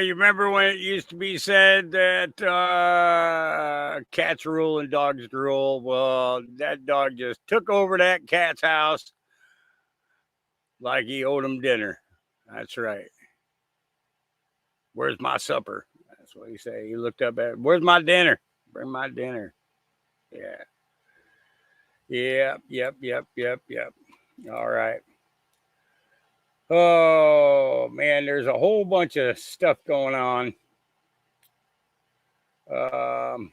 You remember when it used to be said that cats rule and dogs rule? Well, that dog just took over that cat's house like he owed him dinner. That's right. Where's my supper? That's what he said. He looked up at, where's my dinner? Bring my dinner. Yeah. Yep. All right. Oh, man, there's a whole bunch of stuff going on. Um,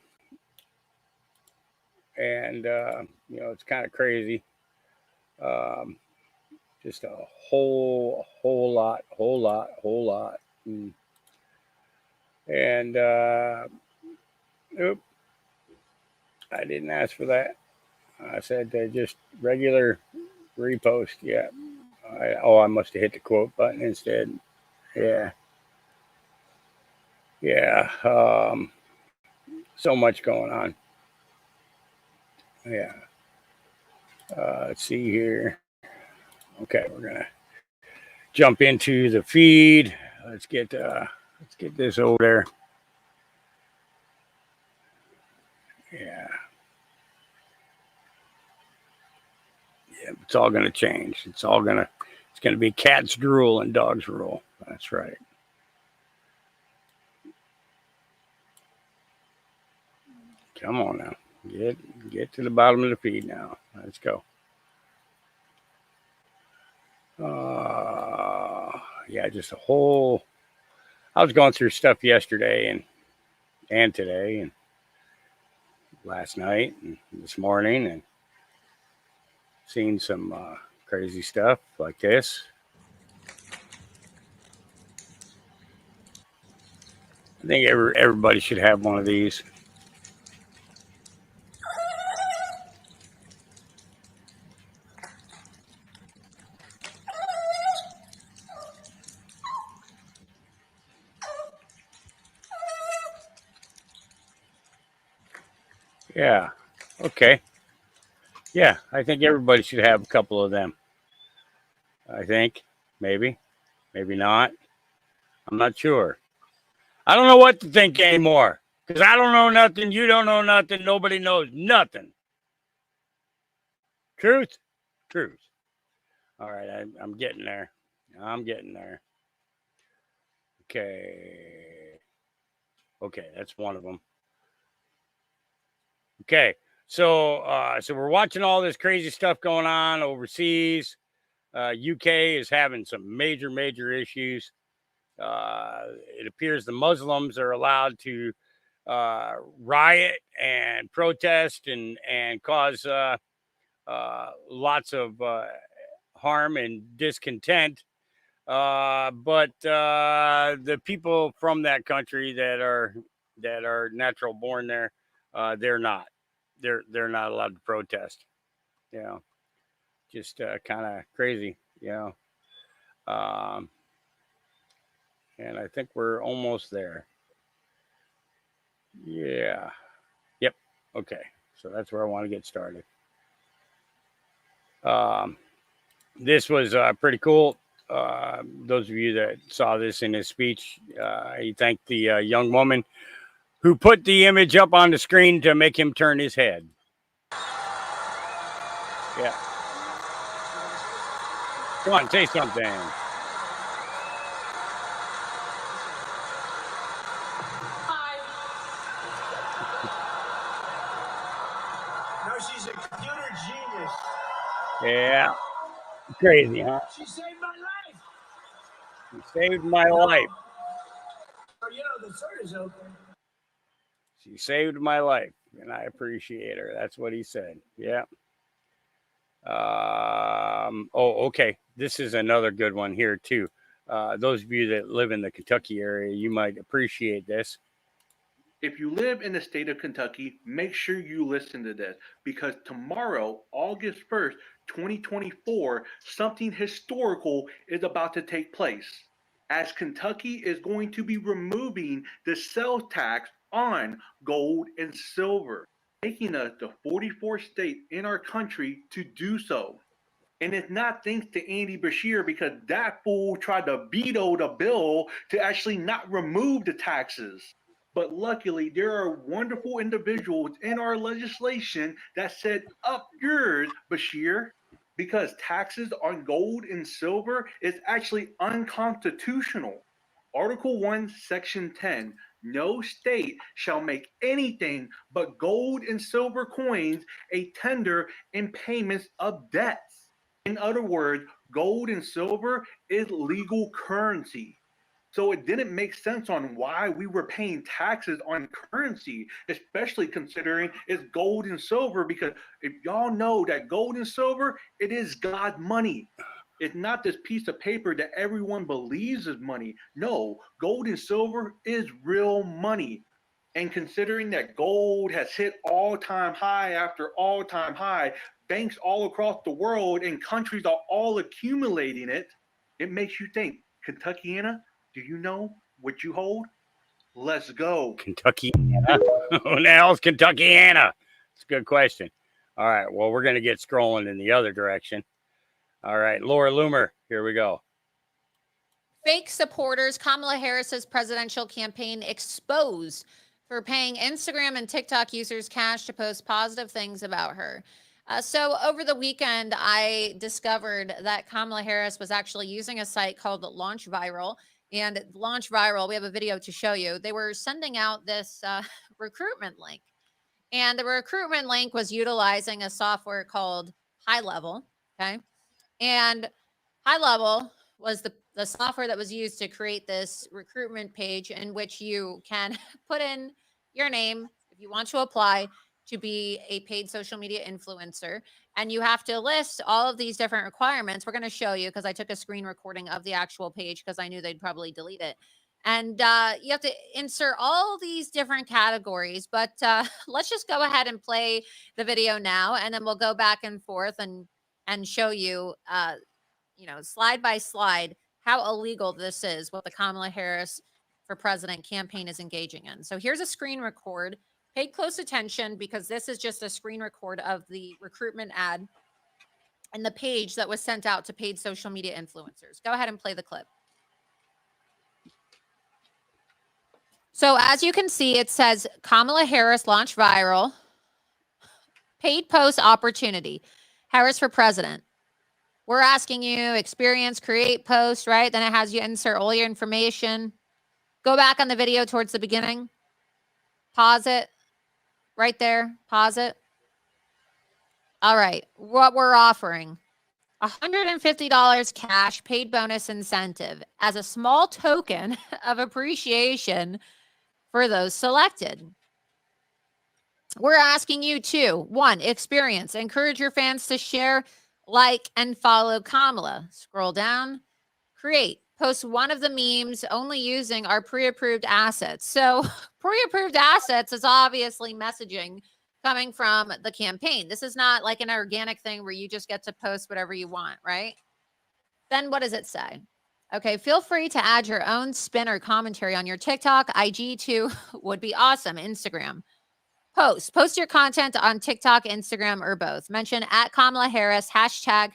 and, it's kind of crazy. Um, just a whole lot. And, oop, I didn't ask for that. I said just regular repost. Yeah. I must have hit the quote button instead. Yeah. Yeah. So much going on. Yeah. Let's see here. Okay, we're gonna jump into the feed. Let's get this over there. Yeah. Yeah, it's all gonna change. It's gonna be cats drool and dogs rule. That's right. Come on now. Get to the bottom of the feed now. Let's go. Yeah, just a whole. I was going through stuff yesterday and today and last night and this morning and seen some crazy stuff like this. I think everybody should have one of these. Yeah. Okay. Yeah, I think everybody should have a couple of them. I think maybe, maybe not. I'm not sure. I don't know what to think anymore because I don't know nothing. You don't know nothing. Nobody knows nothing. Truth, truth. All right, I'm getting there. I'm getting there. Okay. Okay, that's one of them. Okay. So we're watching all this crazy stuff going on overseas. UK is having some major issues. It appears the Muslims are allowed to riot and protest and cause lots of harm and discontent. But the people from that country that are natural born there, they're not. They're not allowed to protest. You know, just kind of crazy. Um, and I think we're almost there. Yeah. Yep. Okay. So that's where I want to get started. Um, this was pretty cool. Those of you that saw this in his speech, he thanked the young woman who put the image up on the screen to make him turn his head. Yeah. Come on, say something. No, she's a computer genius. Yeah. Crazy, huh? She saved my life. She saved my life. Oh, the shirt is open. She saved my life, and I appreciate her. That's what he said. Yeah. Okay. This is another good one here, too. Those of you that live in the Kentucky area, you might appreciate this. If you live in the state of Kentucky, make sure you listen to this because tomorrow, August 1st, 2024, something historical is about to take place. As Kentucky is going to be removing the sales tax on gold and silver, making us the 44th state in our country to do so. And it's not thanks to Andy Beshear, because that fool tried to veto the bill to actually not remove the taxes. But luckily, there are wonderful individuals in our legislation that said, up yours, Beshear, because taxes on gold and silver is actually unconstitutional. Article 1, Section 10, no state shall make anything but gold and silver coins a tender in payments of debts. In other words, gold and silver is legal currency. So it didn't make sense on why we were paying taxes on currency, especially considering it's gold and silver, because if y'all know that gold and silver, it is God money. It's not this piece of paper that everyone believes is money. No, gold and silver is real money. And considering that gold has hit all-time high after all-time high, banks all across the world and countries are all accumulating it, it makes you think, Kentuckiana, do you know what you hold? Let's go. Kentuckiana. Who the hell's Kentuckiana? It's a good question. All right. Well, we're going to get scrolling in the other direction. All right. Laura Loomer, here we go. Fake supporters, Kamala Harris's presidential campaign exposed for paying Instagram and TikTok users cash to post positive things about her. So over the weekend, I discovered that Kamala Harris was actually using a site called Launch Viral. And Launch Viral, we have a video to show you. They were sending out this recruitment link. And the recruitment link was utilizing a software called High Level. Okay. And High Level was the software that was used to create this recruitment page in which you can put in your name if you want to apply to be a paid social media influencer. And you have to list all of these different requirements. We're going to show you because I took a screen recording of the actual page because I knew they'd probably delete it. And you have to insert all these different categories. But let's just go ahead and play the video now, and then we'll go back and forth and show you, slide by slide, how illegal this is, what the Kamala Harris for President campaign is engaging in. So here's a screen record. Pay close attention because this is just a screen record of the recruitment ad and the page that was sent out to paid social media influencers. Go ahead and play the clip. So as you can see, it says Kamala Harris launch viral, paid post opportunity, Harris for president. We're asking you experience, create post, right? Then it has you insert all your information. Go back on the video towards the beginning. Pause it right there. Pause it. All right. What we're offering, $150 cash paid bonus incentive as a small token of appreciation for those selected. We're asking you to, 1, experience. Encourage your fans to share, like, and follow Kamala. Scroll down. Create. Post one of the memes only using our pre-approved assets. So pre-approved assets is obviously messaging coming from the campaign. This is not like an organic thing where you just get to post whatever you want, right? Then what does it say? Okay, feel free to add your own spin or commentary on your TikTok, IG too would be awesome, Instagram. Post your content on TikTok, Instagram, or both. Mention at Kamala Harris, hashtag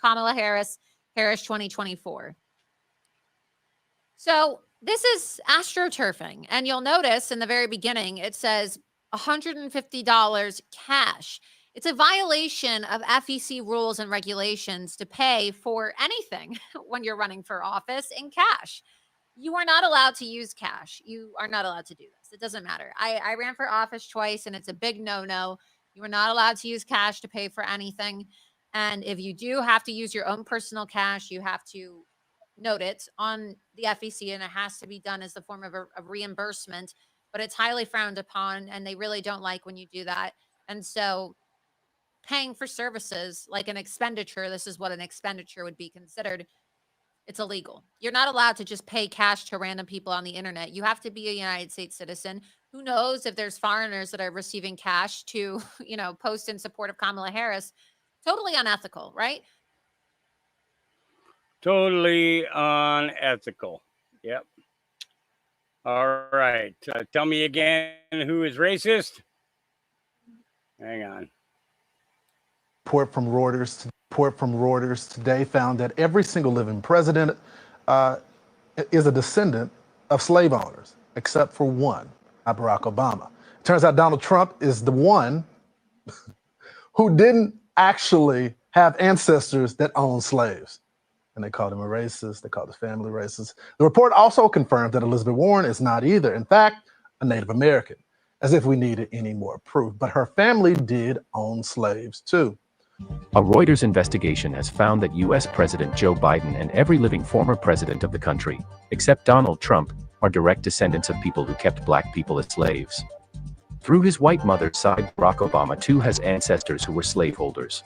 Kamala Harris, Harris 2024. So this is astroturfing. And you'll notice in the very beginning, it says $150 cash. It's a violation of FEC rules and regulations to pay for anything when you're running for office in cash. You are not allowed to use cash. You are not allowed to do this. It doesn't matter. I ran for office twice, and it's a big no-no. You are not allowed to use cash to pay for anything. And if you do have to use your own personal cash, you have to note it on the FEC, and it has to be done as the form of a reimbursement. But it's highly frowned upon, and they really don't like when you do that. And so paying for services like an expenditure, this is what an expenditure would be considered. It's illegal. You're not allowed to just pay cash to random people on the internet. You have to be a United States citizen. Who knows if there's foreigners that are receiving cash to, post in support of Kamala Harris. Totally unethical, right? Totally unethical. Yep. All right. Tell me again who is racist. Hang on. Report from Reuters today found that every single living president is a descendant of slave owners, except for one, Barack Obama. Turns out Donald Trump is the one who didn't actually have ancestors that owned slaves. And they called him a racist. They called his family racist. The report also confirmed that Elizabeth Warren is not either. In fact, a Native American, as if we needed any more proof. But her family did own slaves too. A Reuters investigation has found that U.S. President Joe Biden and every living former president of the country, except Donald Trump, are direct descendants of people who kept black people as slaves. Through his white mother's side, Barack Obama too has ancestors who were slaveholders.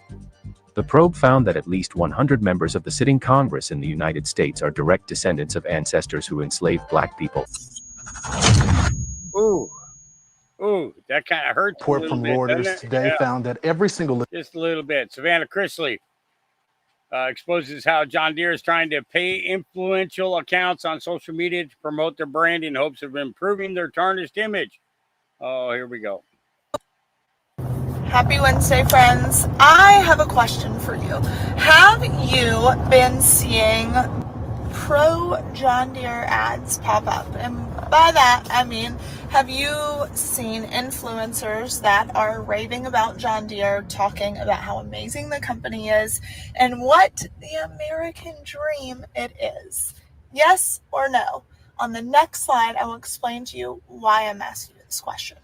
The probe found that at least 100 members of the sitting Congress in the United States are direct descendants of ancestors who enslaved black people. Ooh, that kind of hurts. Report from Reuters today found that every single... Just a little bit. Savannah Chrisley exposes how John Deere is trying to pay influential accounts on social media to promote their brand in hopes of improving their tarnished image. Oh, here we go. Happy Wednesday, friends. I have a question for you. Have you been seeing pro John Deere ads pop up? And by that, I mean, have you seen influencers that are raving about John Deere, talking about how amazing the company is and what the American dream it is? Yes or no? On the next slide, I will explain to you why I'm asking you this question.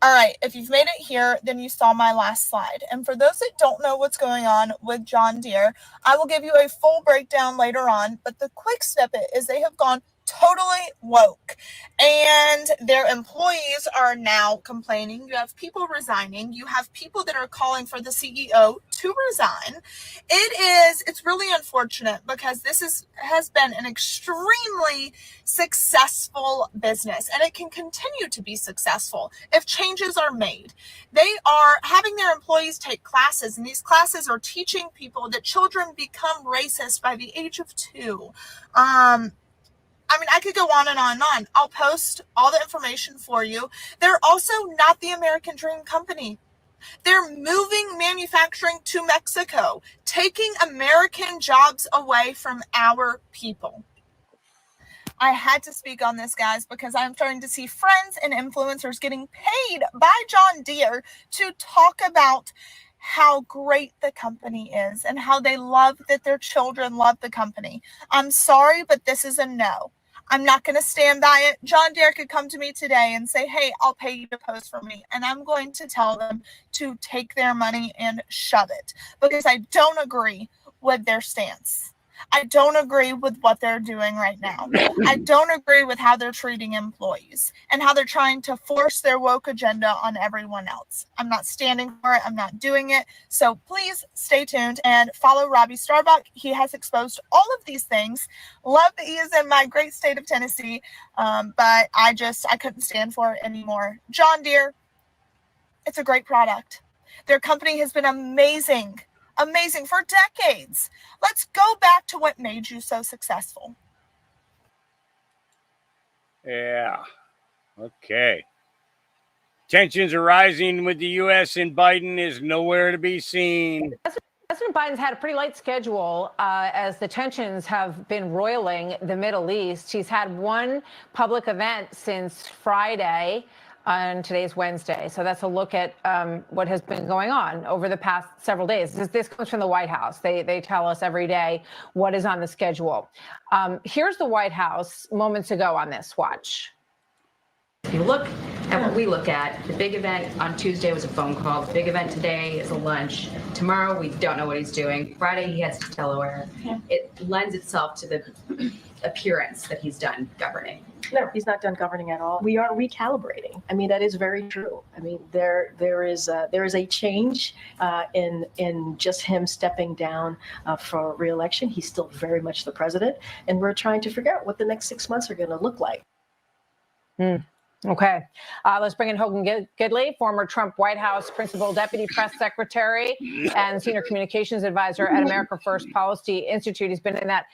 All right, if you've made it here, then you saw my last slide. And for those that don't know what's going on with John Deere, I will give you a full breakdown later on. But the quick snippet is they have gone totally woke. And their employees are now complaining. You have people resigning. You have people that are calling for the CEO to resign. It's really unfortunate because this has been an extremely successful business, and it can continue to be successful if changes are made. They are having their employees take classes, and these classes are teaching people that children become racist by the age of 2. I mean, I could go on and on and on. I'll post all the information for you. They're also not the American Dream Company. They're moving manufacturing to Mexico, taking American jobs away from our people. I had to speak on this, guys, because I'm starting to see friends and influencers getting paid by John Deere to talk about how great the company is and how they love that their children love the company. I'm sorry, but this is a no. I'm not going to stand by it. John Deere could come to me today and say, hey, I'll pay you to post for me. And I'm going to tell them to take their money and shove it because I don't agree with their stance. I don't agree with what they're doing right now. I don't agree with how they're treating employees and how they're trying to force their woke agenda on everyone else. I'm not standing for it. I'm not doing it. So please stay tuned and follow Robbie Starbuck. He has exposed all of these things. Love that he is in my great state of Tennessee, but I couldn't stand for it anymore. John Deere, it's a great product. Their company has been amazing for decades. Let's go back to what made you so successful. Yeah. Okay. Tensions are rising with the U.S. and Biden is nowhere to be seen. President Biden's had a pretty light schedule as the tensions have been roiling the Middle East. He's had one public event since Friday. And today's Wednesday. So that's a look at what has been going on over the past several days. This comes from the White House. They tell us every day what is on the schedule. Here's the White House moments ago on this. Watch. If you look at what we look at, the big event on Tuesday was a phone call. The big event today is a lunch. Tomorrow, we don't know what he's doing. Friday, he heads to Delaware. Yeah. It lends itself to the appearance that he's done governing. No, he's not done governing at all. We are recalibrating. I mean, that is very true. I mean, there is a change in just him stepping down for re-election. He's still very much the president, and we're trying to figure out what the next 6 months are going to look like. Okay. Let's bring in Hogan Gidley, former Trump White House principal deputy press secretary and senior communications advisor at America First Policy Institute. He's been in that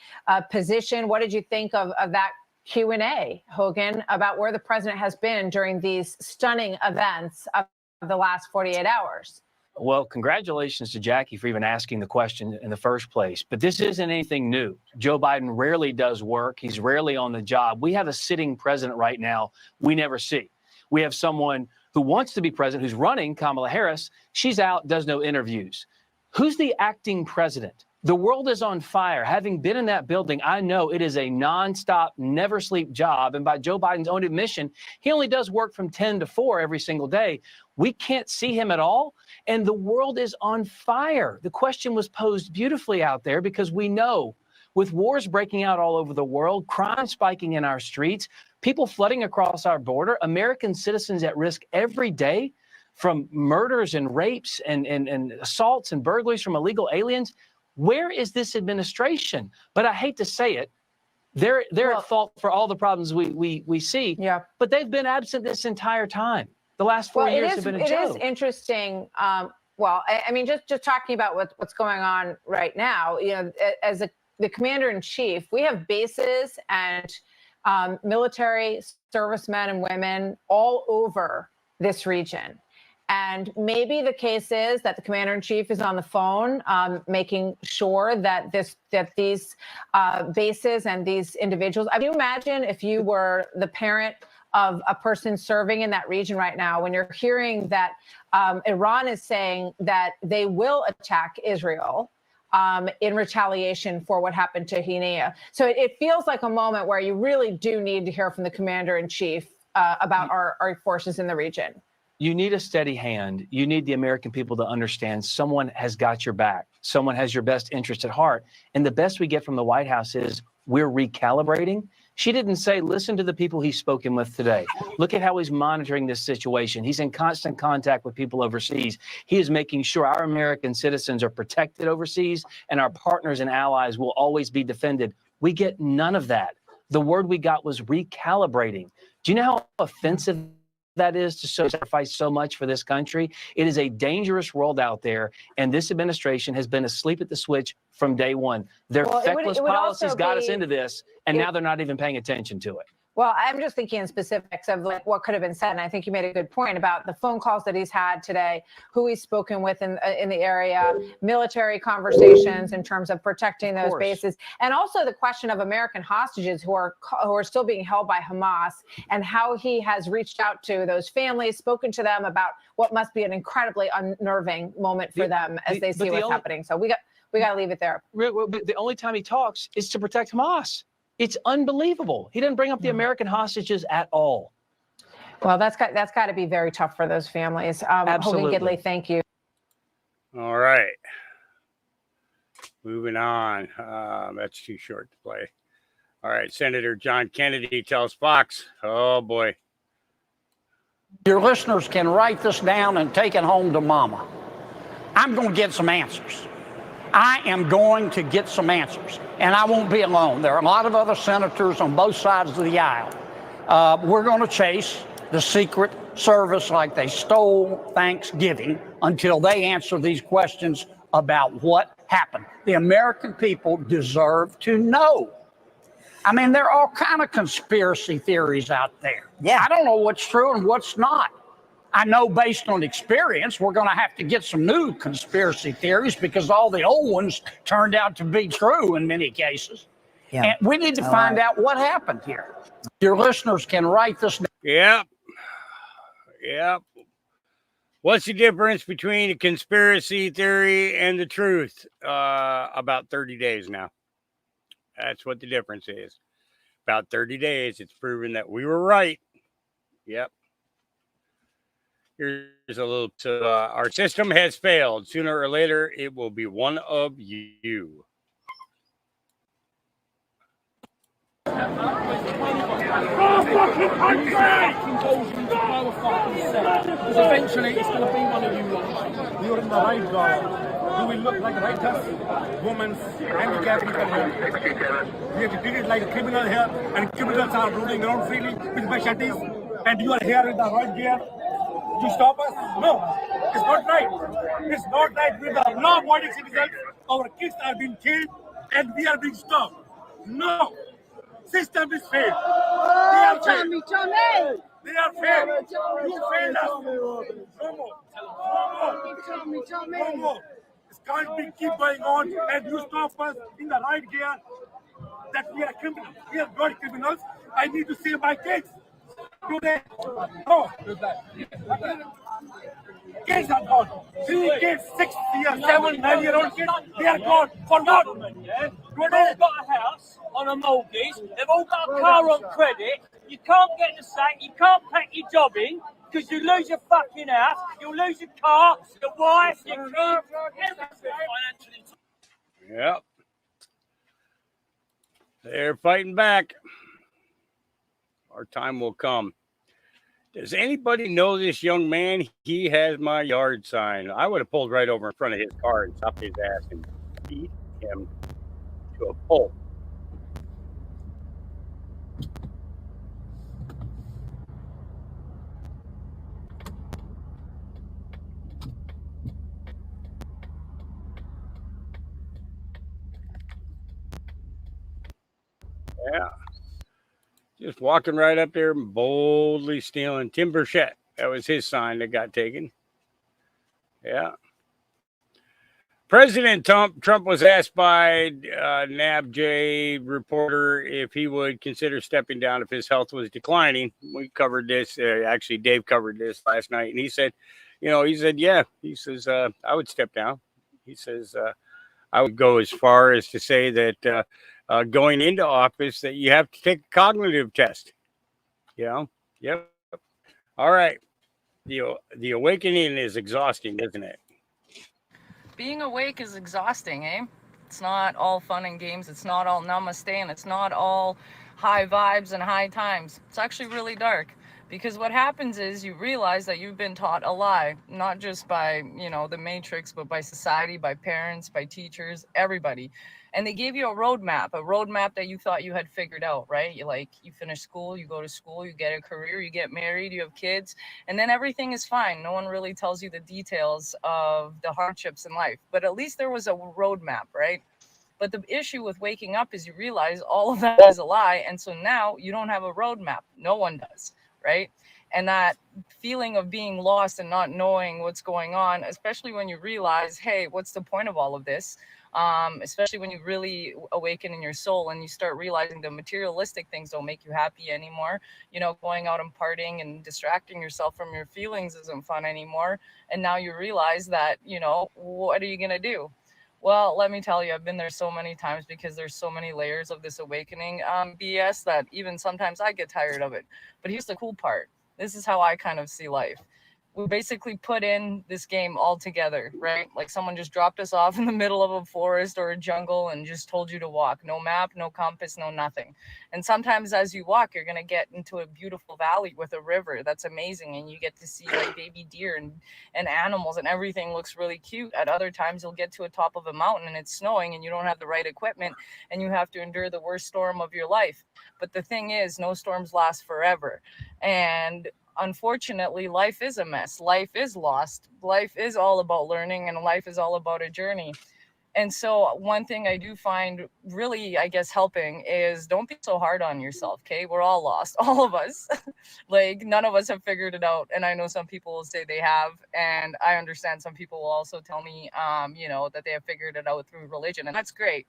position. What did you think of that Q&A, Hogan, about where the president has been during these stunning events of the last 48 hours? Well, congratulations to Jackie for even asking the question in the first place. But this isn't anything new. Joe Biden rarely does work. He's rarely on the job. We have a sitting president right now we never see. We have someone who wants to be president, who's running, Kamala Harris. She's out, does no interviews. Who's the acting president? The world is on fire. Having been in that building, I know it is a nonstop, never sleep job. And by Joe Biden's own admission, he only does work from 10 to 4 every single day. We can't see him at all. And the world is on fire. The question was posed beautifully out there because we know with wars breaking out all over the world, crime spiking in our streets, people flooding across our border, American citizens at risk every day from murders and rapes and assaults and burglaries from illegal aliens. Where is this administration? But I hate to say it, they're at fault for all the problems we see. Yeah. But they've been absent this entire time. The last 4 years have been a joke. It is interesting. Well, I mean, just talking about what's going on right now, you know, as the commander in chief, we have bases and military servicemen and women all over this region. And maybe the case is that the commander in chief is on the phone, making sure that these bases and these individuals. I mean, you imagine if you were the parent of a person serving in that region right now, when you're hearing that Iran is saying that they will attack Israel in retaliation for what happened to Haniyeh. So it feels like a moment where you really do need to hear from the commander in chief about our forces in the region. You need a steady hand. You need the American people to understand someone has got your back. Someone has your best interest at heart. And the best we get from the White House is we're recalibrating. She didn't say, listen to the people he's spoken with today. Look at how he's monitoring this situation. He's in constant contact with people overseas. He is making sure our American citizens are protected overseas and our partners and allies will always be defended. We get none of that. The word we got was recalibrating. Do you know how offensive that is to sacrifice so much for this country? It is a dangerous world out there, and this administration has been asleep at the switch from day one. Their feckless policies got us into this, and now they're not even paying attention to it. Well, I'm just thinking in specifics of like what could have been said, and I think you made a good point about the phone calls that he's had today, who he's spoken with in the area, military conversations in terms of protecting those bases, and also the question of American hostages who are still being held by Hamas, and how he has reached out to those families, spoken to them about what must be an incredibly unnerving moment for them as they see what's happening. So we got to leave it there. The only time he talks is to protect Hamas. It's unbelievable. He didn't bring up the American hostages at all. Well, that's got to be very tough for those families. Absolutely. Hogan Gidley, thank you. All right. Moving on. That's too short to play. All right. Senator John Kennedy tells Fox, oh, boy. Your listeners can write this down and take it home to mama. I'm going to get some answers. I am going to get some answers, and I won't be alone. There are a lot of other senators on both sides of the aisle. We're going to chase the Secret Service like they stole Thanksgiving until they answer these questions about what happened. The American people deserve to know. I mean, there are all kind of conspiracy theories out there. Yeah, I don't know what's true and what's not. I know based on experience, we're going to have to get some new conspiracy theories because all the old ones turned out to be true in many cases. Yeah. And we need to find out what happened here. Your listeners can write this down. Yep. What's the difference between a conspiracy theory and the truth? About 30 days now. That's what the difference is. About 30 days, it's proven that we were right. Yep. Here's a little, our system has failed. Sooner or later, it will be one of you. Because eventually it's going to be one of you lot. You're in the right guy. Do we look like righteous women, handicapped people here? We have to treat it like a criminal here, and criminals are rolling around freely with machetes, and you are here in the right gear. You stop us? No, it's not right. It's not right. We are law-abiding citizens. Our kids are being killed, and we are being stopped. No, system is failed. They are failed. They are failed. You failed us. No more. No more. No more. This can't be keep going on, and you stop us in the right gear that we are criminals. We are not criminals. I need to save my kids. Today, no. Kids are gone. 3 kids, 6 years, 7, 9-year-old kids, they are gone. For what? They've all got a house on a mortgage. They've all got a car on credit. You can't get the sack. You can't pack your job in because you lose your fucking house. You'll lose your car, your wife, your kids, everything financially. Yep. They're fighting back. Our time will come. Does anybody know this young man? He has my yard sign. I would have pulled right over in front of his car and stopped his ass and beat him to a pulp. Yeah. Just walking right up there and boldly stealing. Tim Burchett. That was his sign that got taken. Yeah. President Trump was asked by NABJ reporter if he would consider stepping down if his health was declining. We covered this. Actually, Dave covered this last night. And he said, yeah. He says, I would step down. He says, I would go as far as to say that going into office that you have to take a cognitive test. Yep. All right. The awakening is exhausting, isn't it? Being awake is exhausting, eh? It's not all fun and games. It's not all namaste, and it's not all high vibes and high times. It's actually really dark, because what happens is you realize that you've been taught a lie, not just by, the Matrix, but by society, by parents, by teachers, everybody. And they gave you a roadmap that you thought you had figured out, right? You finish school, you go to school, you get a career, you get married, you have kids, and then everything is fine. No one really tells you the details of the hardships in life, but at least there was a roadmap, right? But the issue with waking up is you realize all of that is a lie. And so now you don't have a roadmap. No one does, right? And that feeling of being lost and not knowing what's going on, especially when you realize, hey, what's the point of all of this? Especially when you really awaken in your soul and you start realizing the materialistic things don't make you happy anymore. Going out and partying and distracting yourself from your feelings isn't fun anymore. And now you realize that, what are you going to do? Well, let me tell you, I've been there so many times because there's so many layers of this awakening BS that even sometimes I get tired of it. But here's the cool part. This is how I kind of see life. We basically put in this game all together, right? Like someone just dropped us off in the middle of a forest or a jungle and just told you to walk. No map, no compass, no nothing. And sometimes as you walk, you're going to get into a beautiful valley with a river that's amazing. And you get to see like baby deer and animals, and everything looks really cute. At other times, you'll get to a top of a mountain and it's snowing and you don't have the right equipment and you have to endure the worst storm of your life. But the thing is, no storms last forever. And unfortunately, life is a mess. Life is lost. Life is all about learning, and life is all about a journey. And so one thing I do find really, I guess, helping is don't be so hard on yourself, okay? We're all lost, all of us. Like, none of us have figured it out. And I know some people will say they have, and I understand some people will also tell me, that they have figured it out through religion, and that's great.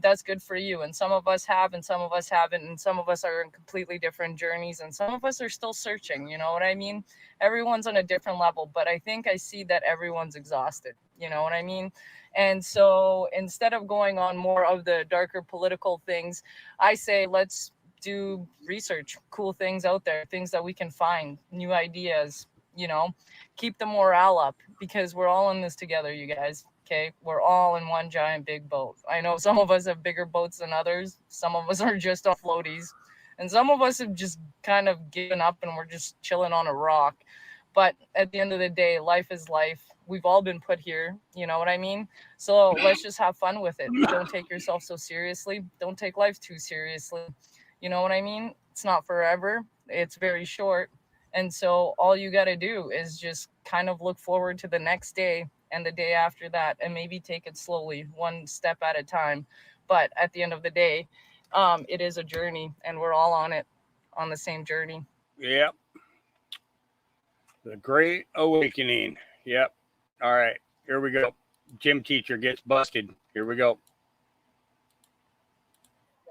That's good for you. And some of us have, and some of us haven't, and some of us are in completely different journeys, and some of us are still searching, you know what I mean? Everyone's on a different level, but I think I see that everyone's exhausted, you know what I mean? And so instead of going on more of the darker political things, I say, let's do research, cool things out there, things that we can find, new ideas, keep the morale up, because we're all in this together, you guys. Okay, we're all in one giant big boat. I know some of us have bigger boats than others. Some of us are just on floaties, and some of us have just kind of given up and we're just chilling on a rock. But at the end of the day, life is life. We've all been put here, you know what I mean? So let's just have fun with it. Don't take yourself so seriously. Don't take life too seriously. You know what I mean? It's not forever. It's very short. And so all you got to do is just kind of look forward to the next day and the day after that, and maybe take it slowly, one step at a time. But at the end of the day, it is a journey, and we're all on the same journey. Yep. The Great Awakening. Yep. All right. Here we go. Gym teacher gets busted. Here we go.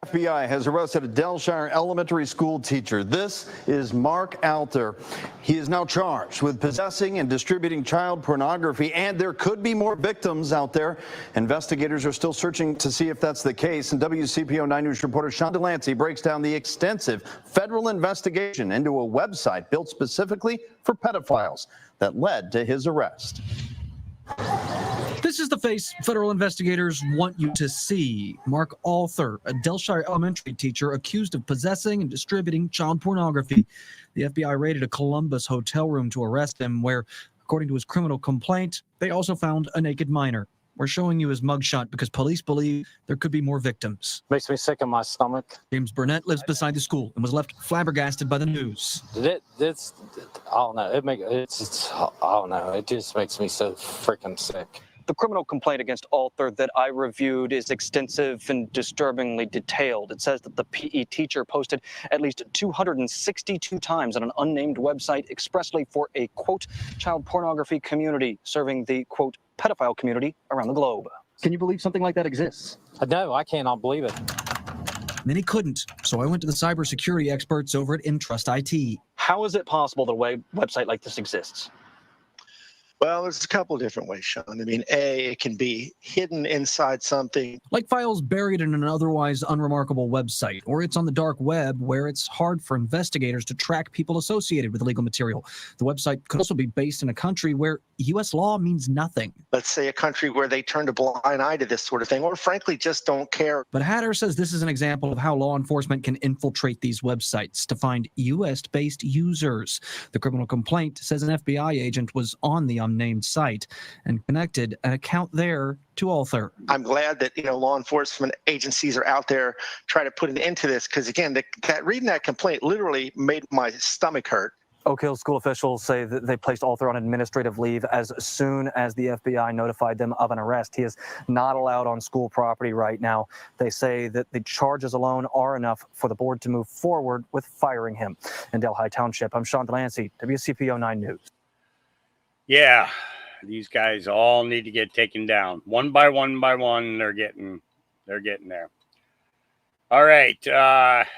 FBI has arrested a Delshire elementary school teacher. This is Mark Alter. He is now charged with possessing and distributing child pornography, and there could be more victims out there. Investigators are still searching to see if that's the case, and WCPO 9 News reporter Sean Delancey breaks down the extensive federal investigation into a website built specifically for pedophiles that led to his arrest. This is the face federal investigators want you to see. Mark Alter, a Delshire elementary teacher accused of possessing and distributing child pornography. The FBI raided a Columbus hotel room to arrest him, where, according to his criminal complaint, they also found a naked minor. We're showing you his mugshot because police believe there could be more victims. Makes me sick in my stomach. James Burnett lives beside the school and was left flabbergasted by the news. I don't know. I don't know. It just makes me so freaking sick. The criminal complaint against Alter that I reviewed is extensive and disturbingly detailed. It says that the PE teacher posted at least 262 times on an unnamed website expressly for a, quote, child pornography community, serving the, quote, pedophile community around the globe. Can you believe something like that exists? No, I cannot believe it. Many couldn't, so I went to the cybersecurity experts over at Entrust IT. How is it possible that a website like this exists? Well, there's a couple of different ways, Sean. I mean, A, it can be hidden inside something. Like files buried in an otherwise unremarkable website, or it's on the dark web where it's hard for investigators to track people associated with illegal material. The website could also be based in a country where U.S. law means nothing. Let's say a country where they turn a blind eye to this sort of thing, or frankly, just don't care. But Hatter says this is an example of how law enforcement can infiltrate these websites to find U.S.-based users. The criminal complaint says an FBI agent was on the unnamed site and connected an account there to Alter. I'm glad that law enforcement agencies are out there trying to put an end to this, because again, reading that complaint literally made my stomach hurt. Oak Hill school officials say that they placed Alter on administrative leave as soon as the FBI notified them of an arrest. He is not allowed on school property right now. They say that the charges alone are enough for the board to move forward with firing him. In Delhi Township, I'm Sean Delancey, WCPO 9 News. Yeah, these guys all need to get taken down one by one by one. They're getting there. All right.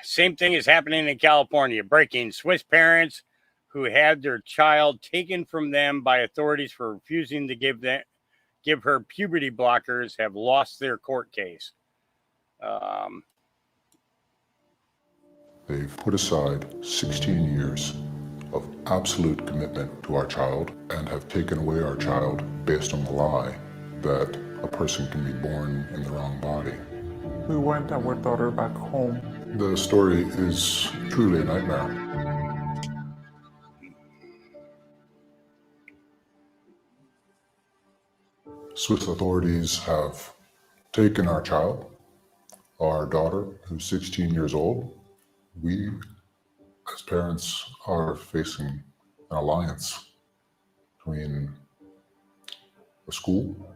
Same thing is happening in California. Breaking: Swiss parents who had their child taken from them by authorities for refusing to give her puberty blockers have lost their court case. They've put aside 16 years of absolute commitment to our child and have taken away our child based on the lie that a person can be born in the wrong body. We want our daughter back home. The story is truly a nightmare. Swiss authorities have taken our child, our daughter, who's 16 years old. We, as parents, are facing an alliance between the school,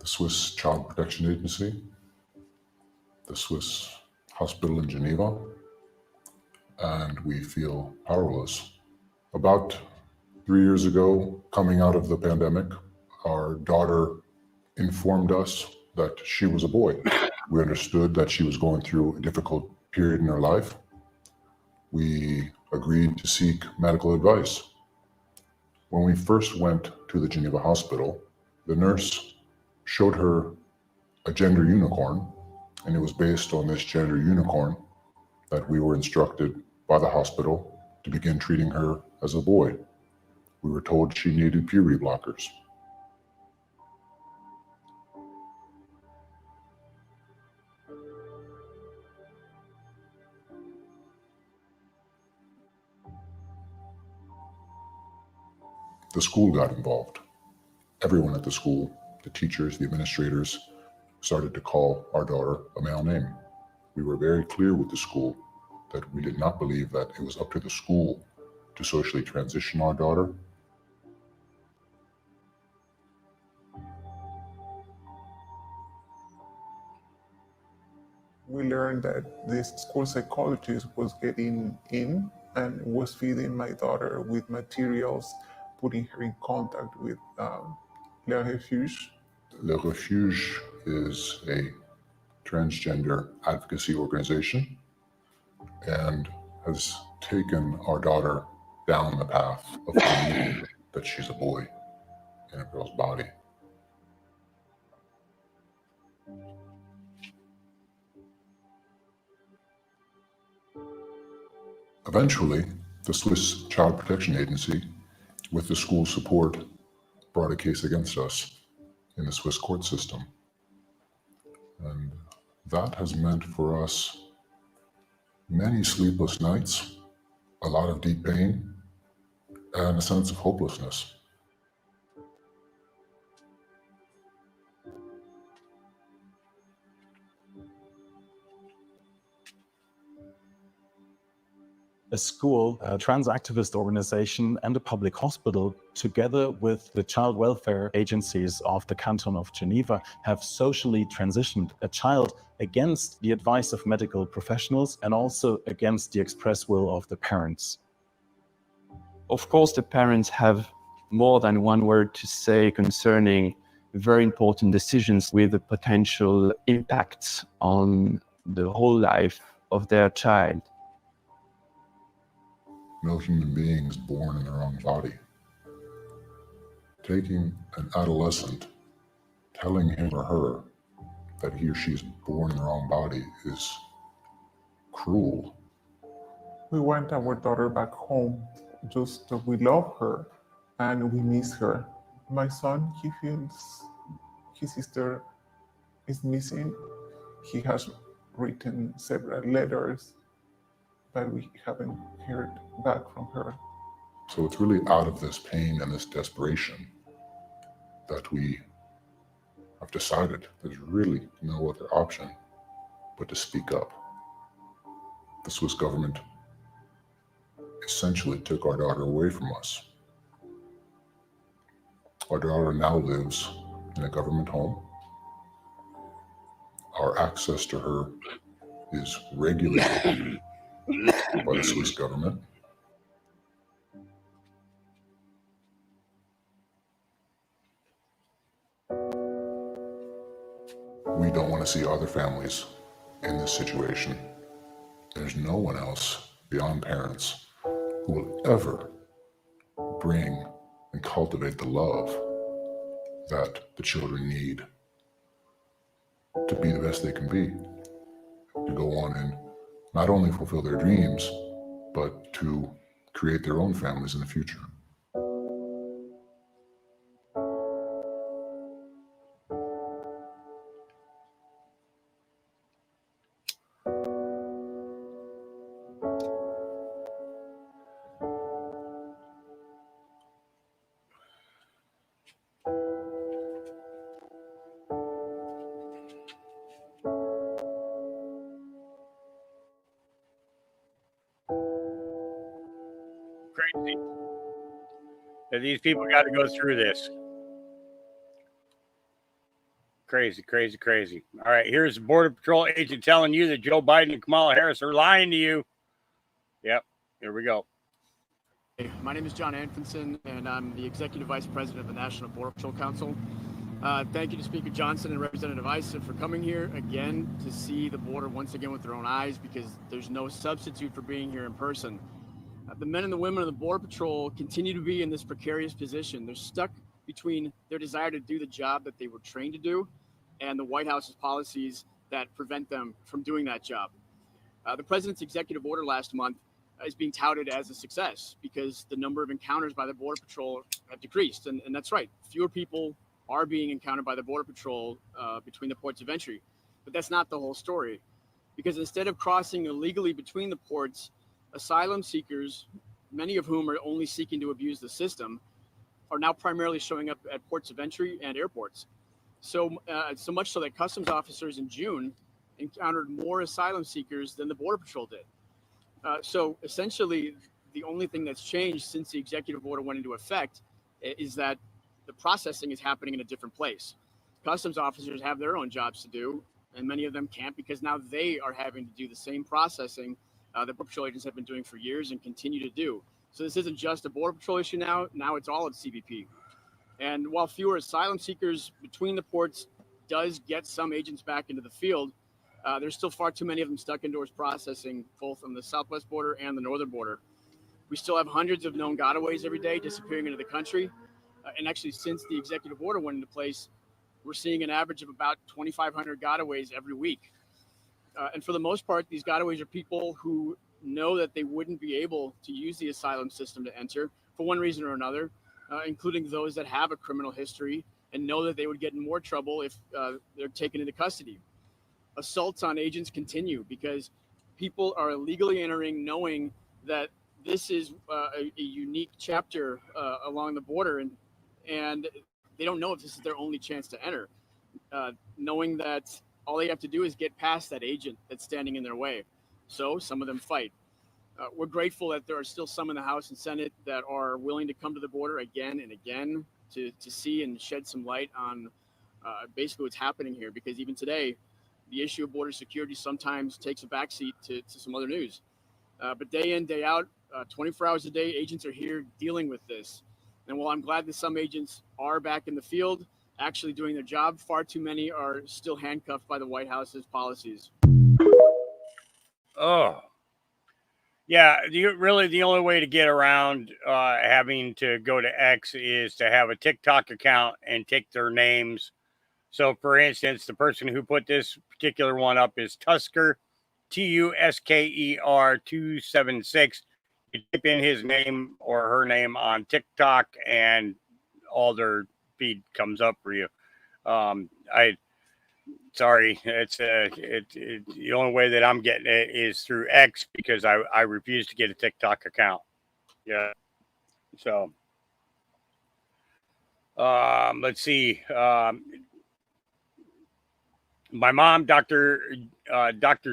the Swiss Child Protection Agency, the Swiss hospital in Geneva, and we feel powerless. About 3 years ago, coming out of the pandemic, our daughter informed us that she was a boy. We understood that she was going through a difficult period in her life. We agreed to seek medical advice. When we first went to the Geneva hospital, the nurse showed her a gender unicorn, and it was based on this gender unicorn that we were instructed by the hospital to begin treating her as a boy. We were told she needed puberty blockers. The school got involved. Everyone at the school, the teachers, the administrators, started to call our daughter a male name. We were very clear with the school that we did not believe that it was up to the school to socially transition our daughter. We learned that this school psychologist was getting in and was feeding my daughter with materials, putting her in contact with Le Refuge. Le Refuge is a transgender advocacy organization and has taken our daughter down the path of believing that she's a boy in a girl's body. Eventually, the Swiss Child Protection Agency, with the school's support, brought a case against us in the Swiss court system. And that has meant for us many sleepless nights, a lot of deep pain, and a sense of hopelessness. A school, a trans activist organization, and a public hospital, together with the child welfare agencies of the Canton of Geneva, have socially transitioned a child against the advice of medical professionals and also against the express will of the parents. Of course, the parents have more than one word to say concerning very important decisions with the potential impacts on the whole life of their child. No human being is born in their own body. Taking an adolescent, telling him or her that he or she is born in their own body is cruel. We want our daughter back home. Just we love her and we miss her. My son, he feels his sister is missing. He has written several letters, but we haven't heard back from her. So it's really out of this pain and this desperation that we have decided there's really no other option but to speak up. The Swiss government essentially took our daughter away from us. Our daughter now lives in a government home. Our access to her is regulated by the Swiss government. We don't want to see other families in this situation. There's no one else beyond parents who will ever bring and cultivate the love that the children need to be the best they can be, to go on and not only fulfill their dreams, but to create their own families in the future. Crazy that these people got to go through this. Crazy, crazy, crazy. All right, here's the Border Patrol agent telling you that Joe Biden and Kamala Harris are lying to you. Yep, here we go. Hey, my name is John Anfinson, and I'm the Executive Vice President of the National Border Patrol Council. Thank you to Speaker Johnson and Representative Issa for coming here again to see the border once again with their own eyes, because there's no substitute for being here in person. The men and the women of the Border Patrol continue to be in this precarious position. They're stuck between their desire to do the job that they were trained to do and the White House's policies that prevent them from doing that job. The president's executive order last month is being touted as a success because the number of encounters by the Border Patrol have decreased. And that's right. Fewer people are being encountered by the Border Patrol between the ports of entry. But that's not the whole story, because instead of crossing illegally between the ports, asylum seekers, many of whom are only seeking to abuse the system, are now primarily showing up at ports of entry and airports. So much so that customs officers in June encountered more asylum seekers than the Border Patrol did. So essentially, the only thing that's changed since the executive order went into effect is that the processing is happening in a different place. Customs officers have their own jobs to do, and many of them can't because now they are having to do the same processing that Border Patrol agents have been doing for years and continue to do. So this isn't just a Border Patrol issue now. Now it's all of CBP. And while fewer asylum seekers between the ports does get some agents back into the field, there's still far too many of them stuck indoors processing, both on the southwest border and the northern border. We still have hundreds of known gotaways every day disappearing into the country. And actually, since the executive order went into place, we're seeing an average of about 2,500 gotaways every week. And for the most part, these gotaways are people who know that they wouldn't be able to use the asylum system to enter for one reason or another, including those that have a criminal history and know that they would get in more trouble if they're taken into custody. Assaults on agents continue because people are illegally entering knowing that this is a unique chapter along the border, and they don't know if this is their only chance to enter, knowing that all they have to do is get past that agent that's standing in their way. So some of them fight. We're grateful that there are still some in the House and Senate that are willing to come to the border again and again to see and shed some light on basically what's happening here, because even today, the issue of border security sometimes takes a backseat to some other news. But day in, day out, 24 hours a day, agents are here dealing with this. And while I'm glad that some agents are back in the field, actually doing their job, far too many are still handcuffed by the White House's policies. Oh, yeah. Really, the only way to get around having to go to X is to have a TikTok account and take their names. So, for instance, the person who put this particular one up is Tusker, Tusker 276. You type in his name or her name on TikTok, and all their feed comes up for you. Sorry, it's the only way that I'm getting it is through X, because I refuse to get a TikTok account. Yeah. So, let's see. My mom, Dr.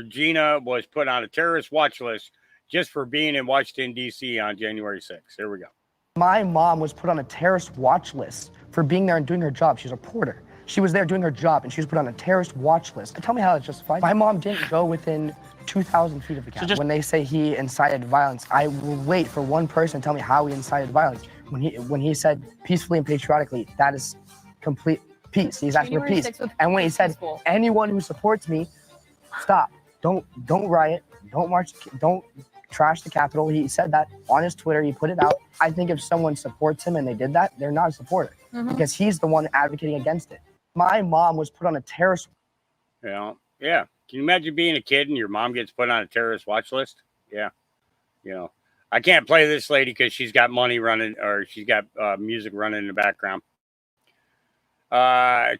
Gina, was put on a terrorist watch list just for being in Washington, D.C. on January 6th. Here we go. My mom was put on a terrorist watch list for being there and doing her job. She's a reporter. She was there doing her job, and she was put on a terrorist watch list. Tell me how it's justified. My mom didn't go within 2,000 feet of the Capitol. When they say he incited violence, I will wait for one person to tell me how he incited violence. When he said peacefully and patriotically, that is complete peace. He's asking for peace. And when he said, anyone who supports me, stop. Don't riot. Don't march. Don't trash the Capitol. He said that on his Twitter. He put it out. I think if someone supports him and they did that, they're not a supporter, because he's the one advocating against it. My mom was put on a terrorist. Yeah. Can you imagine being a kid and your mom gets put on a terrorist watch list? Yeah. I can't play this lady because she's got money running, or she's got music running in the background.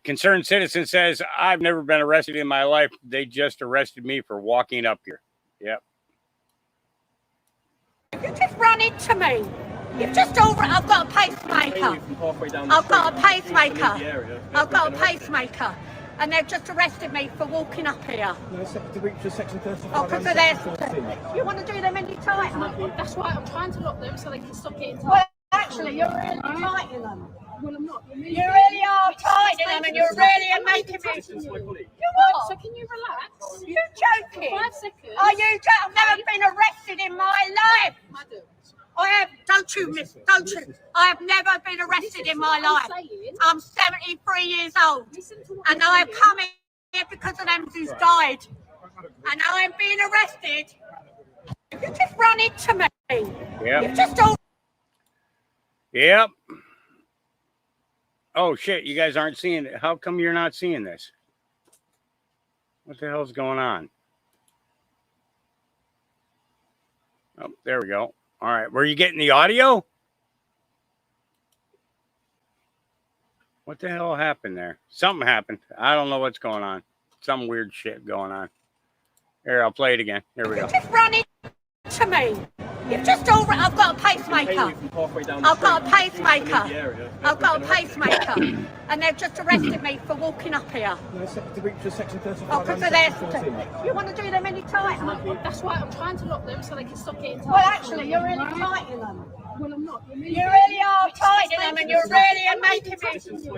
Concerned citizen says, I've never been arrested in my life. They just arrested me for walking up here. Yep. You just run into me. You've just over. I've got a pacemaker. I've got a pacemaker. I've got a pacemaker. And they've just arrested me for walking up here. No, to reach the section 35. Oh, because of their. You want to do them any tighter? That's why I'm trying to lock them so they can stop getting tight. Well, actually, you're really tightening them. Well, I'm not. You really are tightening them, and you're really making me. You what? So can you relax? You're joking. 5 seconds. Are you joking? I've never been arrested in my life. Madam. I have. Don't you. You're really are tightening them, and you're really making me. You what? So can you relax? You're joking. Are you joking? I've never been arrested in my life. I'm 73 years old, and I've come here because of them who's died, and I'm being arrested. You just run into me. Yep. You just don't. Yep. Oh, shit. You guys aren't seeing it. How come you're not seeing this? What the hell's going on? Oh, there we go. All right. Were you getting the audio? What the hell happened there? Something happened. I don't know what's going on. Some weird shit going on. Here, I'll play it again. Here we go. Just run into me. You've just over. I've got a pacemaker. I've got a pacemaker. I've got a pacemaker. And they've just arrested me for walking up here. No, to reach the section 35. Oh, because of their. You want to do them any tighter? That's why I'm trying to lock them so they can stop getting tight. Well, actually, you're really tightening them. Well, I'm not. You really are tightening them, and you're really making me. You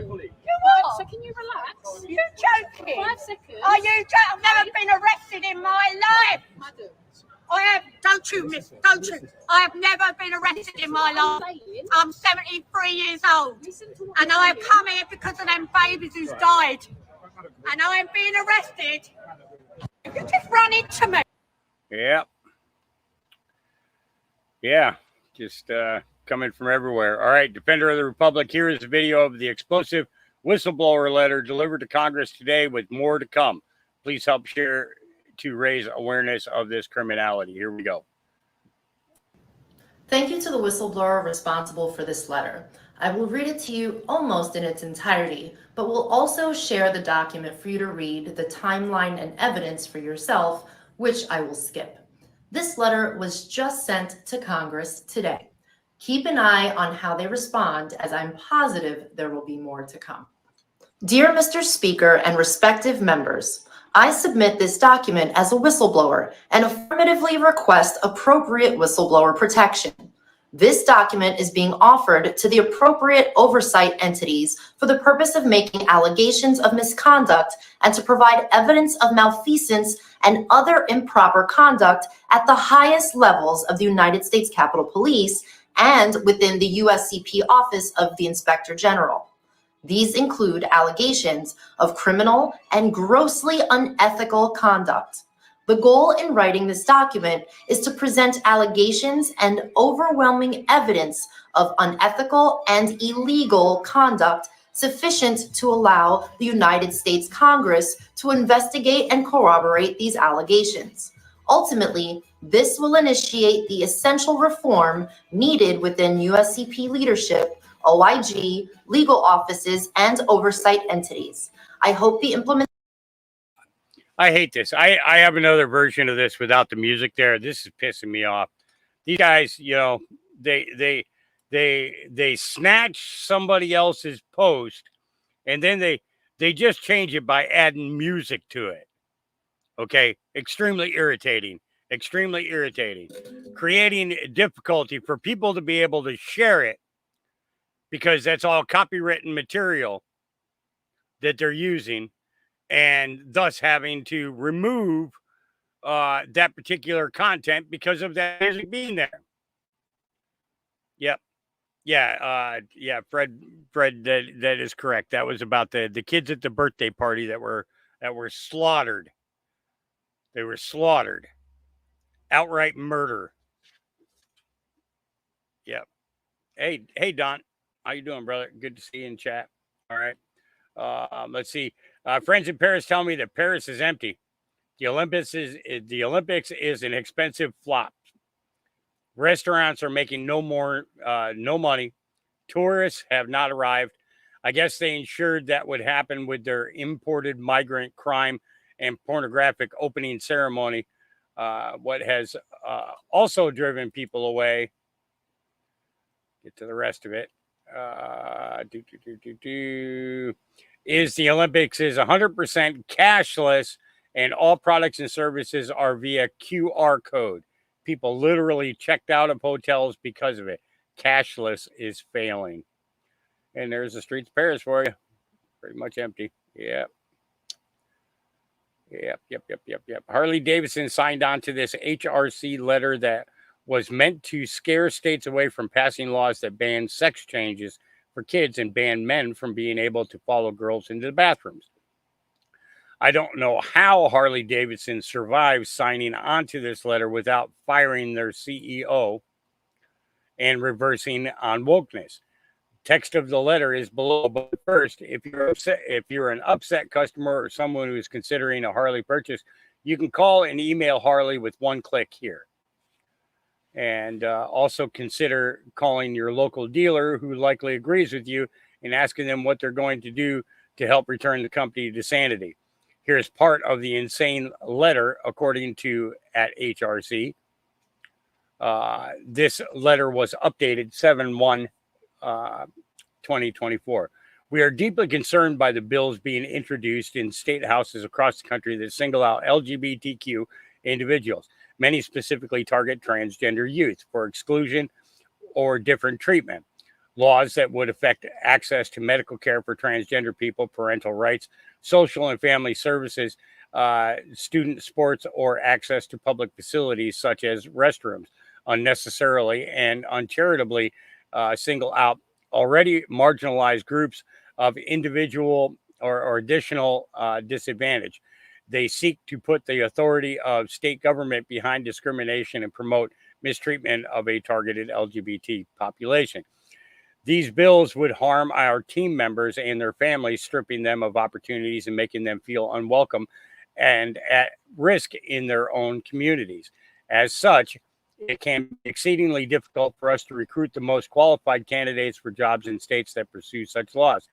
what? So can you relax? You're joking. 5 seconds. Are you joking? I've never been arrested in my life. Madam. Don't you. I have never been arrested in my life. I'm 73 years old. And I have come here because of them babies who's died. And I am being arrested. You just run into me. Yeah. Yeah. Just coming from everywhere. All right. Defender of the Republic. Here is a video of the explosive whistleblower letter delivered to Congress today with more to come. Please help share to raise awareness of this criminality. Here we go. Thank you to the whistleblower responsible for this letter. I will read it to you almost in its entirety, but will also share the document for you to read the timeline and evidence for yourself, which I will skip. This letter was just sent to Congress today. Keep an eye on how they respond, as I'm positive there will be more to come. Dear Mr. Speaker and respective members, I submit this document as a whistleblower and affirmatively request appropriate whistleblower protection. This document is being offered to the appropriate oversight entities for the purpose of making allegations of misconduct and to provide evidence of malfeasance and other improper conduct at the highest levels of the United States Capitol Police and within the USCP Office of the Inspector General. These include allegations of criminal and grossly unethical conduct. The goal in writing this document is to present allegations and overwhelming evidence of unethical and illegal conduct sufficient to allow the United States Congress to investigate and corroborate these allegations. Ultimately, this will initiate the essential reform needed within USCP leadership, OIG, legal offices, and oversight entities. I hope the implementation. I hate this. I have another version of this without the music there. This is pissing me off. These guys, you know, they snatch somebody else's post and then they just change it by adding music to it. Okay, extremely irritating. Extremely irritating. Creating difficulty for people to be able to share it, because that's all copywritten material that they're using, and thus having to remove that particular content because of that music being there. Yep. Yeah. Fred, that is correct. That was about the kids at the birthday party that were slaughtered. They were slaughtered. Outright murder. Yep. Hey, Don. How you doing, brother? Good to see you in chat. All right. Let's see. Friends in Paris tell me that Paris is empty. The Olympics is an expensive flop. Restaurants are making no money. Tourists have not arrived. I guess they ensured that would happen with their imported migrant crime and pornographic opening ceremony. What has also driven people away. Get to the rest of it. Is the Olympics is 100% cashless, and all products and services are via QR code. People literally checked out of hotels because of it. Cashless is failing. And there's the streets of Paris for you. Pretty much empty. Yep. Harley Davidson signed on to this HRC letter that was meant to scare states away from passing laws that ban sex changes for kids and ban men from being able to follow girls into the bathrooms. I don't know how Harley Davidson survived signing onto this letter without firing their CEO and reversing on wokeness. Text of the letter is below, but first, if you're an upset customer or someone who is considering a Harley purchase, you can call and email Harley with one click here. And also consider calling your local dealer who likely agrees with you and asking them what they're going to do to help return the company to sanity. Here's part of the insane letter, according to at HRC. This letter was updated 7/1/2024. We are deeply concerned by the bills being introduced in state houses across the country that single out LGBTQ individuals. Many specifically target transgender youth for exclusion or different treatment. Laws that would affect access to medical care for transgender people, parental rights, social and family services, student sports or access to public facilities such as restrooms unnecessarily and uncharitably single out already marginalized groups of individual or additional disadvantage. They seek to put the authority of state government behind discrimination and promote mistreatment of a targeted LGBT population. These bills would harm our team members and their families, stripping them of opportunities and making them feel unwelcome and at risk in their own communities. As such, it can be exceedingly difficult for us to recruit the most qualified candidates for jobs in states that pursue such laws.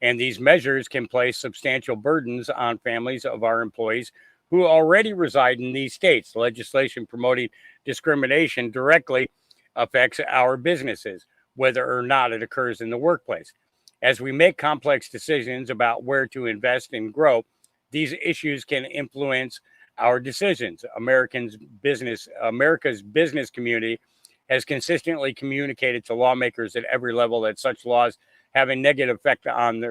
And these measures can place substantial burdens on families of our employees who already reside in these states. Legislation promoting discrimination directly affects our businesses, whether or not it occurs in the workplace. As we make complex decisions about where to invest and grow, these issues can influence our decisions. America's business community has consistently communicated to lawmakers at every level that such laws have a negative effect on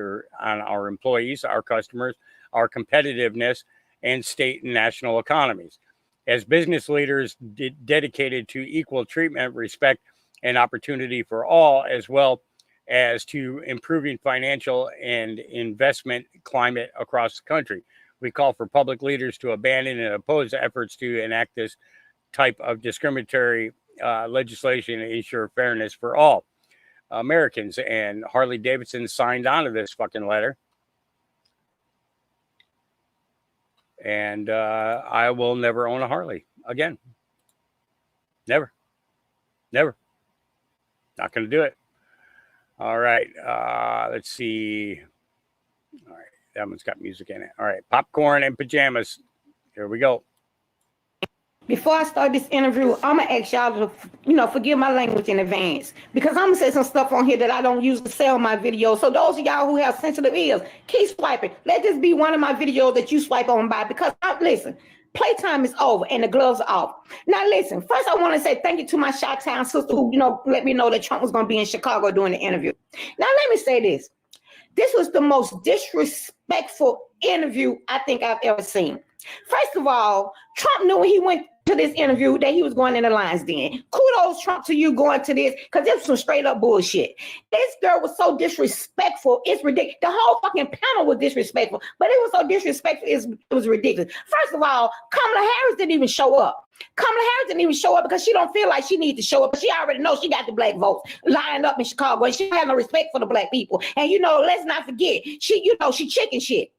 our employees, our customers, our competitiveness, and state and national economies. As business leaders dedicated to equal treatment, respect, and opportunity for all, as well as to improving financial and investment climate across the country, we call for public leaders to abandon and oppose efforts to enact this type of discriminatory legislation and ensure fairness for all Americans. And Harley Davidson signed on to this fucking letter. And I will never own a Harley again. Never. Not going to do it. All right. Let's see. All right. That one's got music in it. All right. Popcorn and pajamas. Here we go. Before I start this interview, I'm going to ask y'all to, forgive my language in advance. Because I'm going to say some stuff on here that I don't usually say on my videos. So those of y'all who have sensitive ears, keep swiping. Let this be one of my videos that you swipe on by. Because, listen, playtime is over and the gloves are off. Now, listen, first I want to say thank you to my Chi-Town sister who, let me know that Trump was going to be in Chicago doing the interview. Now, let me say this. This was the most disrespectful interview I think I've ever seen. First of all, Trump knew when he went to this interview that he was going in the lion's den. Kudos, Trump, to you going to this, because this was some straight up bullshit. This girl was so disrespectful. It's ridiculous. The whole fucking panel was disrespectful, but it was so disrespectful, it was ridiculous. First of all, Kamala Harris didn't even show up. Kamala Harris didn't even show up because she don't feel like she needs to show up, but she already knows she got the black votes lined up in Chicago, and she has no respect for the black people. And, let's not forget, she chicken shit.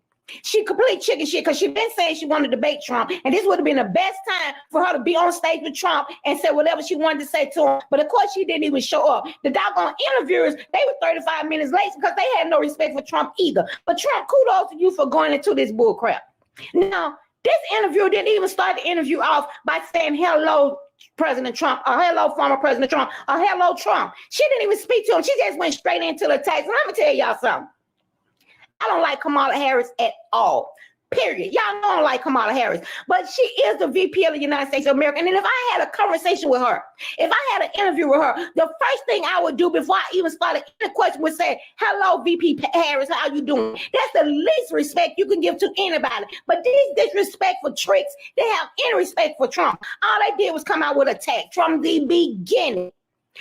She complete chicken shit because she been saying she wanted to debate Trump, and this would have been the best time for her to be on stage with Trump and say whatever she wanted to say to him. But of course, she didn't even show up. The doggone interviewers, they were 35 minutes late because they had no respect for Trump either. But Trump, kudos to you for going into this bull crap. Now, this interview didn't even start the interview off by saying hello, President Trump, or hello, former President Trump, or hello, Trump. She didn't even speak to him. She just went straight into the text. And I'm gonna tell y'all something. I don't like Kamala Harris at all. Period. Y'all know I don't like Kamala Harris, but she is the VP of the United States of America. And if I had a conversation with her, if I had an interview with her, the first thing I would do before I even started any question would say, hello, VP Harris, how you doing? That's the least respect you can give to anybody. But these disrespectful tricks, they have any respect for Trump. All they did was come out with attack from the beginning.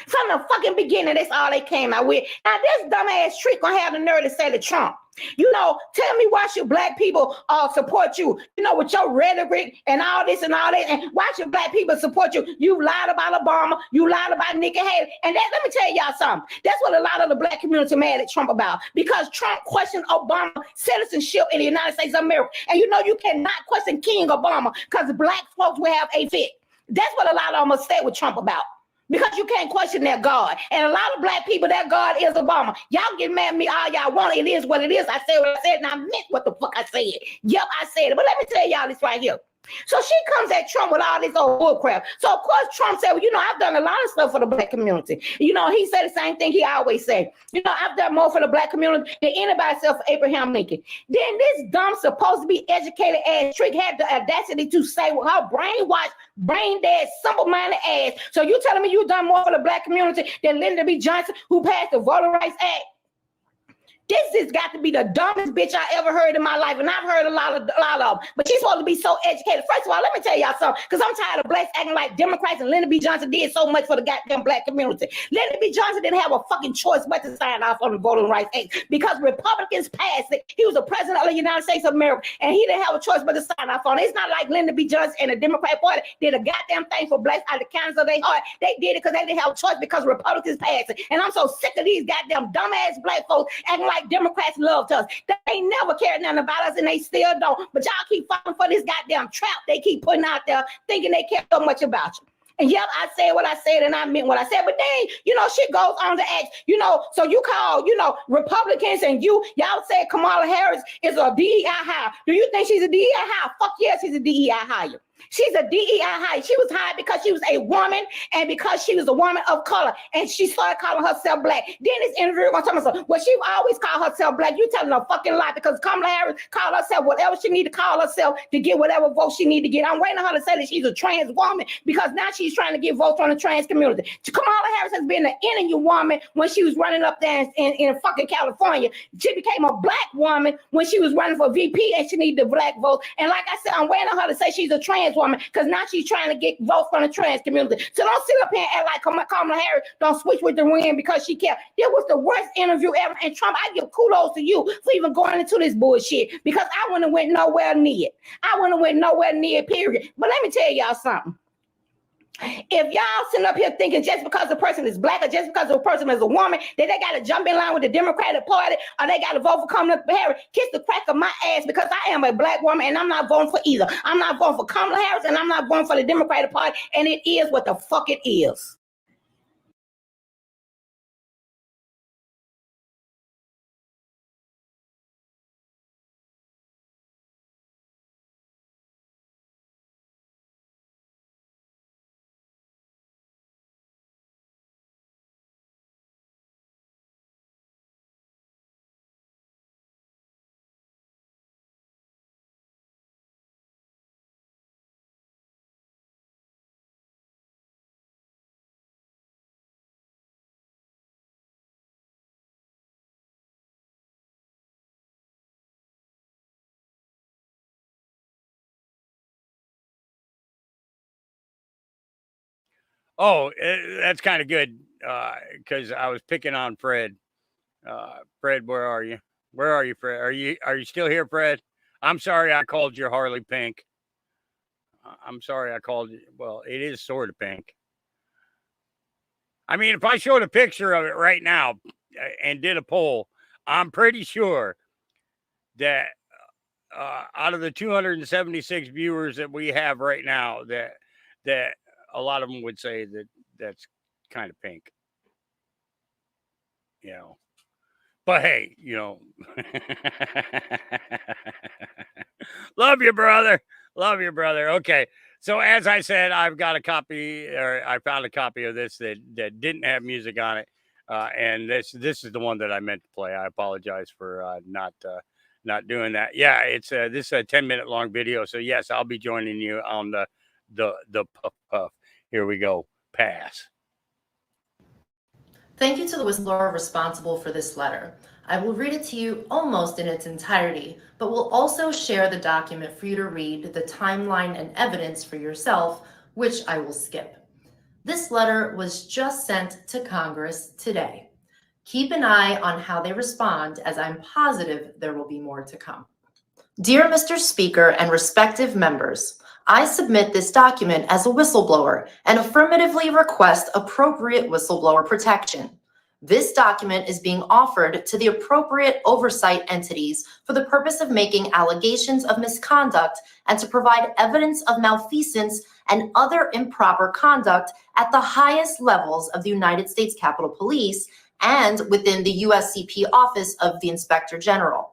From the fucking beginning, that's all they came out with. Now, this dumbass trick gonna have the nerve to say to Trump, tell me why should black people support you? With your rhetoric and all this and all that, and why should black people support you? You lied about Obama, you lied about Nikki Haley, and let me tell y'all something. That's what a lot of the black community mad at Trump about, because Trump questioned Obama citizenship in the United States of America, and you cannot question King Obama because black folks will have a fit. That's what a lot of them are upset with Trump about. Because you can't question their God. And a lot of black people, their God is Obama. Y'all get mad at me all y'all want. It is what it is. I said what I said, and I meant what the fuck I said. Yep, I said it. But let me tell y'all this right here. So she comes at Trump with all this old bull crap. So of course Trump said, well, I've done a lot of stuff for the black community. He said the same thing he always said. I've done more for the black community than anybody except for Abraham Lincoln. Then this dumb, supposed to be educated ass trick had the audacity to say with her brainwashed, brain dead, simple-minded ass. So you telling me you've done more for the black community than Lyndon B. Johnson, who passed the Voting Rights Act? This has got to be the dumbest bitch I ever heard in my life, and I've heard a lot of them. But she's supposed to be so educated. First of all, let me tell y'all something, because I'm tired of blacks acting like Democrats, and Lyndon B. Johnson did so much for the goddamn black community. Lyndon B. Johnson didn't have a fucking choice but to sign off on the Voting Rights Act because Republicans passed it. He was the president of the United States of America, and he didn't have a choice but to sign off on it. It's not like Lyndon B. Johnson and the Democrat Party did a goddamn thing for blacks out of the kindness of their heart. They did it because they didn't have a choice because Republicans passed it. And I'm so sick of these goddamn dumbass black folks acting like Democrats loved us. They never cared nothing about us, and they still don't. But y'all keep falling for this goddamn trap they keep putting out there, thinking they care so much about you. And yep, I said what I said, and I meant what I said. But then, shit goes on to ask, so you call, Republicans, and y'all said Kamala Harris is a DEI hire. Do you think she's a DEI hire? Fuck yes, she's a DEI hire. She's a DEI hire. She was hired because she was a woman and because she was a woman of color, and she started calling herself black. Then this interview was talking about, well, she always called herself black. You telling a fucking lie, because Kamala Harris called herself whatever she need to call herself to get whatever vote she need to get. I'm waiting on her to say that she's a trans woman, because now she's trying to get votes from the trans community. Kamala Harris has been an enemy woman when she was running up there in fucking California. She became a black woman when she was running for VP, and she needed the black vote. And like I said, I'm waiting on her to say she's a trans woman, because now she's trying to get votes from the trans community. So don't sit up here and act like Kamala Harris don't switch with the wind because she can't. It was the worst interview ever. And Trump, I give kudos to you for even going into this bullshit, because I wouldn't have went nowhere near it. I wouldn't have went nowhere near it, period. But let me tell y'all something. If y'all sitting up here thinking just because the person is black or just because the person is a woman that they got to jump in line with the Democratic Party or they got to vote for Kamala Harris, kiss the crack of my ass, because I am a black woman and I'm not voting for either. I'm not voting for Kamala Harris and I'm not voting for the Democratic Party, and it is what the fuck it is. Oh, that's kind of good, because I was picking on Fred. Fred, where are you? Where are you, Fred? Are you still here, Fred? I'm sorry I called you Harley Pink. I'm sorry I called you. Well, it is sort of pink. I mean, if I showed a picture of it right now and did a poll, I'm pretty sure that out of the 276 viewers that we have right now, that a lot of them would say that that's kind of pink, but hey, love you, brother. Love you, brother. Okay. So as I said, I've got a copy, or I found a copy of this that didn't have music on it. And this is the one that I meant to play. I apologize for not doing that. Yeah, it's this is a 10-minute long video. So yes, I'll be joining you on the puff puff. Here we go. Pass. Thank you to the whistleblower responsible for this letter. I will read it to you almost in its entirety, but will also share the document for you to read the timeline and evidence for yourself, which I will skip. This letter was just sent to Congress today. Keep an eye on how they respond, as I'm positive there will be more to come. Dear Mr. Speaker and respective members, I submit this document as a whistleblower and affirmatively request appropriate whistleblower protection. This document is being offered to the appropriate oversight entities for the purpose of making allegations of misconduct and to provide evidence of malfeasance and other improper conduct at the highest levels of the United States Capitol Police and within the USCP Office of the Inspector General.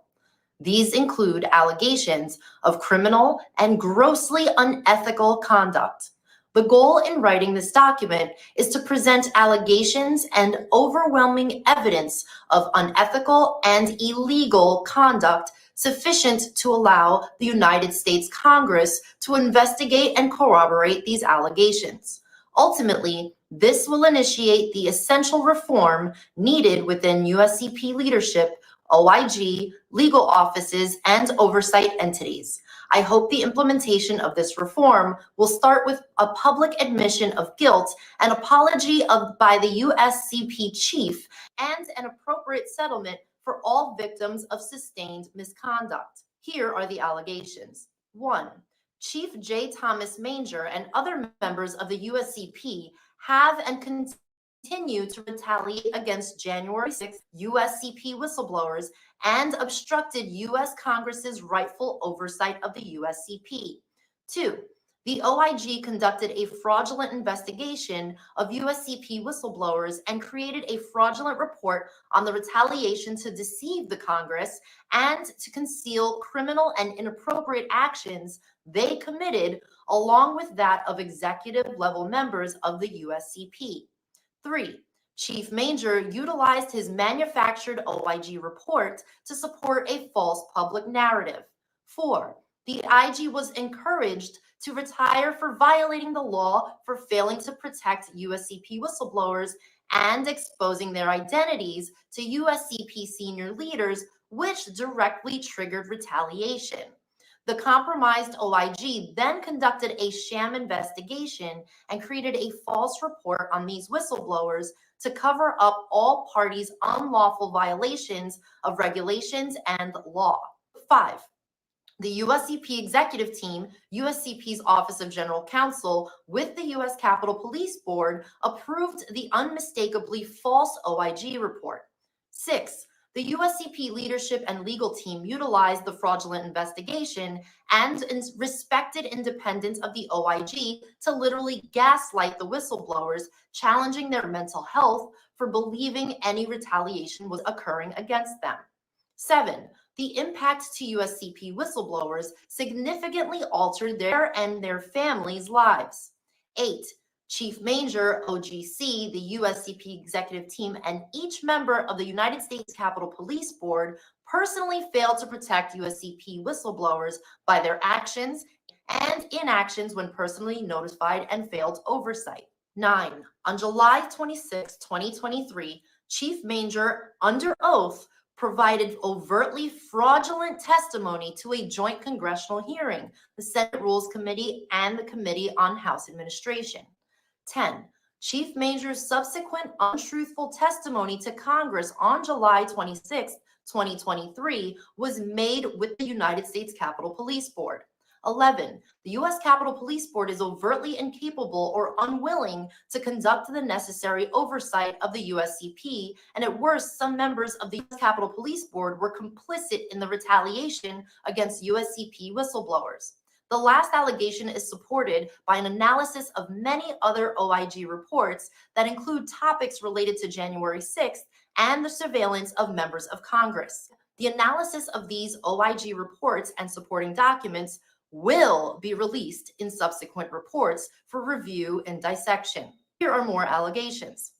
These include allegations of criminal and grossly unethical conduct. The goal in writing this document is to present allegations and overwhelming evidence of unethical and illegal conduct sufficient to allow the United States Congress to investigate and corroborate these allegations. Ultimately, This will initiate the essential reform needed within USCP leadership, OIG, legal offices, and oversight entities. I hope the implementation of this reform will start with a public admission of guilt, an apology by the USCP chief, and an appropriate settlement for all victims of sustained misconduct. Here are the allegations. 1. Chief J. Thomas Manger and other members of the USCP have and continue to retaliate against January 6th USCP whistleblowers and obstructed U.S. Congress's rightful oversight of the USCP. 2. The OIG conducted a fraudulent investigation of USCP whistleblowers and created a fraudulent report on the retaliation to deceive the Congress and to conceal criminal and inappropriate actions they committed, along with that of executive level members of the USCP. 3. Chief Manger utilized his manufactured OIG report to support a false public narrative. 4. The IG was encouraged to retire for violating the law for failing to protect USCP whistleblowers and exposing their identities to USCP senior leaders, which directly triggered retaliation. The compromised OIG then conducted a sham investigation and created a false report on these whistleblowers to cover up all parties' unlawful violations of regulations and law. 5. The USCP executive team, USCP's Office of General Counsel, with the U.S. Capitol Police Board, approved the unmistakably false OIG report. 6. The USCP leadership and legal team utilized the fraudulent investigation and respected independence of the OIG to literally gaslight the whistleblowers, challenging their mental health for believing any retaliation was occurring against them. 7. The impact to USCP whistleblowers significantly altered their and their families' lives. 8. Chief Manger, OGC, the USCP executive team, and each member of the United States Capitol Police Board personally failed to protect USCP whistleblowers by their actions and inactions when personally notified and failed oversight. 9. On July 26, 2023, Chief Manger, under oath, provided overtly fraudulent testimony to a joint congressional hearing, the Senate Rules Committee and the Committee on House Administration. 10. Chief Manger's subsequent untruthful testimony to Congress on July 26, 2023 was made with the United States Capitol Police Board. 11. The U.S. Capitol Police Board is overtly incapable or unwilling to conduct the necessary oversight of the USCP, and at worst, some members of the U.S. Capitol Police Board were complicit in the retaliation against USCP whistleblowers. The last allegation is supported by an analysis of many other OIG reports that include topics related to January 6th and the surveillance of members of Congress. The analysis of these OIG reports and supporting documents will be released in subsequent reports for review and dissection. Here are more allegations.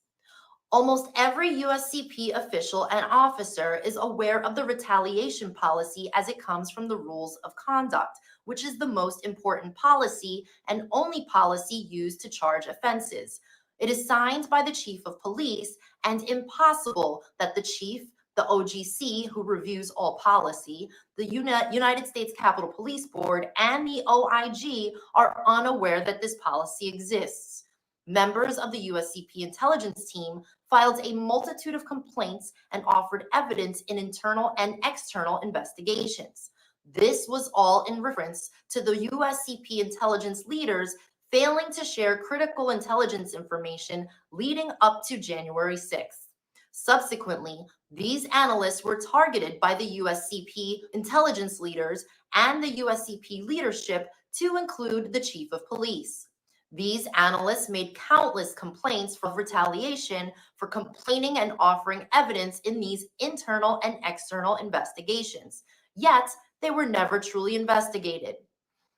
Almost every USCP official and officer is aware of the retaliation policy as it comes from the rules of conduct, which is the most important policy and only policy used to charge offenses. It is signed by the chief of police and impossible that the chief, the OGC, who reviews all policy, the United States Capitol Police Board, and the OIG are unaware that this policy exists. Members of the USCP intelligence team filed a multitude of complaints and offered evidence in internal and external investigations. This was all in reference to the USCP intelligence leaders failing to share critical intelligence information leading up to January 6th. Subsequently, these analysts were targeted by the USCP intelligence leaders and the USCP leadership, to include the chief of police. These analysts made countless complaints for retaliation for complaining and offering evidence in these internal and external investigations, yet they were never truly investigated.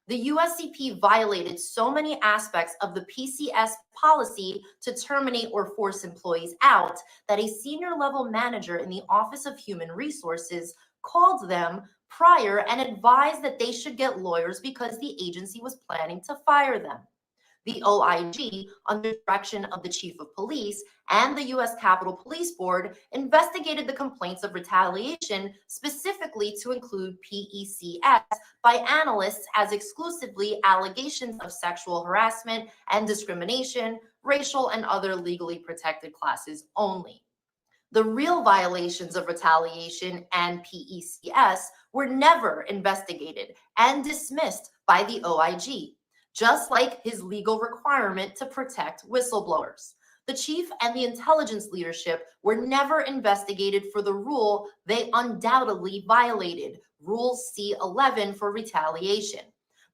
The USCP violated so many aspects of the PCS policy to terminate or force employees out that a senior level manager in the Office of Human Resources called them prior and advised that they should get lawyers because the agency was planning to fire them. the OIG, under direction of the Chief of Police, and the U.S. Capitol Police Board, investigated the complaints of retaliation specifically to include PECS by analysts as exclusively allegations of sexual harassment and discrimination, racial and other legally protected classes only. The real violations of retaliation and PECS were never investigated and dismissed by the OIG, just like his legal requirement to protect whistleblowers. The chief and the intelligence leadership were never investigated for the rule they undoubtedly violated, Rule C-11 for retaliation.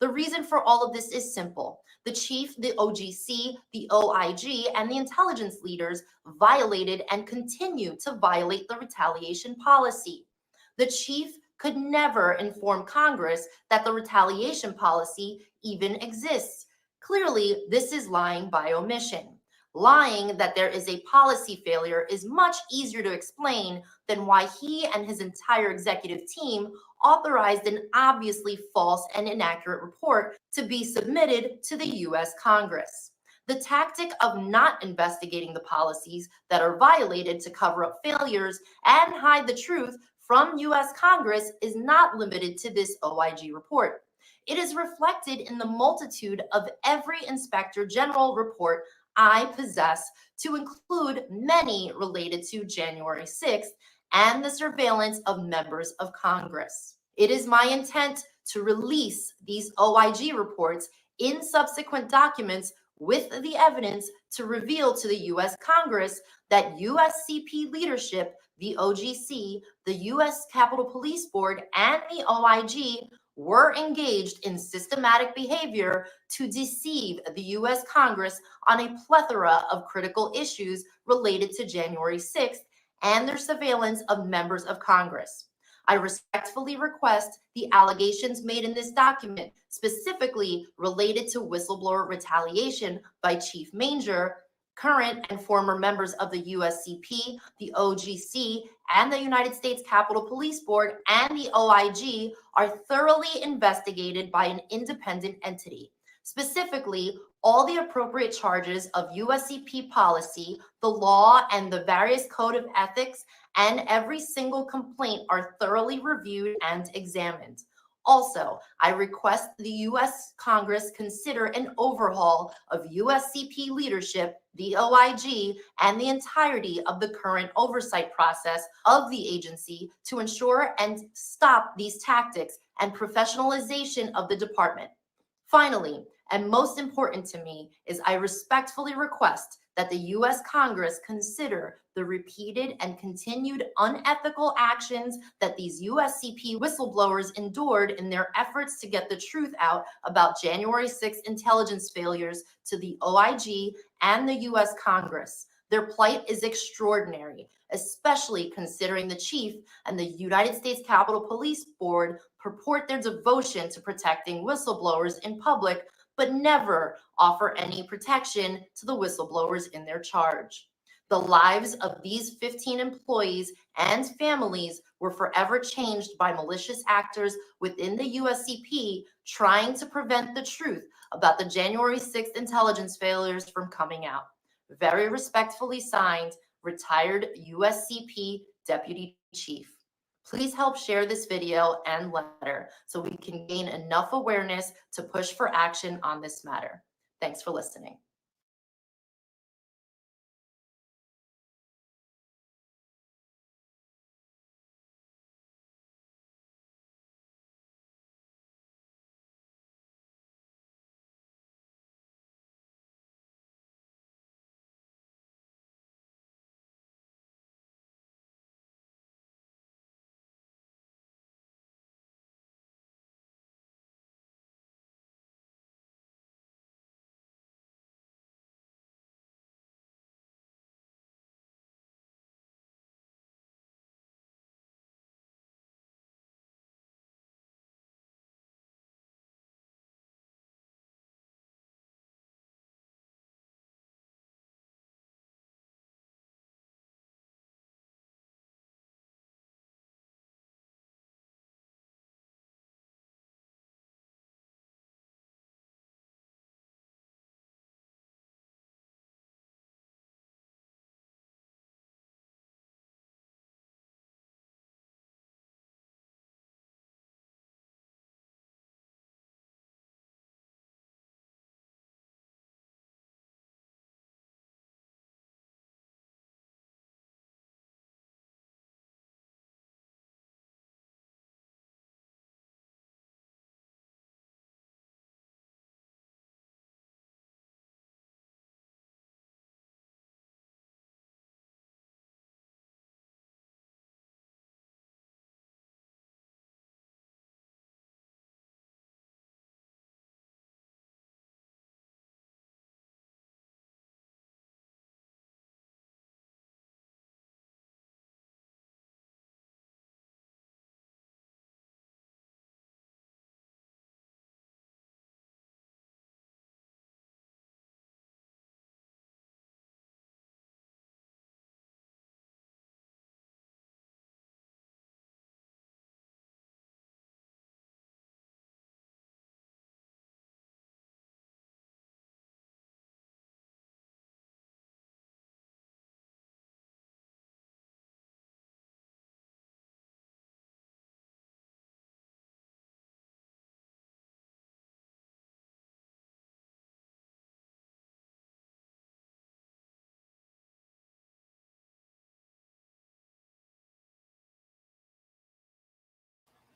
The reason for all of this is simple. The chief, the OGC, the OIG, and the intelligence leaders violated and continue to violate the retaliation policy. The chief could never inform Congress that the retaliation policy even exists. Clearly, this is lying by omission. Lying that there is a policy failure is much easier to explain than why he and his entire executive team authorized an obviously false and inaccurate report to be submitted to the U.S. Congress. The tactic of not investigating the policies that are violated to cover up failures and hide the truth from U.S. Congress is not limited to this OIG report. It is reflected in the multitude of every Inspector General report I possess, to include many related to January 6th and the surveillance of members of Congress. It is my intent to release these OIG reports in subsequent documents with the evidence to reveal to the U.S. Congress that USCP leadership, the OGC, the U.S. Capitol Police Board, and the OIG were engaged in systematic behavior to deceive the U.S. Congress on a plethora of critical issues related to January 6th and their surveillance of members of Congress. I respectfully request the allegations made in this document, specifically related to whistleblower retaliation by Chief Manger, current and former members of the USCP, the OGC, and the United States Capitol Police Board, and the OIG are thoroughly investigated by an independent entity. Specifically, all the appropriate charges of USCP policy, the law, and the various code of ethics, and every single complaint are thoroughly reviewed and examined. Also, I request the U.S. Congress consider an overhaul of USCP leadership, the OIG, and the entirety of the current oversight process of the agency to ensure and stop these tactics and professionalization of the department. Finally, and most important to me, is I respectfully request that the U.S. Congress consider the repeated and continued unethical actions that these USCP whistleblowers endured in their efforts to get the truth out about January 6th intelligence failures to the OIG and the U.S. Congress. Their plight is extraordinary, especially considering the chief and the United States Capitol Police Board purport their devotion to protecting whistleblowers in public, but never offer any protection to the whistleblowers in their charge. The lives of these 15 employees and families were forever changed by malicious actors within the USCP trying to prevent the truth about the January 6th intelligence failures from coming out. Very respectfully signed, retired USCP Deputy Chief. Please help share this video and letter so we can gain enough awareness to push for action on this matter. Thanks for listening.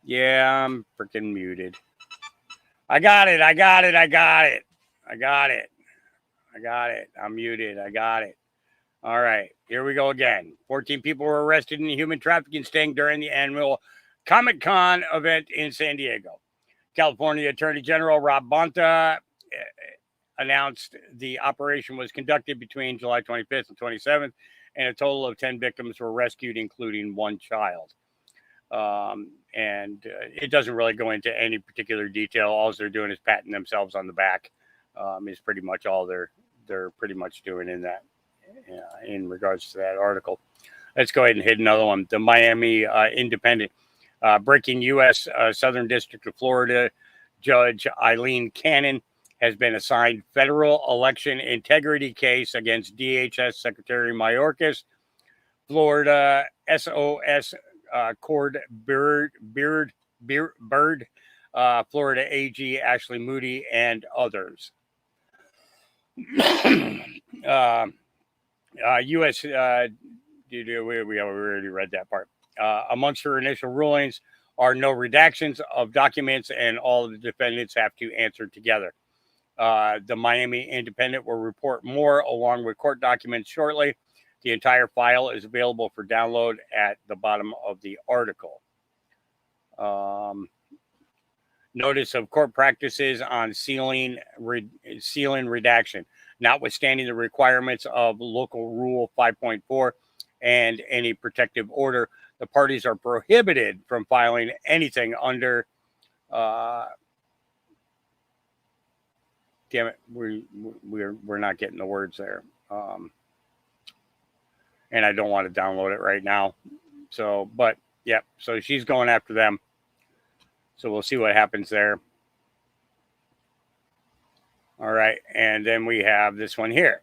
Yeah, I'm freaking muted. I got it. I got it. I got it. I got it. I got it. I'm muted. I got it. All right. Here we go again. 14 people were arrested in a human trafficking sting during the annual Comic-Con event in San Diego. California Attorney General Rob Bonta announced the operation was conducted between July 25th and 27th, and a total of 10 victims were rescued, including one child. And it doesn't really go into any particular detail. All they're doing is patting themselves on the back. Is pretty much all they're pretty much doing in that, in regards to that article. Let's go ahead and hit another one. The Miami Independent. Breaking U.S. Southern District of Florida Judge Eileen Cannon has been assigned federal election integrity case against DHS Secretary Mayorkas, Florida SOS Cord Bird, Florida AG Ashley Moody, and others. U.S. We already read that part. Amongst her initial rulings are no redactions of documents, and all of the defendants have to answer together. The Miami Independent will report more along with court documents shortly. The entire file is available for download at the bottom of the article. Notice of court practices on sealing redaction, notwithstanding the requirements of Local Rule 5.4 and any protective order. The parties are prohibited from filing anything under. Damn it, we're not getting the words there, and I don't want to download it right now. So, but yeah, so she's going after them. So we'll see what happens there. All right, and then we have this one here.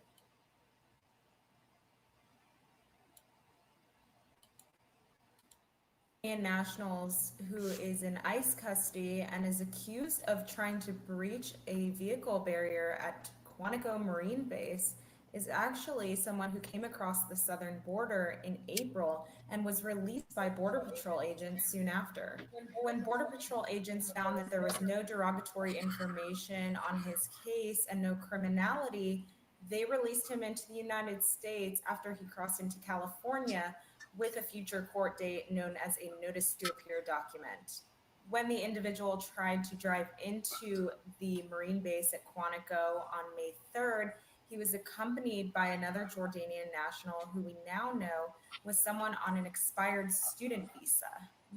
Nationals who is in ICE custody and is accused of trying to breach a vehicle barrier at Quantico Marine Base is actually someone who came across the southern border in April and was released by Border Patrol agents soon after. When Border Patrol agents found that there was no derogatory information on his case and no criminality, they released him into the United States after he crossed into California with a future court date known as a notice to appear document. When the individual tried to drive into the Marine base at Quantico on May 3rd, he was accompanied by another Jordanian national who we now know was someone on an expired student visa.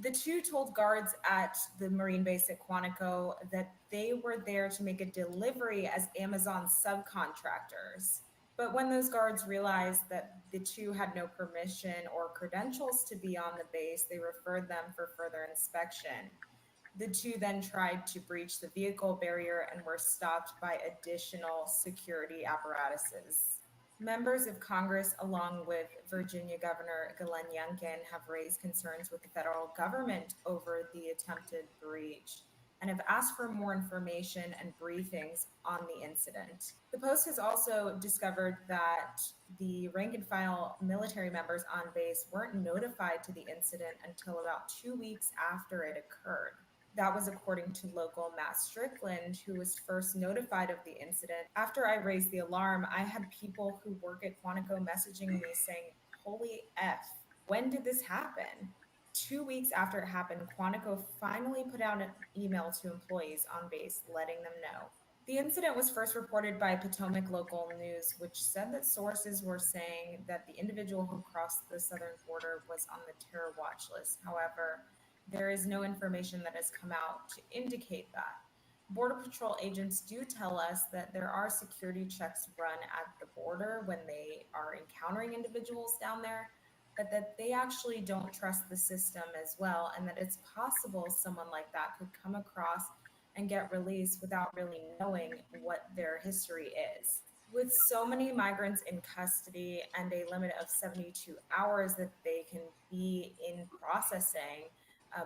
The two told guards at the Marine base at Quantico that they were there to make a delivery as Amazon subcontractors. But when those guards realized that the two had no permission or credentials to be on the base, they referred them for further inspection. The two then tried to breach the vehicle barrier and were stopped by additional security apparatuses. Members of Congress, along with Virginia Governor Glenn Youngkin, have raised concerns with the federal government over the attempted breach and have asked for more information and briefings on the incident. The Post has also discovered that the rank and file military members on base weren't notified to the incident until about 2 weeks after it occurred. That was according to local Matt Strickland, who was first notified of the incident. After I raised the alarm, I had people who work at Quantico messaging me saying, "Holy F, when did this happen?" 2 weeks after it happened, Quantico finally put out an email to employees on base letting them know. The incident was first reported by Potomac Local News, which said that sources were saying that the individual who crossed the southern border was on the terror watch list. However, there is no information that has come out to indicate that. Border Patrol agents do tell us that there are security checks run at the border when they are encountering individuals down there, but that they actually don't trust the system as well, and that it's possible someone like that could come across and get released without really knowing what their history is. With so many migrants in custody and a limit of 72 hours that they can be in processing,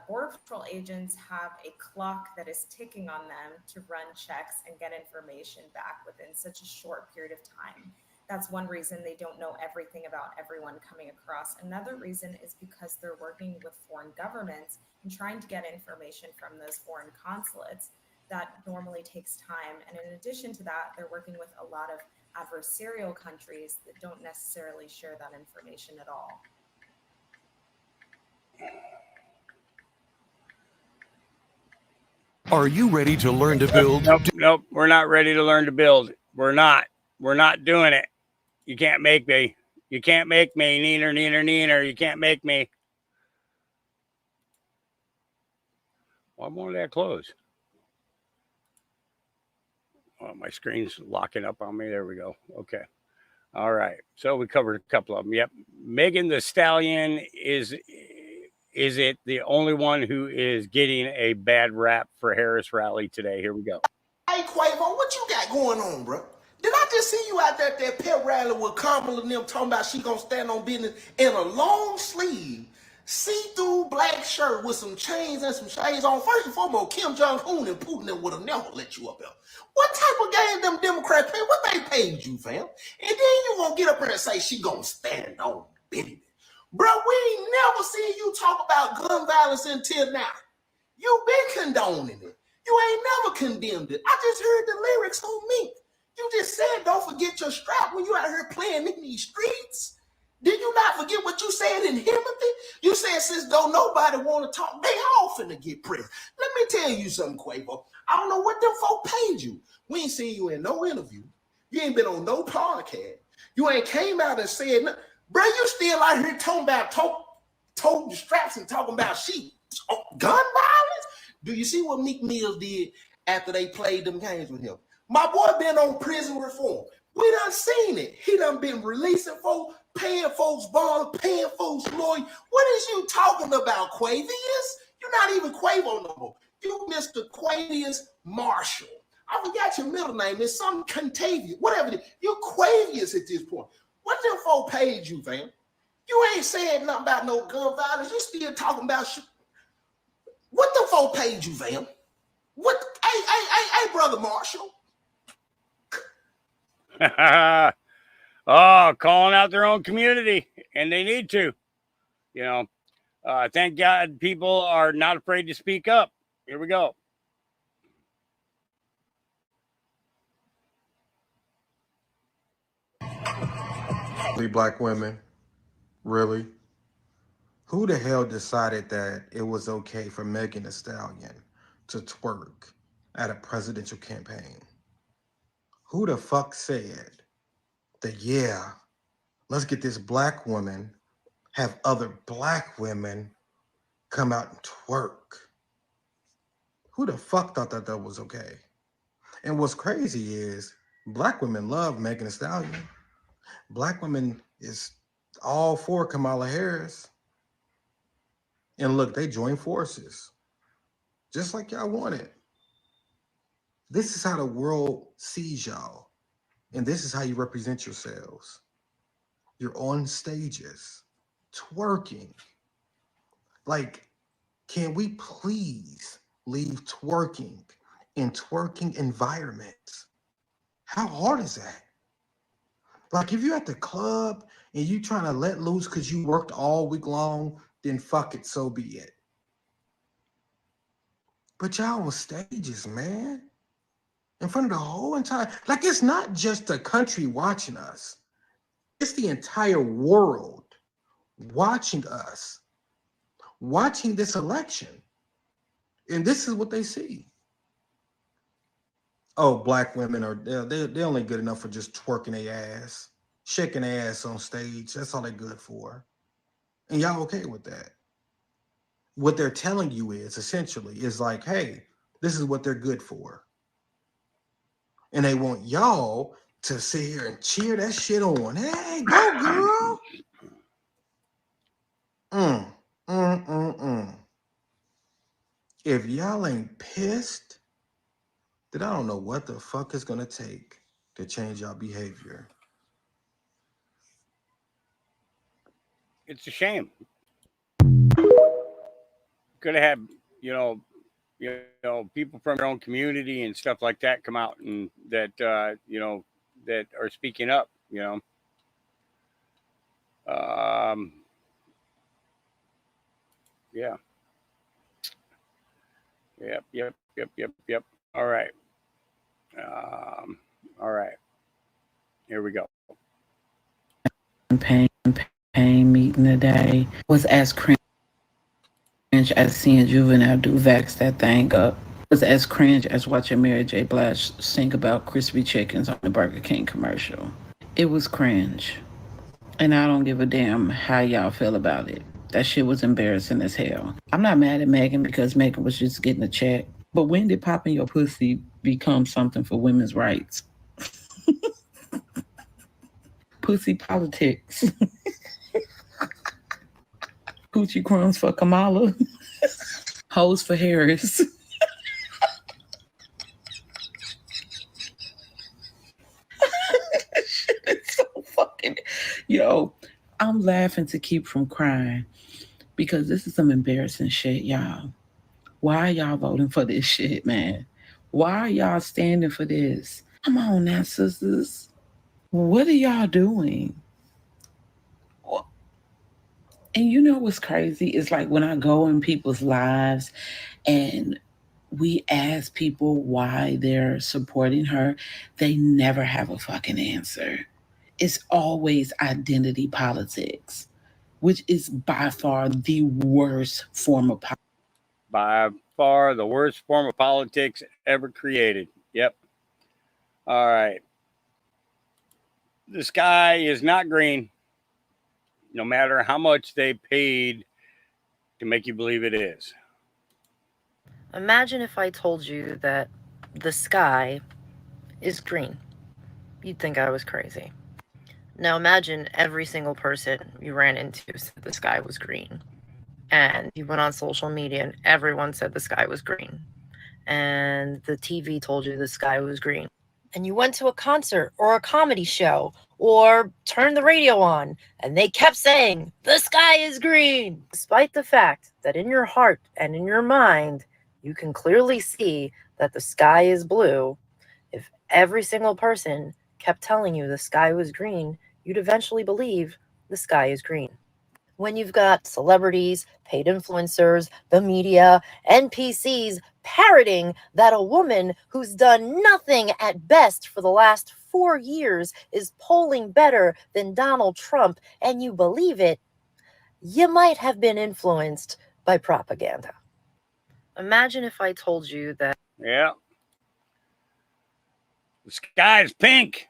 Border Patrol agents have a clock that is ticking on them to run checks and get information back within such a short period of time. That's one reason they don't know everything about everyone coming across. Another reason is because they're working with foreign governments and trying to get information from those foreign consulates. That normally takes time. And in addition to that, they're working with a lot of adversarial countries that don't necessarily share that information at all. Are you ready to learn to build? Nope. We're not ready to learn to build. We're not doing it. You can't make me. You can't make me. Neener. You can't make me. Why won't that close? Oh, my screen's locking up on me. There we go. Okay. All right. So we covered a couple of them. Yep. Megan Thee Stallion is it the only one who is getting a bad rap for Harris Rally today? Here we go. Hey, Quavo, what you got going on, bro? Did I just see you out there at that pep rally with Kamala and them talking about she gonna stand on business in a long sleeve, see-through black shirt with some chains and some shades on? First and foremost, Kim Jong-un and Putin would have never let you up there. What type of game them Democrats pay? What they paid you, fam? And then you gonna get up there and say she gonna stand on business. Bro, we ain't never seen you talk about gun violence until now. You been condoning it. You ain't never condemned it. I just heard the lyrics on me. You just said don't forget your strap when you out here playing in these streets. Did you not forget what you said in Timothy? You said since don't nobody want to talk, they all finna get pressed. Let me tell you something, Quavo. I don't know what them folk paid you. We ain't seen you in no interview. You ain't been on no podcast. You ain't came out and said nothing. Bro, you still out here talking about toting the straps and talking about gun violence? Do you see what Meek Mills did after they played them games with him? My boy been on prison reform. We done seen it. He done been releasing folks, paying folks bonds, paying folks lawyers. What is you talking about, Quavius? You're not even Quavo no more. You Mr. Quavius Marshall. I forgot your middle name. It's some Contavious, whatever it is. You Quavius at this point. What them folk paid you, fam? You ain't saying nothing about no gun violence. You still talking about shit. What them folk paid you, fam? What? Hey, brother Marshall. Oh, calling out their own community, and they need to. You know, thank God people are not afraid to speak up. Here we go. Black women, really? Who the hell decided that it was okay for Megan Thee Stallion to twerk at a presidential campaign? Who the fuck said that, yeah, let's get this black woman, have other black women come out and twerk? Who the fuck thought that that was okay? And what's crazy is black women love Megan Thee Stallion. Black women is all for Kamala Harris. And look, they joined forces, just like y'all wanted. This is how the world sees y'all. And this is how you represent yourselves. You're on stages, twerking. Like, can we please leave twerking in twerking environments? How hard is that? Like, if you're at the club and you trying to let loose because you worked all week long, then fuck it, so be it. But y'all on stages, man. In front of the whole entire, like, it's not just the country watching us. It's the entire world watching us, watching this election. And this is what they see. Oh, black women are, they're only good enough for just twerking their ass, shaking their ass on stage. That's all they're good for. And y'all okay with that? What they're telling you is essentially is like, hey, this is what they're good for. And they want y'all to sit here and cheer that shit on. Hey, go girl. If y'all ain't pissed, then I don't know what the fuck it's gonna take to change y'all behavior. It's a shame. Could have had, people from your own community and stuff like that come out and that, that are speaking up. you know. Yeah. Yep. All right. All right. Here we go. Campaign meeting today was as cringe as seeing Juvenile do vax that thing up. Was as cringe as watching Mary J. Blige sing about crispy chickens on the Burger King commercial. It was cringe. And I don't give a damn how y'all feel about it. That shit was embarrassing as hell. I'm not mad at Megan because Megan was just getting a check. But when did popping your pussy become something for women's rights? Pussy politics. Coochie crumbs for Kamala. Hoes for Harris. Shit is so fucking... Yo, I'm laughing to keep from crying because this is some embarrassing shit, y'all. Why are y'all voting for this shit, man? Why are y'all standing for this? Come on now, sisters. What are y'all doing? And you know what's crazy? It's like when I go in people's lives and we ask people why they're supporting her, they never have a fucking answer. It's always identity politics, which is by far the worst form of politics. By far the worst form of politics ever created. Yep. All right. The sky is not green, no matter how much they paid to make you believe it is. Imagine if I told you that the sky is green. You'd think I was crazy. Now imagine every single person you ran into said the sky was green. And you went on social media and everyone said the sky was green. And the TV told you the sky was green. And you went to a concert or a comedy show or turned the radio on and they kept saying, the sky is green. Despite the fact that in your heart and in your mind, you can clearly see that the sky is blue. If every single person kept telling you the sky was green, you'd eventually believe the sky is green. When you've got celebrities, paid influencers, the media, NPCs parroting that a woman who's done nothing at best for the last 4 years is polling better than Donald Trump, and you believe it, you might have been influenced by propaganda. Imagine if I told you that... Yeah. The sky's pink.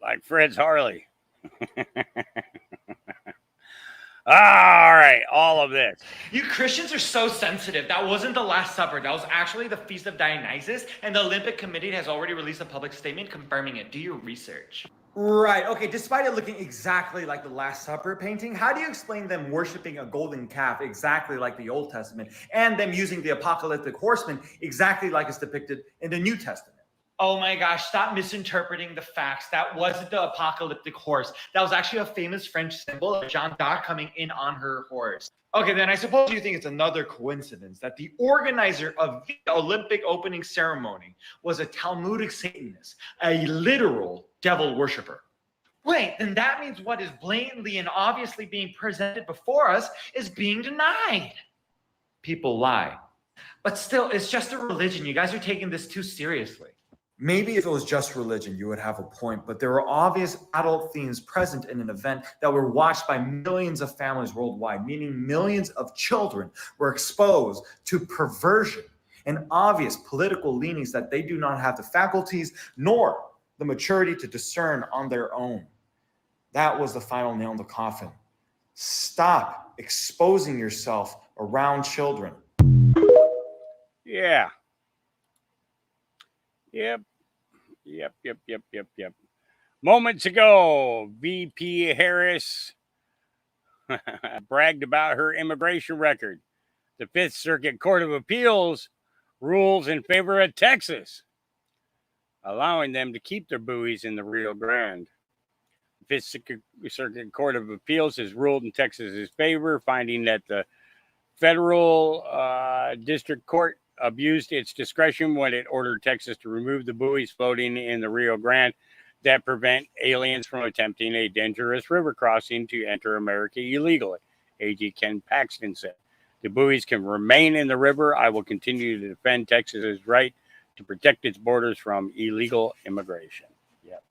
Like Fred's Harley. All right, all of this. You Christians are so sensitive. That wasn't the Last Supper. That was actually the Feast of Dionysus, and the Olympic Committee has already released a public statement confirming it. Do your research. Right, okay, despite it looking exactly like the Last Supper painting, how do you explain them worshiping a golden calf exactly like the Old Testament, and them using the apocalyptic horseman exactly like it's depicted in the New Testament? Oh my gosh, stop misinterpreting the facts. That wasn't the apocalyptic horse. That was actually a famous French symbol of Jeanne d'Arc coming in on her horse. Okay, then I suppose you think it's another coincidence that the organizer of the Olympic opening ceremony was a Talmudic Satanist, a literal devil worshiper. Wait, then that means what is blatantly and obviously being presented before us is being denied. People lie. But still, it's just a religion. You guys are taking this too seriously. Maybe if it was just religion, you would have a point, but there were obvious adult themes present in an event that were watched by millions of families worldwide, meaning millions of children were exposed to perversion and obvious political leanings that they do not have the faculties nor the maturity to discern on their own. That was the final nail in the coffin. Stop exposing yourself around children. Yeah. Yep. Moments ago, VP Harris bragged about her immigration record. The Fifth Circuit Court of Appeals rules in favor of Texas, allowing them to keep their buoys in the Rio Grande. The Fifth Circuit Court of Appeals has ruled in Texas's favor, finding that the federal district court abused its discretion when it ordered Texas to remove the buoys floating in the Rio Grande. that prevent aliens from attempting a dangerous river crossing to enter America illegally, AG Ken Paxton said. The buoys can remain in the river. I will continue to defend Texas's right to protect its borders from illegal immigration. Yep.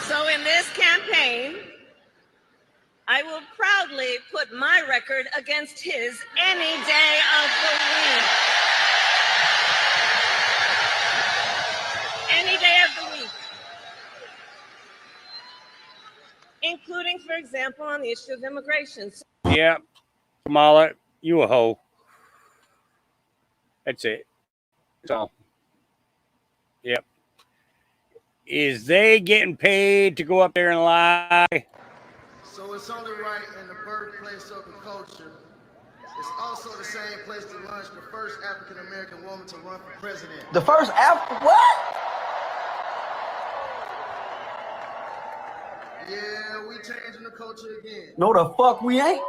So in this campaign, I will proudly put my record against his any day of the week. Any day of the week. Including, for example, on the issue of immigration. Yeah. Kamala, you a hoe. That's it. So, yep. Is they getting paid to go up there and lie? So it's only right in the birthplace of the culture. It's also the same place to launch the first African-American woman to run for president. The first what? Yeah, we changing the culture again. No, the fuck we ain't.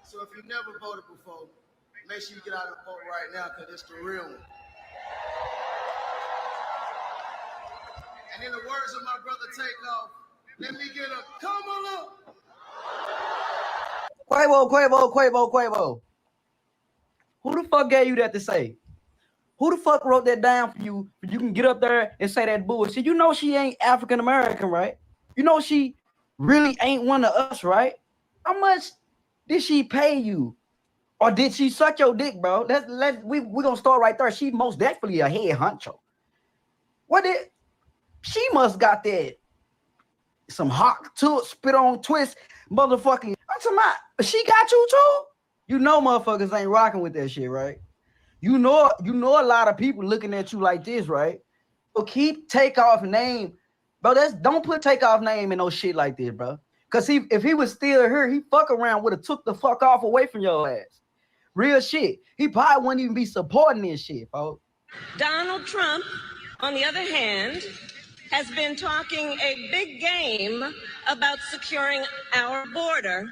So if you never voted before, make sure you get out and vote right now, because it's the real one. And in the words of my brother Takeoff, let me get a Kamala. Quavo. Who the fuck gave you that to say? Who the fuck wrote that down for you? You can get up there and say that bullshit. You know she ain't African American, right? You know she really ain't one of us, right? How much did she pay you? Or did she suck your dick, bro? We're gonna start right there. She most definitely a head honcho. She must got that some hot spit on twist motherfucking. I'm talking about, she got you too? You know motherfuckers ain't rocking with that shit, right? You know a lot of people looking at you like this, right? So keep Takeoff name, bro. Don't put Takeoff name in no shit like this, bro. Cause if he was still here, he fuck around would have took the fuck off away from your ass. Real shit. He probably wouldn't even be supporting this shit, folks. Donald Trump, on the other hand, has been talking a big game about securing our border,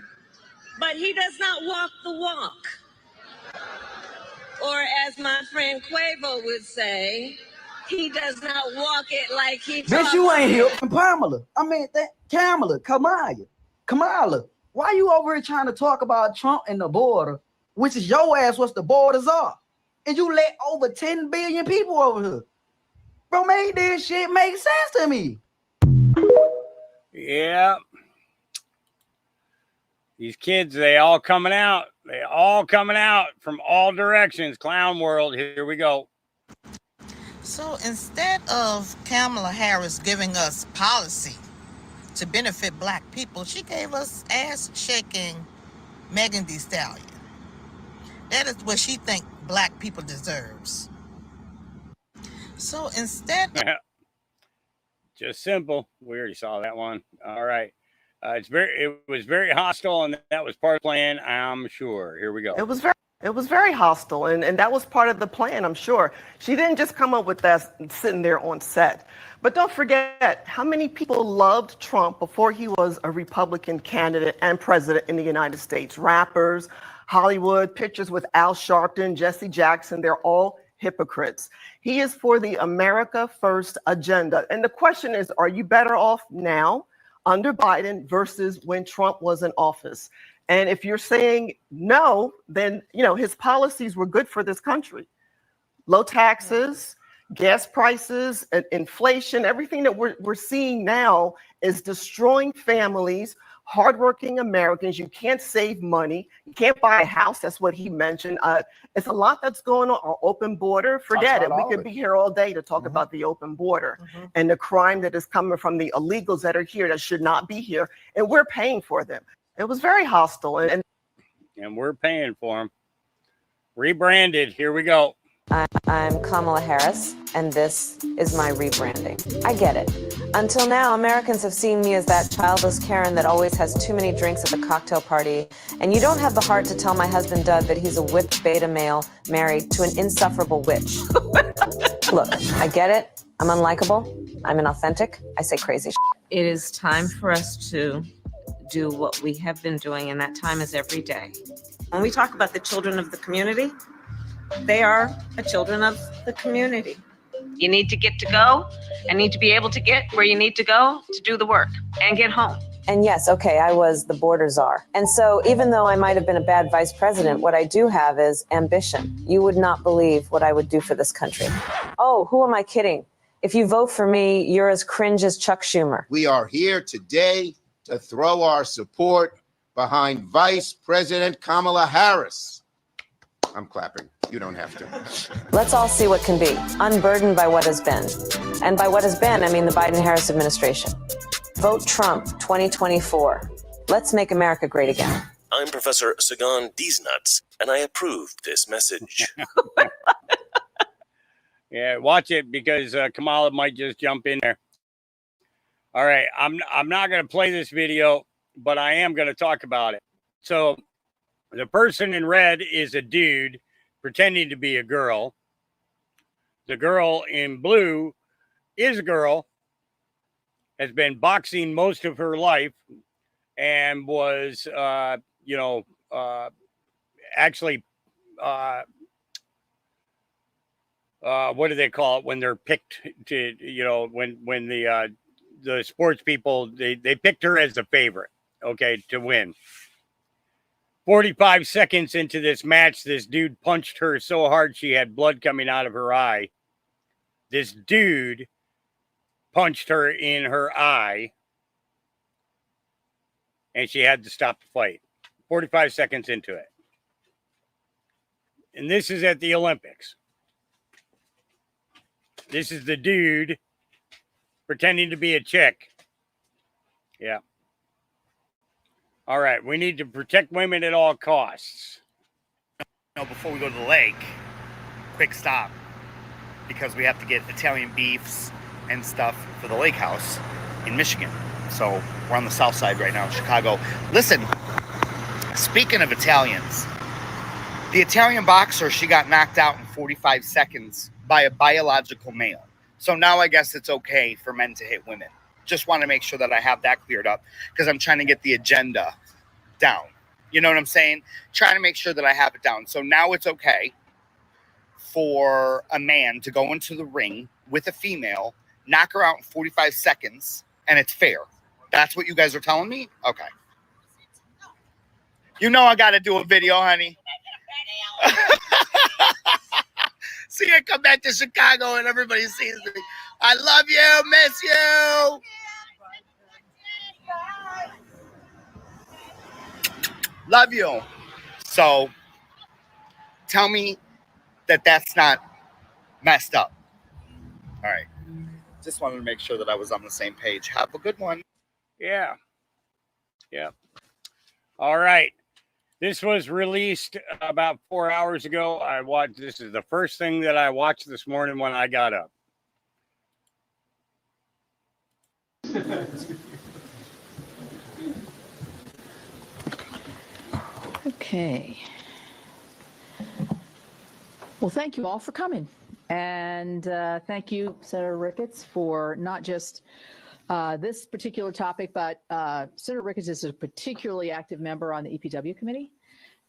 but he does not walk the walk. Or as my friend Quavo would say, he does not walk it like he talks. Bitch, you ain't here. Kamala, why you over here trying to talk about Trump and the border, which is your ass what the borders are? And you let over 10 billion people over here. Bro, made this shit make sense to me. Yeah. These kids, they all coming out. They all coming out from all directions. Clown world, here we go. So instead of Kamala Harris giving us policy to benefit black people, she gave us ass-shaking Megan Thee Stallion. That is what she think black people deserves. So instead, just simple. We already saw that one. All right. It was very hostile, and that was part of the plan, I'm sure. Here we go. It was very hostile, and that was part of the plan, I'm sure. She didn't just come up with that sitting there on set. But don't forget how many people loved Trump before he was a Republican candidate and president in the United States. Rappers, Hollywood, pictures with Al Sharpton, Jesse Jackson, they're all hypocrites. He is for the America First agenda. And the question is, are you better off now under Biden versus when Trump was in office? And if you're saying no, then, his policies were good for this country. Low taxes, gas prices, inflation, everything that we're seeing now is destroying families, hardworking Americans. You can't save money. You can't buy a house. That's what he mentioned. It's a lot that's going on. Our open border, forget it. We could be here all day to talk about the open border and the crime that is coming from the illegals that are here that should not be here. And we're paying for them. It was very hostile. And we're paying for them. Rebranded. Here we go. I'm Kamala Harris, and this is my rebranding. I get it. Until now, Americans have seen me as that childless Karen that always has too many drinks at the cocktail party. And you don't have the heart to tell my husband, Doug, that he's a whipped beta male married to an insufferable witch. Look, I get it. I'm unlikable. I'm inauthentic. I say crazy shit. It is time for us to do what we have been doing, and that time is every day. When we talk about the children of the community, they are the children of the community. You need to get to go and need to be able to get where you need to go to do the work and get home. And yes, okay, I was the border czar. And so even though I might have been a bad vice president, what I do have is ambition. You would not believe what I would do for this country. Oh, who am I kidding? If you vote for me, you're as cringe as Chuck Schumer. We are here today to throw our support behind Vice President Kamala Harris. I'm clapping. You don't have to. Let's all see what can be, unburdened by what has been. And by what has been, I mean the Biden-Harris administration. Vote Trump 2024. Let's make America great again. I'm Professor Sagan Deesnuts, and I approve this message. Yeah, watch it because Kamala might just jump in there. All right, I'm not going to play this video, but I am going to talk about it. So the person in red is a dude pretending to be a girl. The girl in blue is a girl, has been boxing most of her life, and was, actually, what do they call it when they're picked to, when the sports people, they picked her as the favorite, okay, to win. 45 seconds into this match, this dude punched her so hard she had blood coming out of her eye. This dude punched her in her eye, and she had to stop the fight. 45 seconds into it. And this is at the Olympics. This is the dude pretending to be a chick. Yeah. All right, we need to protect women at all costs. Before we go to the lake, quick stop, because we have to get Italian beefs and stuff for the lake house in Michigan. So we're on the south side right now in Chicago. Listen, speaking of Italians, the Italian boxer, she got knocked out in 45 seconds by a biological male. So now I guess it's okay for men to hit women. Just want to make sure that I have that cleared up because I'm trying to get the agenda down. You know what I'm saying? Trying to make sure that I have it down. So now it's okay for a man to go into the ring with a female, knock her out in 45 seconds, and it's fair. That's what you guys are telling me? Okay. You know I got to do a video, honey. See, I come back to Chicago and everybody sees me. I love you, miss you. Love you. So tell me that that's not messed up. All right. Just wanted to make sure that I was on the same page. Have a good one. Yeah. Yeah. All right. This was released about 4 hours ago. This is the first thing that I watched this morning when I got up. Okay. Well, thank you all for coming. And thank you, Senator Ricketts, for not just this particular topic, but Senator Ricketts is a particularly active member on the EPW committee.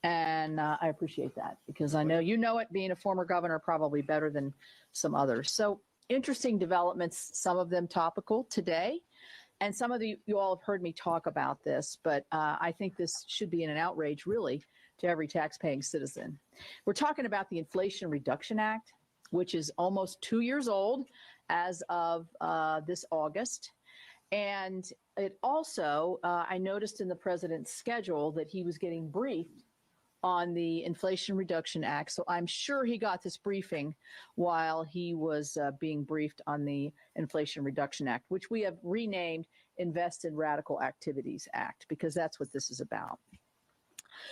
And I appreciate that because I know you know it, being a former governor, probably better than some others. So interesting developments, some of them topical today. And some of you all have heard me talk about this, but I think this should be an outrage, really, to every tax-paying citizen. We're talking about the Inflation Reduction Act, which is almost 2 years old as of this August. And it also, I noticed in the president's schedule that he was getting briefed on the Inflation Reduction Act. So I'm sure he got this briefing while he was being briefed on the Inflation Reduction Act, which we have renamed Invest in Radical Activities Act, because that's what this is about.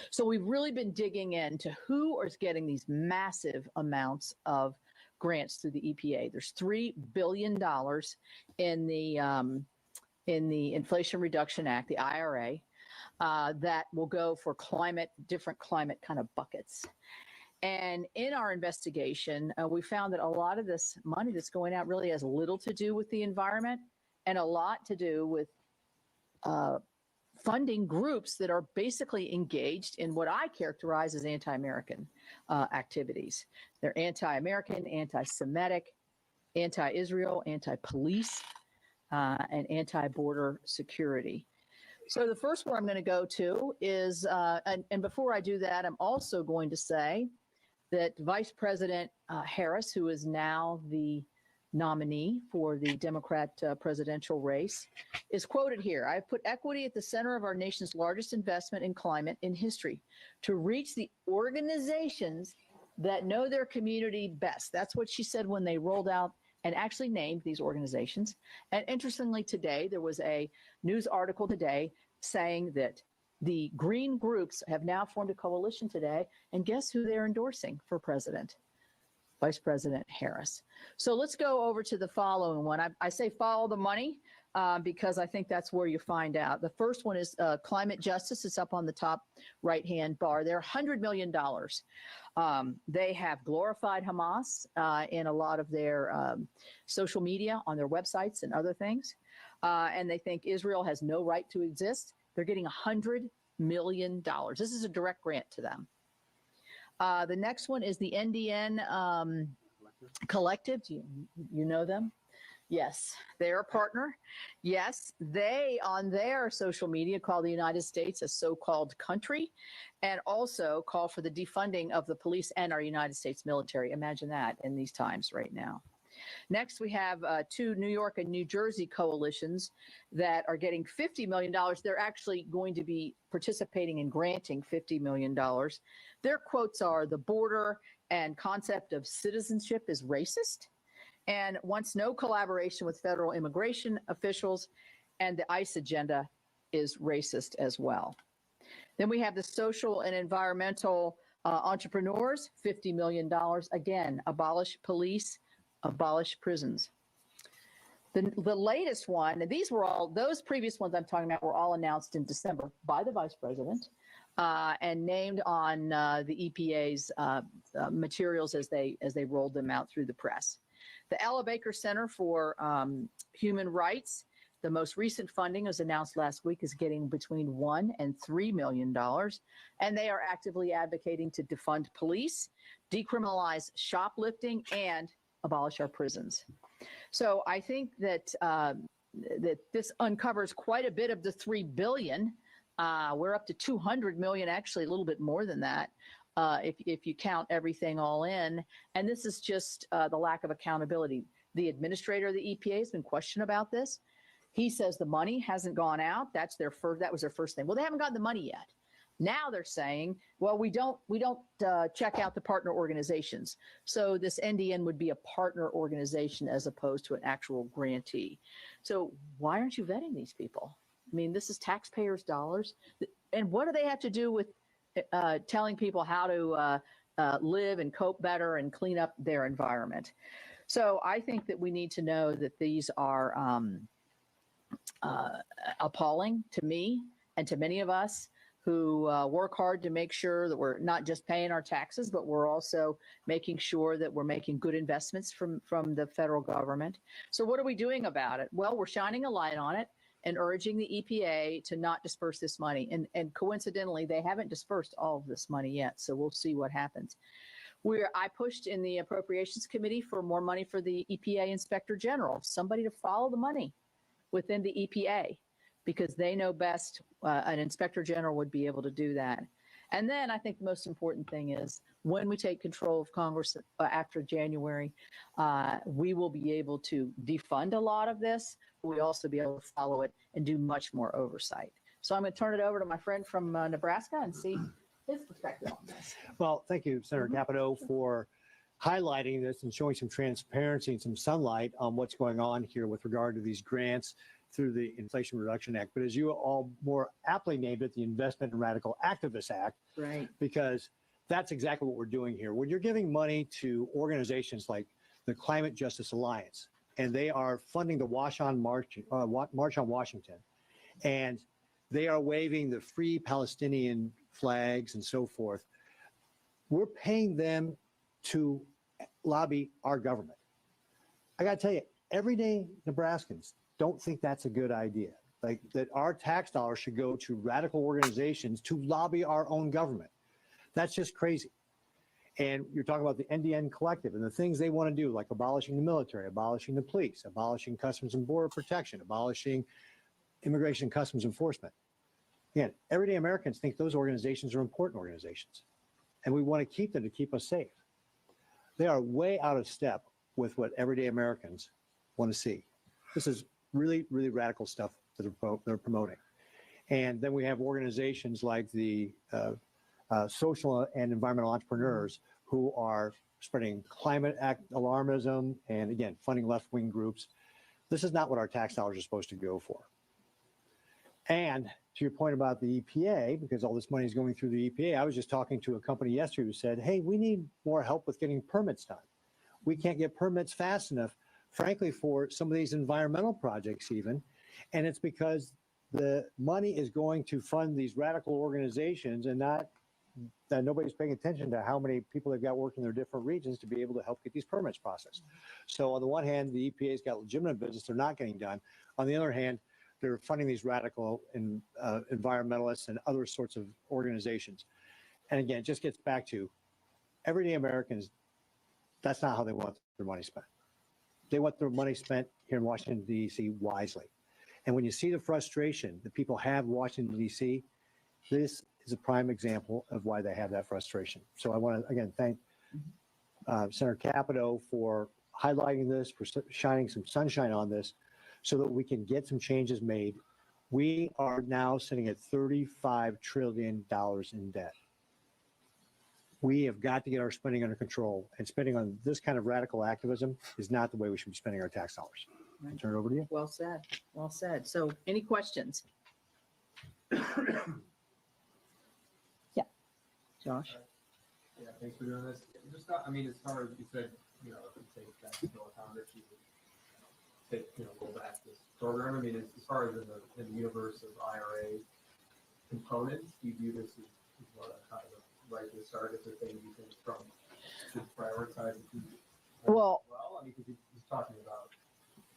So we've really been digging into who is getting these massive amounts of grants through the EPA. There's $3 billion in the Inflation Reduction Act, the IRA, that will go for different climate kind of buckets. And in our investigation, we found that a lot of this money that's going out really has little to do with the environment and a lot to do with funding groups that are basically engaged in what I characterize as anti-American activities. They're anti-American, anti-Semitic, anti-Israel, anti-police, and anti-border security. So the first one I'm going to go to is, and before I do that, I'm also going to say that Vice President Harris, who is now the nominee for the Democrat presidential race, is quoted here. "I've put equity at the center of our nation's largest investment in climate in history to reach the organizations that know their community best." That's what she said when they rolled out and actually named these organizations. And interestingly, today, there was a news article today saying that the green groups have now formed a coalition today. And guess who they're endorsing for president? Vice President Harris. So let's go over to the following one. I say follow the money because I think that's where you find out. The first one is climate justice. It's up on the top right-hand bar. They're $100 million. They have glorified Hamas in a lot of their social media, on their websites and other things. And they think Israel has no right to exist. They're getting $100 million. This is a direct grant to them. The next one is the NDN Collective. Do you know them? Yes, they're a partner. Yes, they on their social media call the United States a so-called country and also call for the defunding of the police and our United States military. Imagine that in these times right now. Next, we have two New York and New Jersey coalitions that are getting $50 million. They're actually going to be participating in granting $50 million. Their quotes are, "The border and concept of citizenship is racist and wants no collaboration with federal immigration officials, and the ICE agenda is racist as well." Then we have the social and environmental entrepreneurs, $50 million. Again, abolish police, abolish prisons. The latest one, and these were all, those previous ones I'm talking about were all announced in December by the vice president and named on the EPA's materials as they rolled them out through the press. The Ella Baker Center for Human Rights, the most recent funding, as announced last week, is getting between $1 and $3 million. And they are actively advocating to defund police, decriminalize shoplifting, and abolish our prisons. So I think that that this uncovers quite a bit of the $3 billion. We're up to $200 million, actually a little bit more than that, if you count everything all in. And this is just the lack of accountability. The administrator of the EPA has been questioned about this. He says the money hasn't gone out. That was their first thing. Well, they haven't gotten the money yet. Now they're saying, well, we don't check out the partner organizations. So this NDN would be a partner organization as opposed to an actual grantee. So why aren't you vetting these people? I mean, this is taxpayers' dollars. And what do they have to do with telling people how to live and cope better and clean up their environment? So I think that we need to know that these are appalling to me and to many of us who work hard to make sure that we're not just paying our taxes, but we're also making sure that we're making good investments from the federal government. So what are we doing about it? Well, we're shining a light on it and urging the EPA to not disperse this money. And coincidentally, they haven't dispersed all of this money yet. So we'll see what happens. I pushed in the Appropriations Committee for more money for the EPA Inspector General, somebody to follow the money within the EPA, because they know best. An Inspector General would be able to do that. And then I think the most important thing is when we take control of Congress after January, we will be able to defund a lot of this. We'll also be able to follow it and do much more oversight. So I'm going to turn it over to my friend from Nebraska and see his perspective on this. Well, thank you, Senator Capito, for highlighting this and showing some transparency and some sunlight on what's going on here with regard to these grants through the Inflation Reduction Act. But as you all more aptly named it, the Investment in Radical Activists Act, right? Because that's exactly what we're doing here. When you're giving money to organizations like the Climate Justice Alliance, and they are funding the March on Washington, and they are waving the Free Palestinian flags and so forth, We're paying them to lobby our government. I got to tell you, everyday Nebraskans don't think that's a good idea. Like that our tax dollars should go to radical organizations to lobby our own government. That's just crazy. And you're talking about the NDN Collective and the things they want to do, like abolishing the military, abolishing the police, abolishing Customs and Border Protection, abolishing Immigration and Customs Enforcement. Again, everyday Americans think those organizations are important organizations, and we want to keep them to keep us safe. They are way out of step with what everyday Americans want to see. This is really, really radical stuff that they're promoting. And then we have organizations like the social and environmental entrepreneurs who are spreading climate alarmism and, again, funding left-wing groups. This is not what our tax dollars are supposed to go for. And to your point about the EPA, because all this money is going through the EPA, I was just talking to a company yesterday who said, hey, we need more help with getting permits done. We can't get permits fast enough, frankly, for some of these environmental projects even. And it's because the money is going to fund these radical organizations and not that nobody's paying attention to how many people they've got working in their different regions to be able to help get these permits processed. So on the one hand, the EPA's got legitimate business they're not getting done. On the other hand, they're funding these radical environmentalists and other sorts of organizations. And again, it just gets back to everyday Americans, that's not how they want their money spent. They want their money spent here in Washington, D.C. wisely. And when you see the frustration that people have in Washington, D.C., this is a prime example of why they have that frustration. So I want to, again, thank Senator Capito for highlighting this, for shining some sunshine on this so that we can get some changes made. We are now sitting at $35 trillion in debt. We have got to get our spending under control, and spending on this kind of radical activism is not the way we should be spending our tax dollars. I'll turn it over to you. Well said. Well said. So any questions? Yeah. Josh? Yeah, thanks for doing this. Just not, I mean, as far as you said, you know, if you take back to Congress, you would take, you know, go back this program. I mean, as far as in the universe of IRA components, do you view this as what a kind of right to start? If there things you think Trump should prioritize? Well, I mean, because he's talking about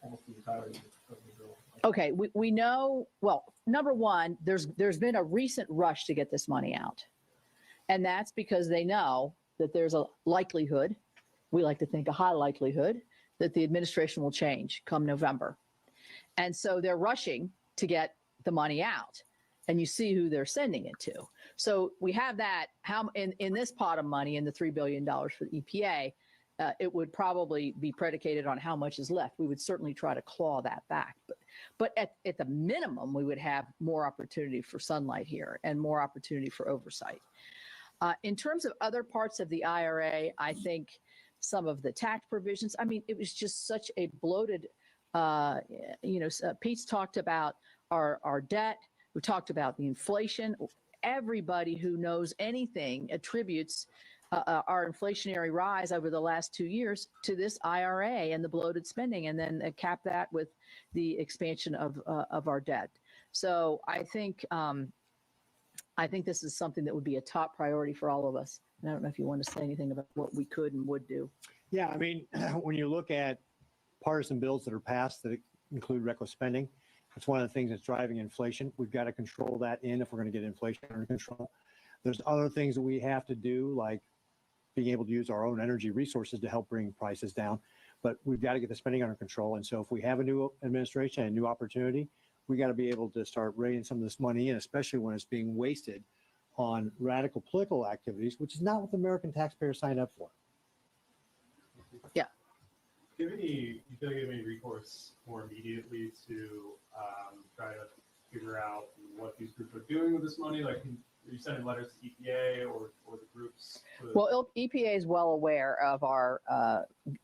almost the entirety of the bill. okay, we know, well, number one, there's been a recent rush to get this money out. And that's because they know that there's a likelihood, we like to think a high likelihood, that the administration will change come November. And so they're rushing to get the money out. And you see who they're sending it to. So we have that, how in this pot of money, in the $3 billion for the EPA, it would probably be predicated on how much is left. We would certainly try to claw that back. But at the minimum, we would have more opportunity for sunlight here and more opportunity for oversight. In terms of other parts of the IRA, I think some of the tax provisions, I mean, it was just such a bloated, Pete's talked about our debt. We talked about the inflation. Everybody who knows anything attributes our inflationary rise over the last 2 years to this IRA and the bloated spending, and then cap that with the expansion of our debt. So I think this is something that would be a top priority for all of us. And I don't know if you want to say anything about what we could and would do. Yeah, I mean, when you look at partisan bills that are passed that include reckless spending, it's one of the things that's driving inflation. We've got to control that if we're going to get inflation under control. There's other things that we have to do, like being able to use our own energy resources to help bring prices down. But we've got to get the spending under control. And so if we have a new administration and a new opportunity, we got to be able to start reining some of this money in, especially when it's being wasted on radical political activities, which is not what the American taxpayer signed up for. Yeah. Do you feel like you have any recourse more immediately to try to figure out what these groups are doing with this money? Like, are you sending letters to EPA or the groups? Well, EPA is well aware of our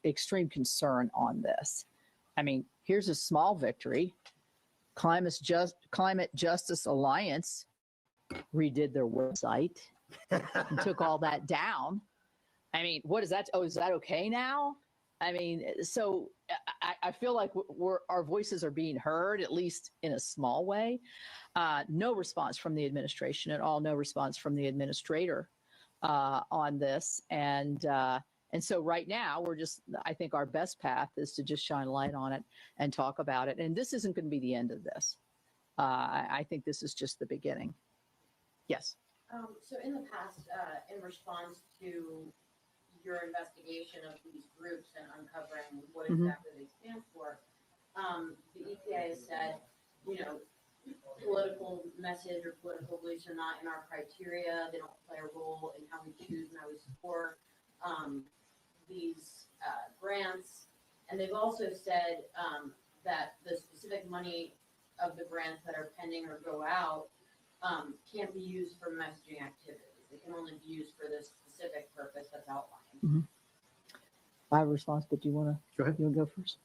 extreme concern on this. I mean, here's a small victory. Climate Justice Alliance redid their website and took all that down. I mean, what is that? Oh, is that okay now? I mean, so I feel like our voices are being heard, at least in a small way. No response from the administration at all. No response from the administrator on this. And so right now I think our best path is to just shine a light on it and talk about it. And this isn't going to be the end of this. I think this is just the beginning. Yes. So in the past, in response to your investigation of these groups and uncovering what exactly they stand for, the EPA has said, political message or political beliefs are not in our criteria. They don't play a role in how we choose and how we support these grants. And they've also said that the specific money of the grants that are pending or go out can't be used for messaging activities. It can only be used for this specific purpose that's outlined. I have a response, but do you want to go ahead? You want to go first?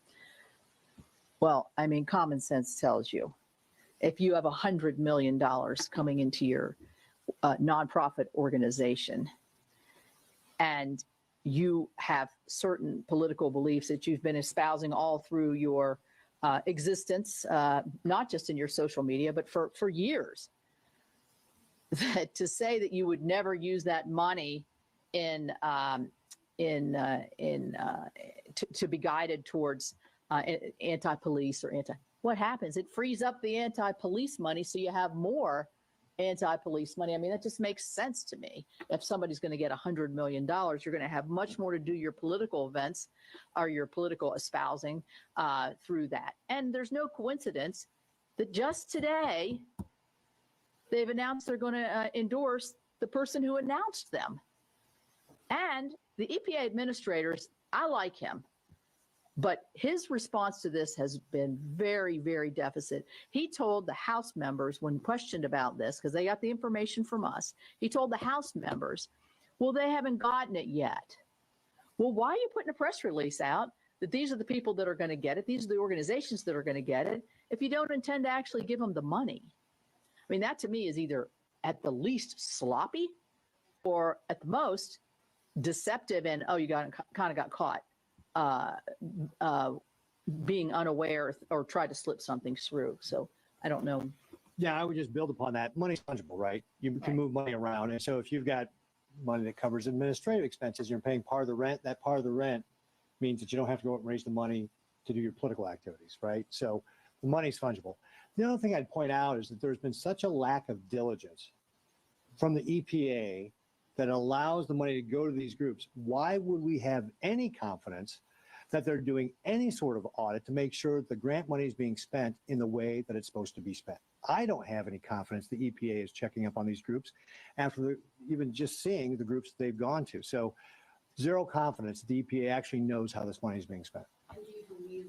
Well, I mean, common sense tells you if you have $100 million coming into your nonprofit organization and you have certain political beliefs that you've been espousing all through your existence, not just in your social media, but for years, that to say that you would never use that money to be guided towards anti-police or what happens? It frees up the anti-police money, so you have more anti-police money. I mean, that just makes sense to me. If somebody's going to get $100 million, you're going to have much more to do your political events or your political espousing through that. And there's no coincidence that just today they've announced they're going to endorse the person who announced them. And the EPA administrators, I like him, but his response to this has been very, very deficit. He told the House members when questioned about this, because they got the information from us, he told the House members, well, they haven't gotten it yet. Well, why are you putting a press release out that these are the people that are going to get it? These are the organizations that are going to get it if you don't intend to actually give them the money? I mean, that to me is either at the least sloppy or at the most deceptive and, oh, you kind of got caught being unaware or tried to slip something through. So I don't know. Yeah, I would just build upon that. Money's fungible, right? You can move money around. And so if you've got money that covers administrative expenses, you're paying part of the rent. That part of the rent means that you don't have to go out and raise the money to do your political activities, right? So the money's fungible. The other thing I'd point out is that there's been such a lack of diligence from the EPA that allows the money to go to these groups. Why would we have any confidence that they're doing any sort of audit to make sure the grant money is being spent in the way that it's supposed to be spent? I don't have any confidence the EPA is checking up on these groups after even just seeing the groups they've gone to. So zero confidence the EPA actually knows how this money is being spent. And do you believe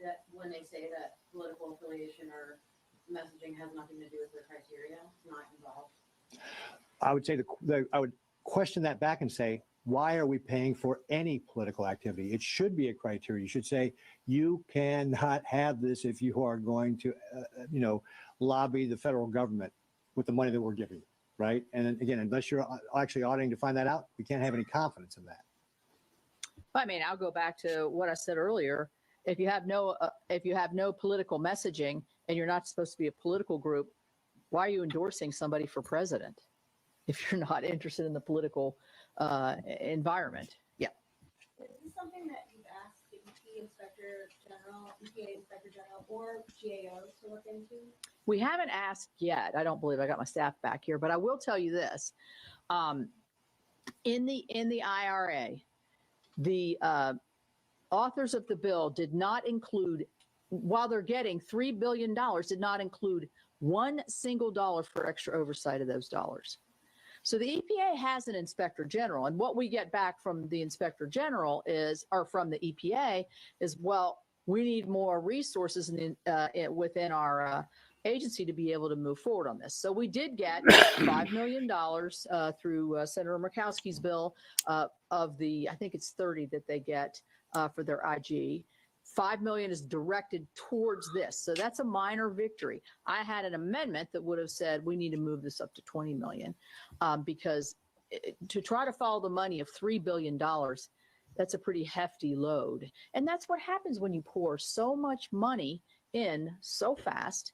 that when they say that political affiliation or messaging has nothing to do with their criteria, it's not involved? I would say I would question that back and say, why are we paying for any political activity? It should be a criteria. You should say you cannot have this if you are going to, lobby the federal government with the money that we're giving, right? And then, again, unless you're actually auditing to find that out, we can't have any confidence in that. I mean, I'll go back to what I said earlier. If you have no political messaging and you're not supposed to be a political group, why are you endorsing somebody for president if you're not interested in the political environment? Yeah. Is this something that you've asked the EPA Inspector General, or GAO to look into? We haven't asked yet. I don't believe I got my staff back here, but I will tell you this. In the IRA, the authors of the bill did not include, while they're getting $3 billion, did not include one single dollar for extra oversight of those dollars. So the EPA has an inspector general, and what we get back from the inspector general from the EPA is, well, we need more resources within our agency to be able to move forward on this. So we did get $5 million through Senator Murkowski's bill of the, I think it's 30 that they get for their IG. $5 million is directed towards this. So that's a minor victory. I had an amendment that would have said we need to move this up to 20 million because to try to follow the money of $3 billion, that's a pretty hefty load. And that's what happens when you pour so much money in so fast,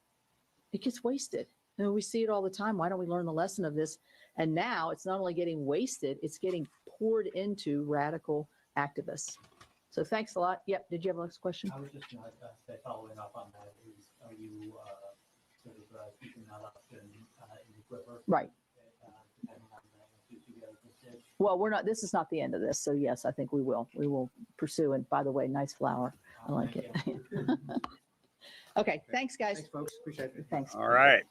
it gets wasted. We see it all the time. Why don't we learn the lesson of this And now it's not only getting wasted, it's getting poured into radical activists. So thanks a lot. Yep. Did you have a next question? I was just going to say, following up on that, is are you sort of keeping that option in the quiver? Right. Depending on the future stage? Well, we're not, this is not the end of this. So yes, I think we will pursue. And by the way, nice flower. I like it. Okay. Thanks, guys. Thanks, folks. Appreciate it. Thanks. All right.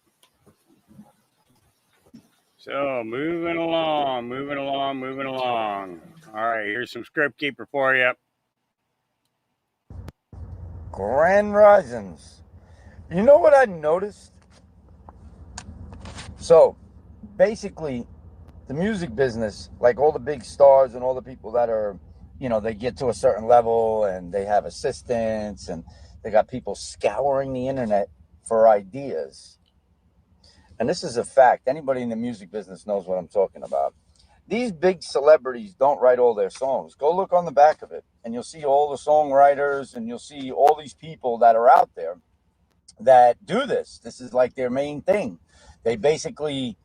So moving along. All right, here's some script keeper for you. Grand Risings. You know what I noticed? So, basically, the music business, like all the big stars and all the people that are, you know, they get to a certain level and they have assistants and they got people scouring the internet for ideas. And this is a fact. Anybody in the music business knows what I'm talking about. These big celebrities don't write all their songs. Go look on the back of it and you'll see all the songwriters and you'll see all these people that are out there that do this. This is like their main thing. They basically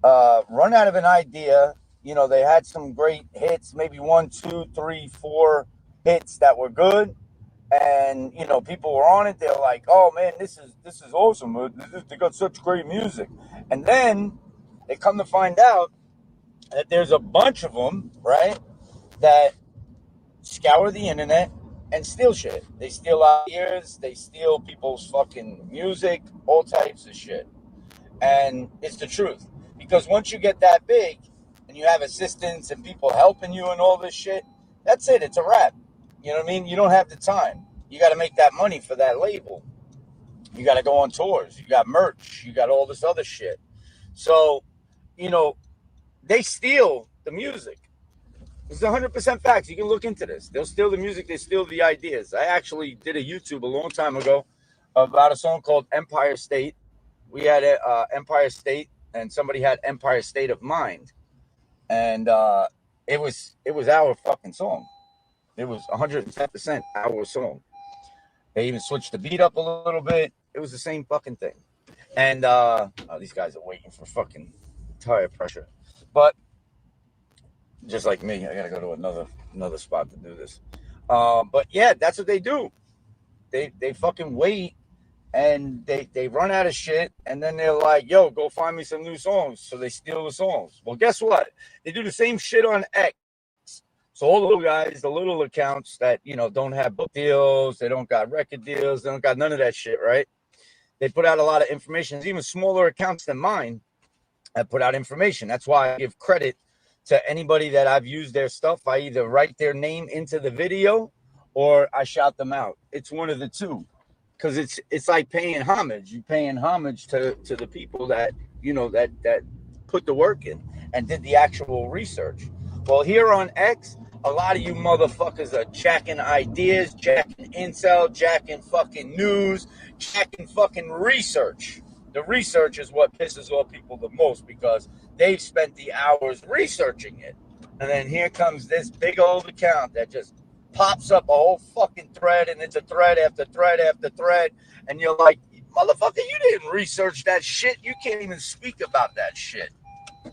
run out of an idea. You know, they had some great hits, maybe 1, 2, 3, 4 hits that were good. And, you know, people were on it. They're like, oh, man, this is awesome. They got such great music. And then they come to find out that there's a bunch of them, right, that scour the internet and steal shit. They steal ideas. They steal people's fucking music, all types of shit. And it's the truth. Because once you get that big and you have assistants and people helping you and all this shit, that's it. It's a wrap. You know what I mean? You don't have the time. You got to make that money for that label. You got to go on tours. You got merch. You got all this other shit. So, you know, they steal the music. It's 100% facts. You can look into this. They'll steal the music. They steal the ideas. I actually did a YouTube a long time ago about a song called Empire State. We had Empire State, and somebody had Empire State of Mind. And it was our fucking song. It was 110% our song. They even switched the beat up a little bit. It was the same fucking thing. And these guys are waiting for fucking tire pressure. But just like me, I gotta go to another spot to do this. But yeah, that's what they do. They fucking wait and they run out of shit, and then they're like, yo, go find me some new songs. So they steal the songs. Well, guess what? They do the same shit on X. So all the little guys, the little accounts that, you know, don't have book deals, they don't got record deals, they don't got none of that shit, right? They put out a lot of information. There's even smaller accounts than mine that put out information. That's why I give credit to anybody that I've used their stuff. I either write their name into the video or I shout them out. It's one of the two. Because it's like paying homage. You're paying homage to the people that, you know, that put the work in and did the actual research. Well, here on X, a lot of you motherfuckers are jacking ideas, jacking intel, jacking fucking news, jacking fucking research. The research is what pisses off people the most because they've spent the hours researching it. And then here comes this big old account that just pops up a whole fucking thread, and it's a thread after thread after thread. And you're like, motherfucker, you didn't research that shit. You can't even speak about that shit.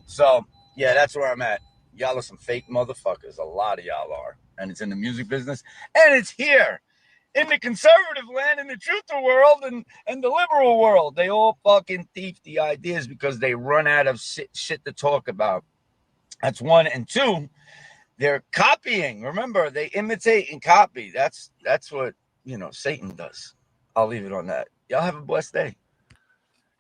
So, yeah, that's where I'm at. Y'all are some fake motherfuckers. A lot of y'all are. And it's in the music business. And it's here in the conservative land, in the truther world, and the liberal world. They all fucking thief the ideas because they run out of shit to talk about. That's one. And two, they're copying. Remember, they imitate and copy. That's what, you know, Satan does. I'll leave it on that. Y'all have a blessed day.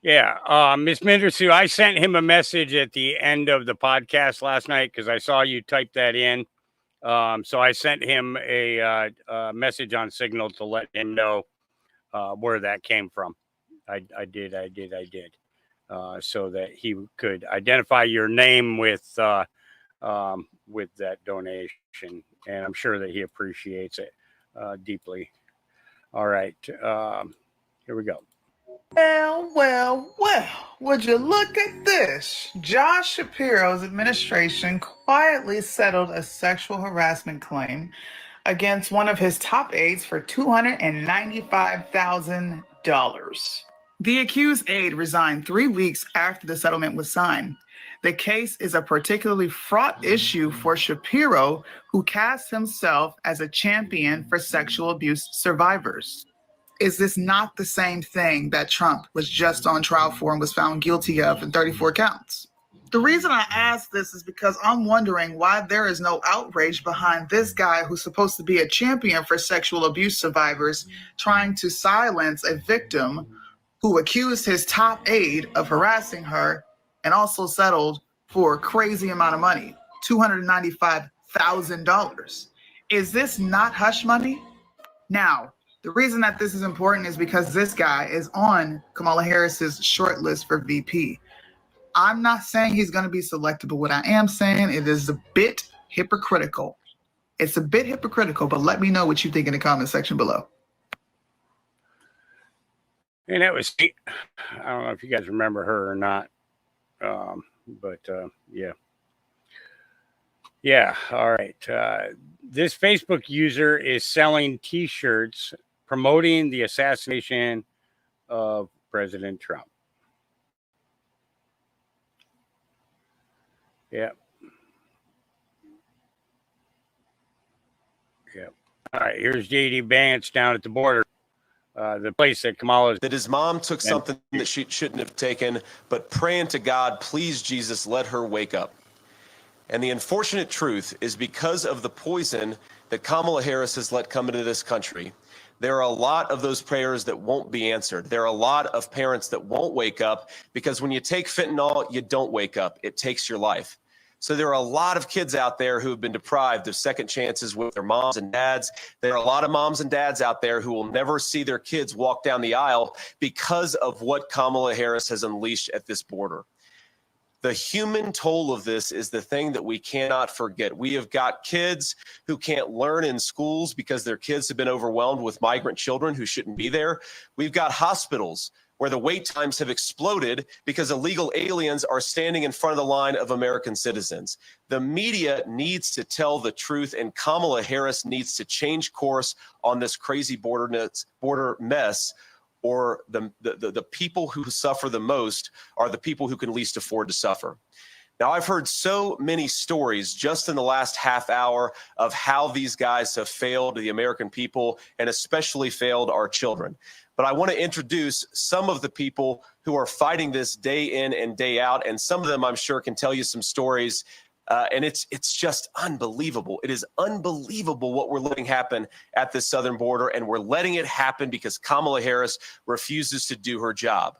Yeah, Miss Mindersu, I sent him a message at the end of the podcast last night because I saw you type that in. So I sent him a message on Signal to let him know where that came from. I did. So that he could identify your name with that donation, and I'm sure that he appreciates it deeply. All right, here we go. Well, would you look at this? Josh Shapiro's administration quietly settled a sexual harassment claim against one of his top aides for $295,000. The accused aide resigned 3 weeks after the settlement was signed. The case is a particularly fraught issue for Shapiro, who casts himself as a champion for sexual abuse survivors. Is this not the same thing that Trump was just on trial for and was found guilty of in 34 counts? The reason I ask this is because I'm wondering why there is no outrage behind this guy who's supposed to be a champion for sexual abuse survivors trying to silence a victim who accused his top aide of harassing her and also settled for a crazy amount of money, $295,000. Is this not hush money? Now, the reason that this is important is because this guy is on Kamala Harris's short list for VP. I'm not saying he's going to be selected, but what I am saying, it is a bit hypocritical. It's a bit hypocritical, but let me know what you think in the comment section below. And that was, I don't know if you guys remember her or not. Yeah. Yeah. All right. This Facebook user is selling T-shirts promoting the assassination of President Trump. Yeah. Yeah. All right. Here's JD Vance down at the border. The place that Kamala. That his mom took something that she shouldn't have taken, but praying to God, please, Jesus, let her wake up. And the unfortunate truth is because of the poison that Kamala Harris has let come into this country, there are a lot of those prayers that won't be answered. There are a lot of parents that won't wake up because when you take fentanyl, you don't wake up. It takes your life. So there are a lot of kids out there who have been deprived of second chances with their moms and dads. There are a lot of moms and dads out there who will never see their kids walk down the aisle because of what Kamala Harris has unleashed at this border. The human toll of this is the thing that we cannot forget. We have got kids who can't learn in schools because their kids have been overwhelmed with migrant children who shouldn't be there. We've got hospitals where the wait times have exploded because illegal aliens are standing in front of the line of American citizens. The media needs to tell the truth, and Kamala Harris needs to change course on this crazy border mess, or the people who suffer the most are the people who can least afford to suffer. Now, I've heard so many stories just in the last half hour of how these guys have failed the American people and especially failed our children. But I want to introduce some of the people who are fighting this day in and day out. And some of them, I'm sure, can tell you some stories. And it's just unbelievable. It is unbelievable what we're letting happen at this southern border. And we're letting it happen because Kamala Harris refuses to do her job.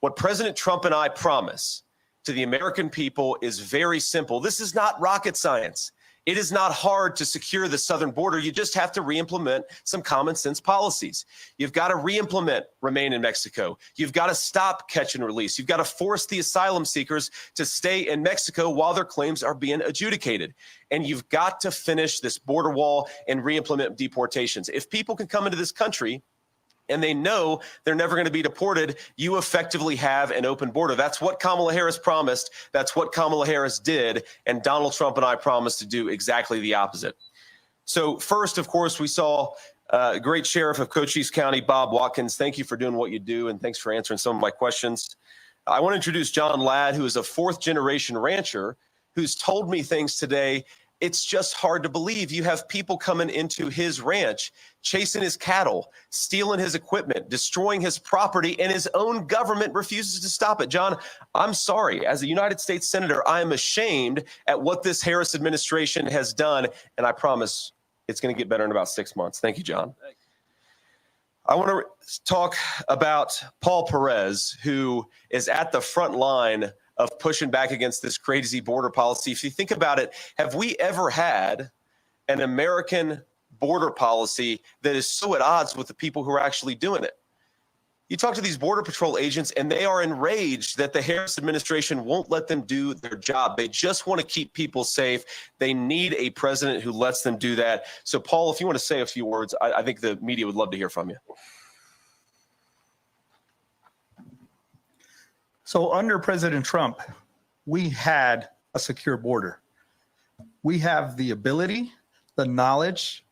What President Trump and I promise to the American people is very simple. This is not rocket science. It is not hard to secure the southern border. You just have to re-implement some common sense policies. You've got to re-implement Remain in Mexico. You've got to stop catch and release. You've got to force the asylum seekers to stay in Mexico while their claims are being adjudicated. And you've got to finish this border wall and re-implement deportations. If people can come into this country and they know they're never going to be deported, you effectively have an open border. That's what Kamala Harris promised. That's what Kamala Harris did. And Donald Trump and I promised to do exactly the opposite. So first, of course, we saw great Sheriff of Cochise County, Bob Watkins. Thank you for doing what you do, and thanks for answering some of my questions. I want to introduce John Ladd, who is a fourth-generation rancher, who's told me things today. It's just hard to believe. You have people coming into his ranch, chasing his cattle, stealing his equipment, destroying his property, and his own government refuses to stop it. John, I'm sorry. As a United States Senator, I am ashamed at what this Harris administration has done, and I promise it's going to get better in about 6 months. Thank you, John. I want to talk about Paul Perez, who is at the front line of pushing back against this crazy border policy. If you think about it, have we ever had an American border policy that is so at odds with the people who are actually doing it? You talk to these Border Patrol agents and they are enraged that the Harris administration won't let them do their job. They just want to keep people safe. They need a president who lets them do that. So Paul, if you want to say a few words, I think the media would love to hear from you. So under President Trump, we had a secure border. We have the ability, the knowledge,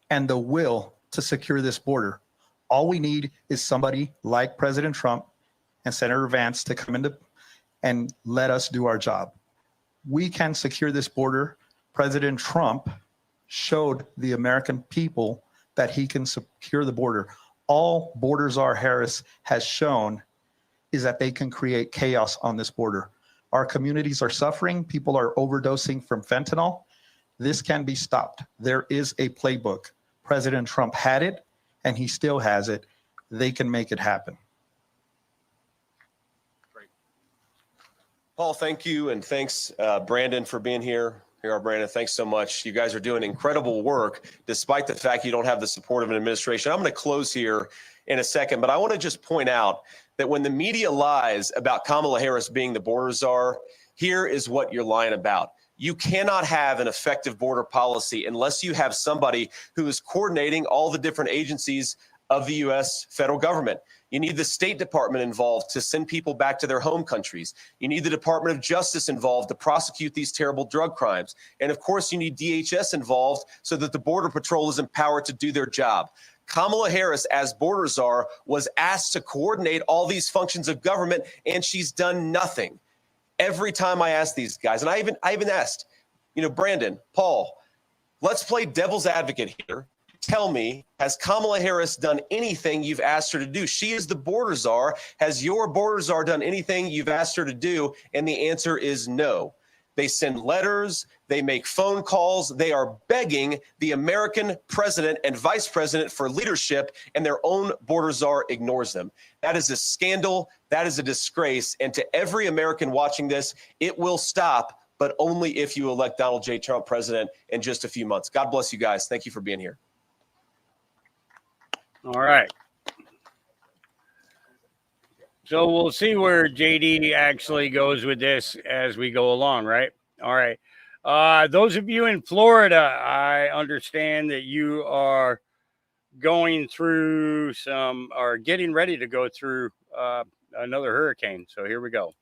and the will to secure this border. All we need is somebody like President Trump and Senator Vance to come into and let us do our job. We can secure this border. President Trump showed the American people that he can secure the border. All Border Czar Harris has shown is that they can create chaos on this border. Our communities are suffering. People are overdosing from fentanyl. This can be stopped. There is a playbook. President Trump had it, and he still has it. They can make it happen. Paul, thank you. And thanks, Brandon, for being here. Here are Brandon. Thanks so much. You guys are doing incredible work, despite the fact you don't have the support of an administration. I'm going to close here in a second, but I want to just point out that when the media lies about Kamala Harris being the border czar, here is what you're lying about. You cannot have an effective border policy unless you have somebody who is coordinating all the different agencies of the U.S. federal government. You need the State Department involved to send people back to their home countries. You need the Department of Justice involved to prosecute these terrible drug crimes. And of course, you need DHS involved so that the Border Patrol is empowered to do their job. Kamala Harris, as border czar, was asked to coordinate all these functions of government, and she's done nothing. Every time I ask these guys, and I even asked, Brandon, Paul, let's play devil's advocate here. Tell me, has Kamala Harris done anything you've asked her to do? She is the border czar. Has your border czar done anything you've asked her to do? And the answer is no. They send letters, they make phone calls, they are begging the American president and vice president for leadership, and their own border czar ignores them. That is a scandal, that is a disgrace, and to every American watching this, it will stop, but only if you elect Donald J. Trump president in just a few months. God bless you guys. Thank you for being here. All right. So we'll see where JD actually goes with this as we go along, right? All right. Those of you in Florida, I understand that you are going through or getting ready to go through another hurricane. So here we go.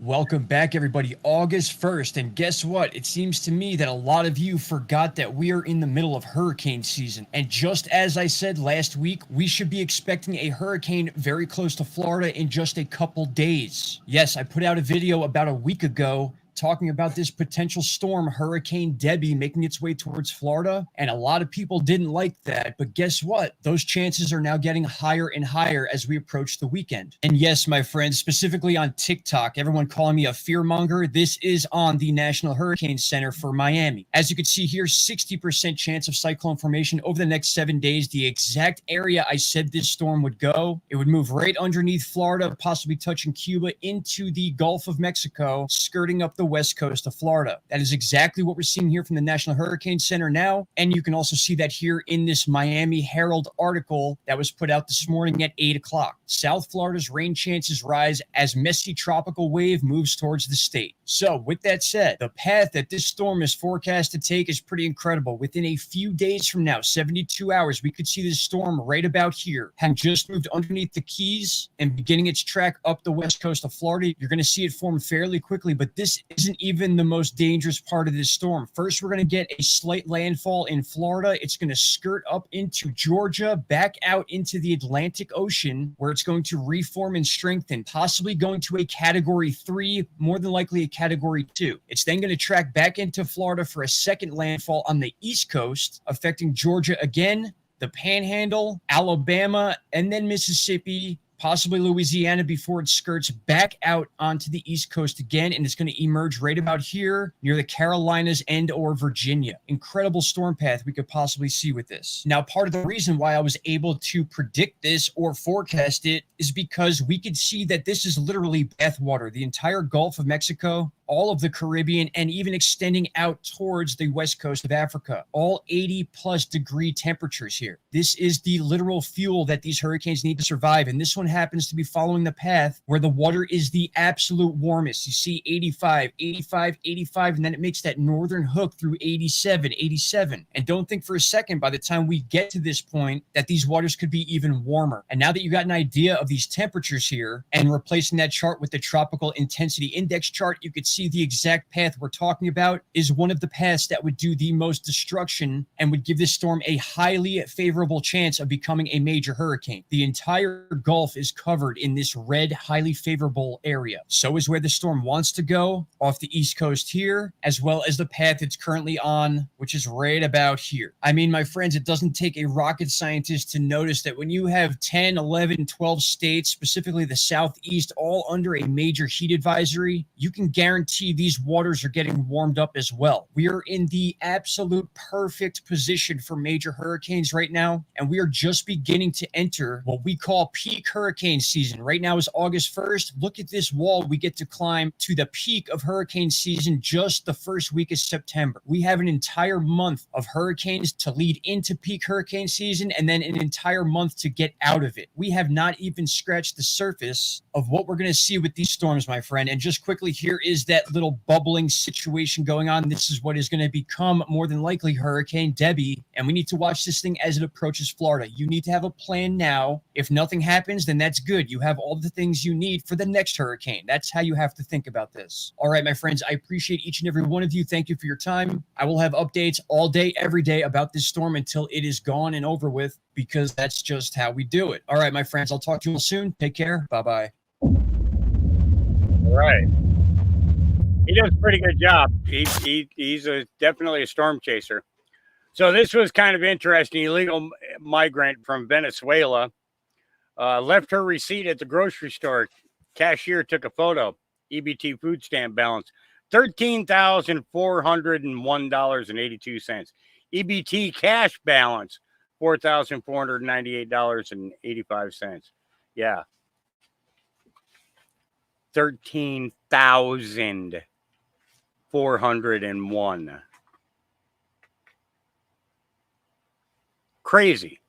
Welcome back, everybody. August 1st. And guess what? It seems to me that a lot of you forgot that we are in the middle of hurricane season. And just as I said last week, we should be expecting a hurricane very close to Florida in just a couple days. Yes, I put out a video about a week ago talking about this potential storm, Hurricane Debbie, making its way towards Florida. And a lot of people didn't like that. But guess what? Those chances are now getting higher and higher as we approach the weekend. And yes, my friends, specifically on TikTok, everyone calling me a fearmonger, this is on the National Hurricane Center for Miami. As you can see here, 60% chance of cyclone formation over the next 7 days. The exact area I said this storm would go. It would move right underneath Florida, possibly touching Cuba into the Gulf of Mexico, skirting up the west coast of Florida. That is exactly what we're seeing here from the National Hurricane Center now. And you can also see that here in this Miami Herald article that was put out this morning at 8 o'clock. South Florida's rain chances rise as messy tropical wave moves towards the state. So with that said, the path that this storm is forecast to take is pretty incredible. Within a few days from now, 72 hours, we could see this storm right about here, having just moved underneath the Keys and beginning its track up the west coast of Florida. You're going to see it form fairly quickly, but this isn't even the most dangerous part of this storm. First, we're going to get a slight landfall in Florida. It's going to skirt up into Georgia, back out into the Atlantic Ocean, where it's going to reform and strengthen, possibly going to a Category 3, more than likely a Category 2. It's then going to track back into Florida for a second landfall on the East Coast, affecting Georgia again, the Panhandle, Alabama, and then Mississippi, possibly Louisiana, before it skirts back out onto the East Coast again, and it's going to emerge right about here near the Carolinas and or Virginia. Incredible storm path we could possibly see with this. Now, part of the reason why I was able to predict this or forecast it is because we could see that this is literally bathwater. The entire Gulf of Mexico, all of the Caribbean, and even extending out towards the west coast of Africa. All 80+ degree temperatures here. This is the literal fuel that these hurricanes need to survive. And this one happens to be following the path where the water is the absolute warmest. You see 85, 85, 85, and then it makes that northern hook through 87, 87. And don't think for a second by the time we get to this point that these waters could be even warmer. And now that you got an idea of these temperatures here and replacing that chart with the tropical intensity index chart, you could see the exact path we're talking about is one of the paths that would do the most destruction and would give this storm a highly favorable chance of becoming a major hurricane. The entire Gulf is covered in this red, highly favorable area. So is where the storm wants to go, off the east coast here, as well as the path it's currently on, which is right about here. I mean, my friends, it doesn't take a rocket scientist to notice that when you have 10, 11, 12 states, specifically the Southeast, all under a major heat advisory, you can guarantee these waters are getting warmed up as well. We are in the absolute perfect position for major hurricanes right now, and we are just beginning to enter what we call peak hurricane season. Right now is August 1st. Look at this wall we get to climb to the peak of hurricane season just the first week of September. We have an entire month of hurricanes to lead into peak hurricane season, and then an entire month to get out of it. We have not even scratched the surface of what we're going to see with these storms, my friend. And just quickly, here is that little bubbling situation going on. This is what is going to become more than likely Hurricane Debbie, and we need to watch this thing as it approaches Florida. You need to have a plan now. If nothing happens, then that's good. You have all the things you need for the next hurricane. That's how you have to think about this. All right, my friends, I appreciate each and every one of you. Thank you for your time. I will have updates all day, every day about this storm until it is gone and over with, because that's just how we do it. All right, my friends, I'll talk to you all soon. Take care. Bye-bye. All right. He does a pretty good job. He's definitely a storm chaser. So this was kind of interesting. Illegal migrant from Venezuela left her receipt at the grocery store. Cashier took a photo. EBT food stamp balance, $13,401.82. EBT cash balance, $4,498.85. Yeah. 13,401. Crazy.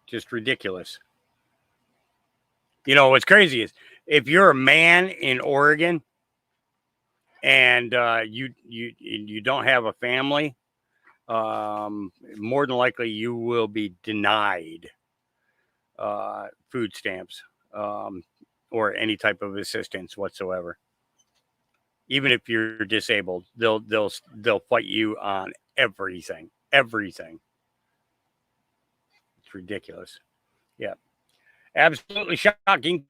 Just ridiculous. You know, what's crazy is if you're a man in Oregon and you don't have a family, more than likely you will be denied food stamps or any type of assistance whatsoever. Even if you're disabled, they'll fight you on everything. It's ridiculous. Yeah, absolutely shocking.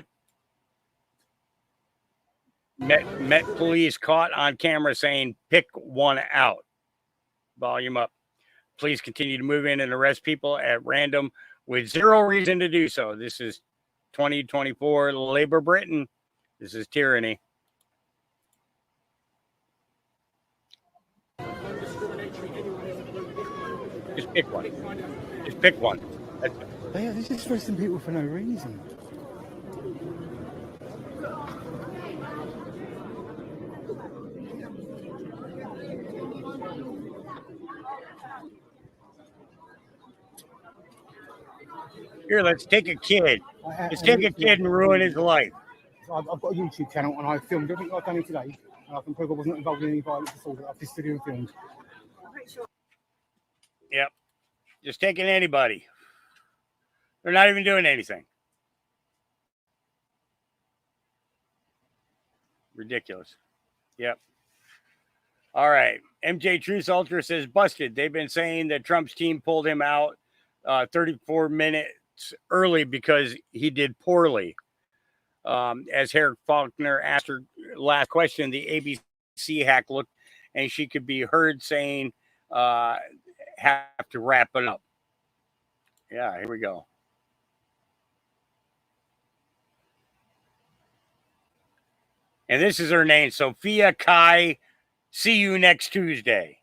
Met police caught on camera saying, "Pick one out." Volume up. Please continue to move in and arrest people at random with zero reason to do so. This is 2024 Labor Britain. This is tyranny. Just pick one. Just pick one. That's it. They're just arresting people for no reason. Here, let's take a kid. Let's take a kid and ruin his life. I've got a YouTube channel and I filmed everything I've done today. And I can prove I wasn't involved in any violent disorder. I've just video and filmed. Yep. Just taking anybody. They're not even doing anything. Ridiculous. Yep. All right. MJ Truth Ultra says busted. They've been saying that Trump's team pulled him out 34 minutes early because he did poorly. As Herrick Faulkner asked her last question, the ABC hack looked and she could be heard saying, have to wrap it up. Yeah, here we go. And this is her name, Sophia Kai. See you next Tuesday.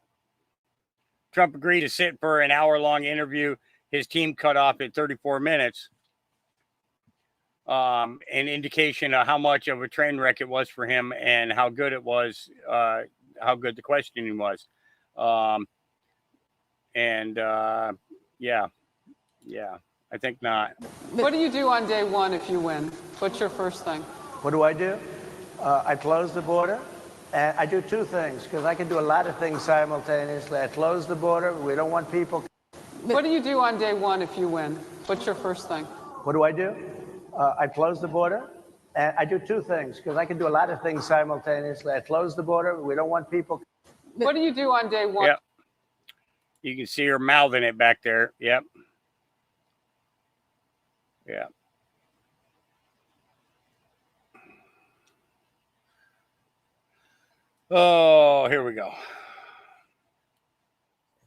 Trump agreed to sit for an hour-long interview. His team cut off at 34 minutes. An indication of how much of a train wreck it was for him and how good it was, how good the questioning was. Yeah, I think not. What do you do on day one if you win? What's your first thing? What do? I close the border. And I do two things, because I can do a lot of things simultaneously. I close the border. We don't want people. What do you do on day one if you win? What's your first thing? What do? I close the border. And I do two things, because I can do a lot of things simultaneously. I close the border. We don't want people. What do you do on day one? Yeah. You can see her mouthing it back there. Yep. Yeah. Oh, here we go.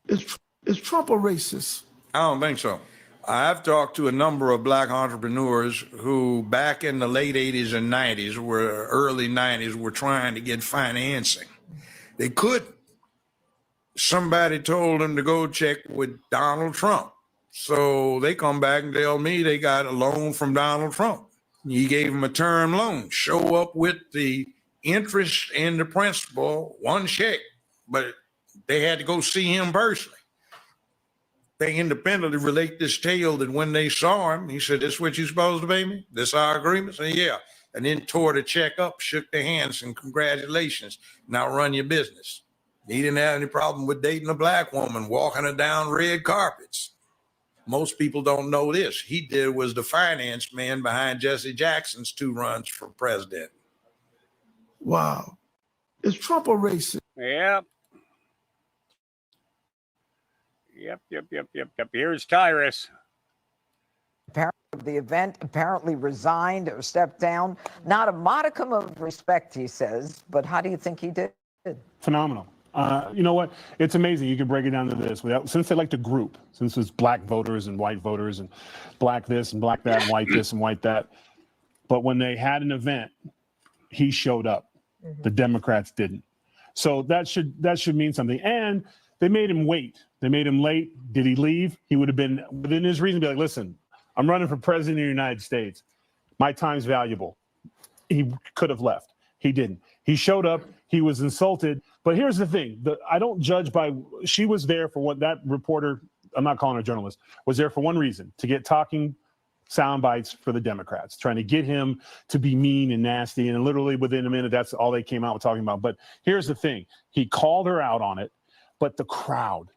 Is Trump a racist? I don't think so. I've talked to a number of black entrepreneurs who back in the late 80s and 90s, early 90s, were trying to get financing. They couldn't. Somebody told them to go check with Donald Trump. So they come back and tell me they got a loan from Donald Trump. He gave them a term loan. Show up with the interest and the principal, one check, but they had to go see him personally. They independently relate this tale that when they saw him, he said, "This what you supposed to pay me? This our agreement?" I said, "Yeah." And then tore the check up, shook their hands, and congratulations. Now run your business. He didn't have any problem with dating a black woman, walking her down red carpets. Most people don't know this. He was the finance man behind Jesse Jackson's 2 runs for president. Wow. Is Trump a racist? Yep. Yep. Here's Tyrus. The event apparently resigned or stepped down. Not a modicum of respect, he says. But how do you think he did? Phenomenal. You know what? It's amazing. You can break it down to this. Since they like to group, since it's black voters and white voters and black this and black that and white this and white that. But when they had an event, he showed up. The Democrats didn't. So that should mean something. And they made him wait. They made him late. Did he leave? He would have been within his reason to be like, listen, I'm running for president of the United States. My time's valuable. He could have left. He didn't. He showed up. He was insulted. But here's the thing. I don't judge by, she was there for what that reporter, I'm not calling her a journalist, was there for one reason, to get talking sound bites for the Democrats, trying to get him to be mean and nasty. And literally within a minute, that's all they came out with talking about. But here's the thing. He called her out on it, but the crowd,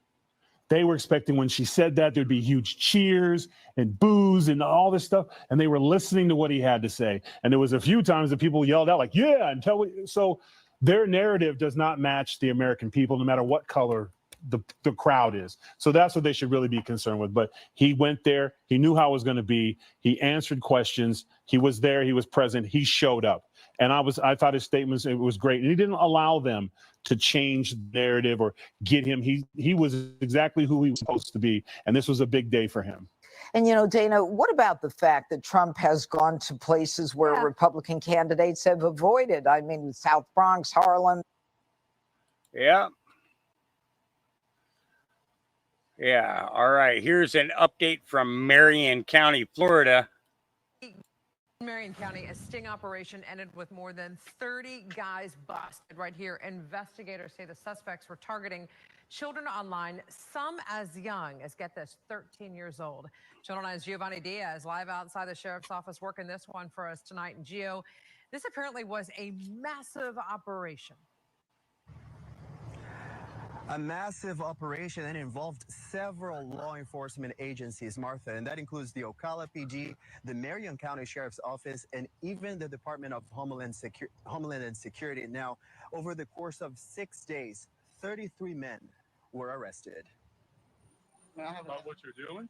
they were expecting when she said that there'd be huge cheers and boos and all this stuff. And they were listening to what he had to say. And there was a few times that people yelled out like, yeah, and so their narrative does not match the American people, no matter what color the crowd is. So that's what they should really be concerned with. But he went there. He knew how it was going to be. He answered questions. He was there. He was present. He showed up. And I thought his statements, it was great. And he didn't allow them to change the narrative or get him. He was exactly who he was supposed to be. And this was a big day for him. And, you know, Dana, what about the fact that Trump has gone to places where Republican candidates have avoided? I mean, South Bronx, Harlem. Yeah. Yeah. All right. Here's an update from Marion County, Florida. Marion County, a sting operation ended with more than 30 guys busted. Right here, investigators say the suspects were targeting children online, some as young as, get this, 13 years old. Channel 9's Giovanni Diaz live outside the sheriff's office working this one for us tonight. And Gio, this apparently was a massive operation. A massive operation that involved several law enforcement agencies, Martha, and that includes the Ocala PD, the Marion County Sheriff's Office, and even the Department of Homeland Security. Now, over the course of 6 days, 33 men were arrested. About what you're doing?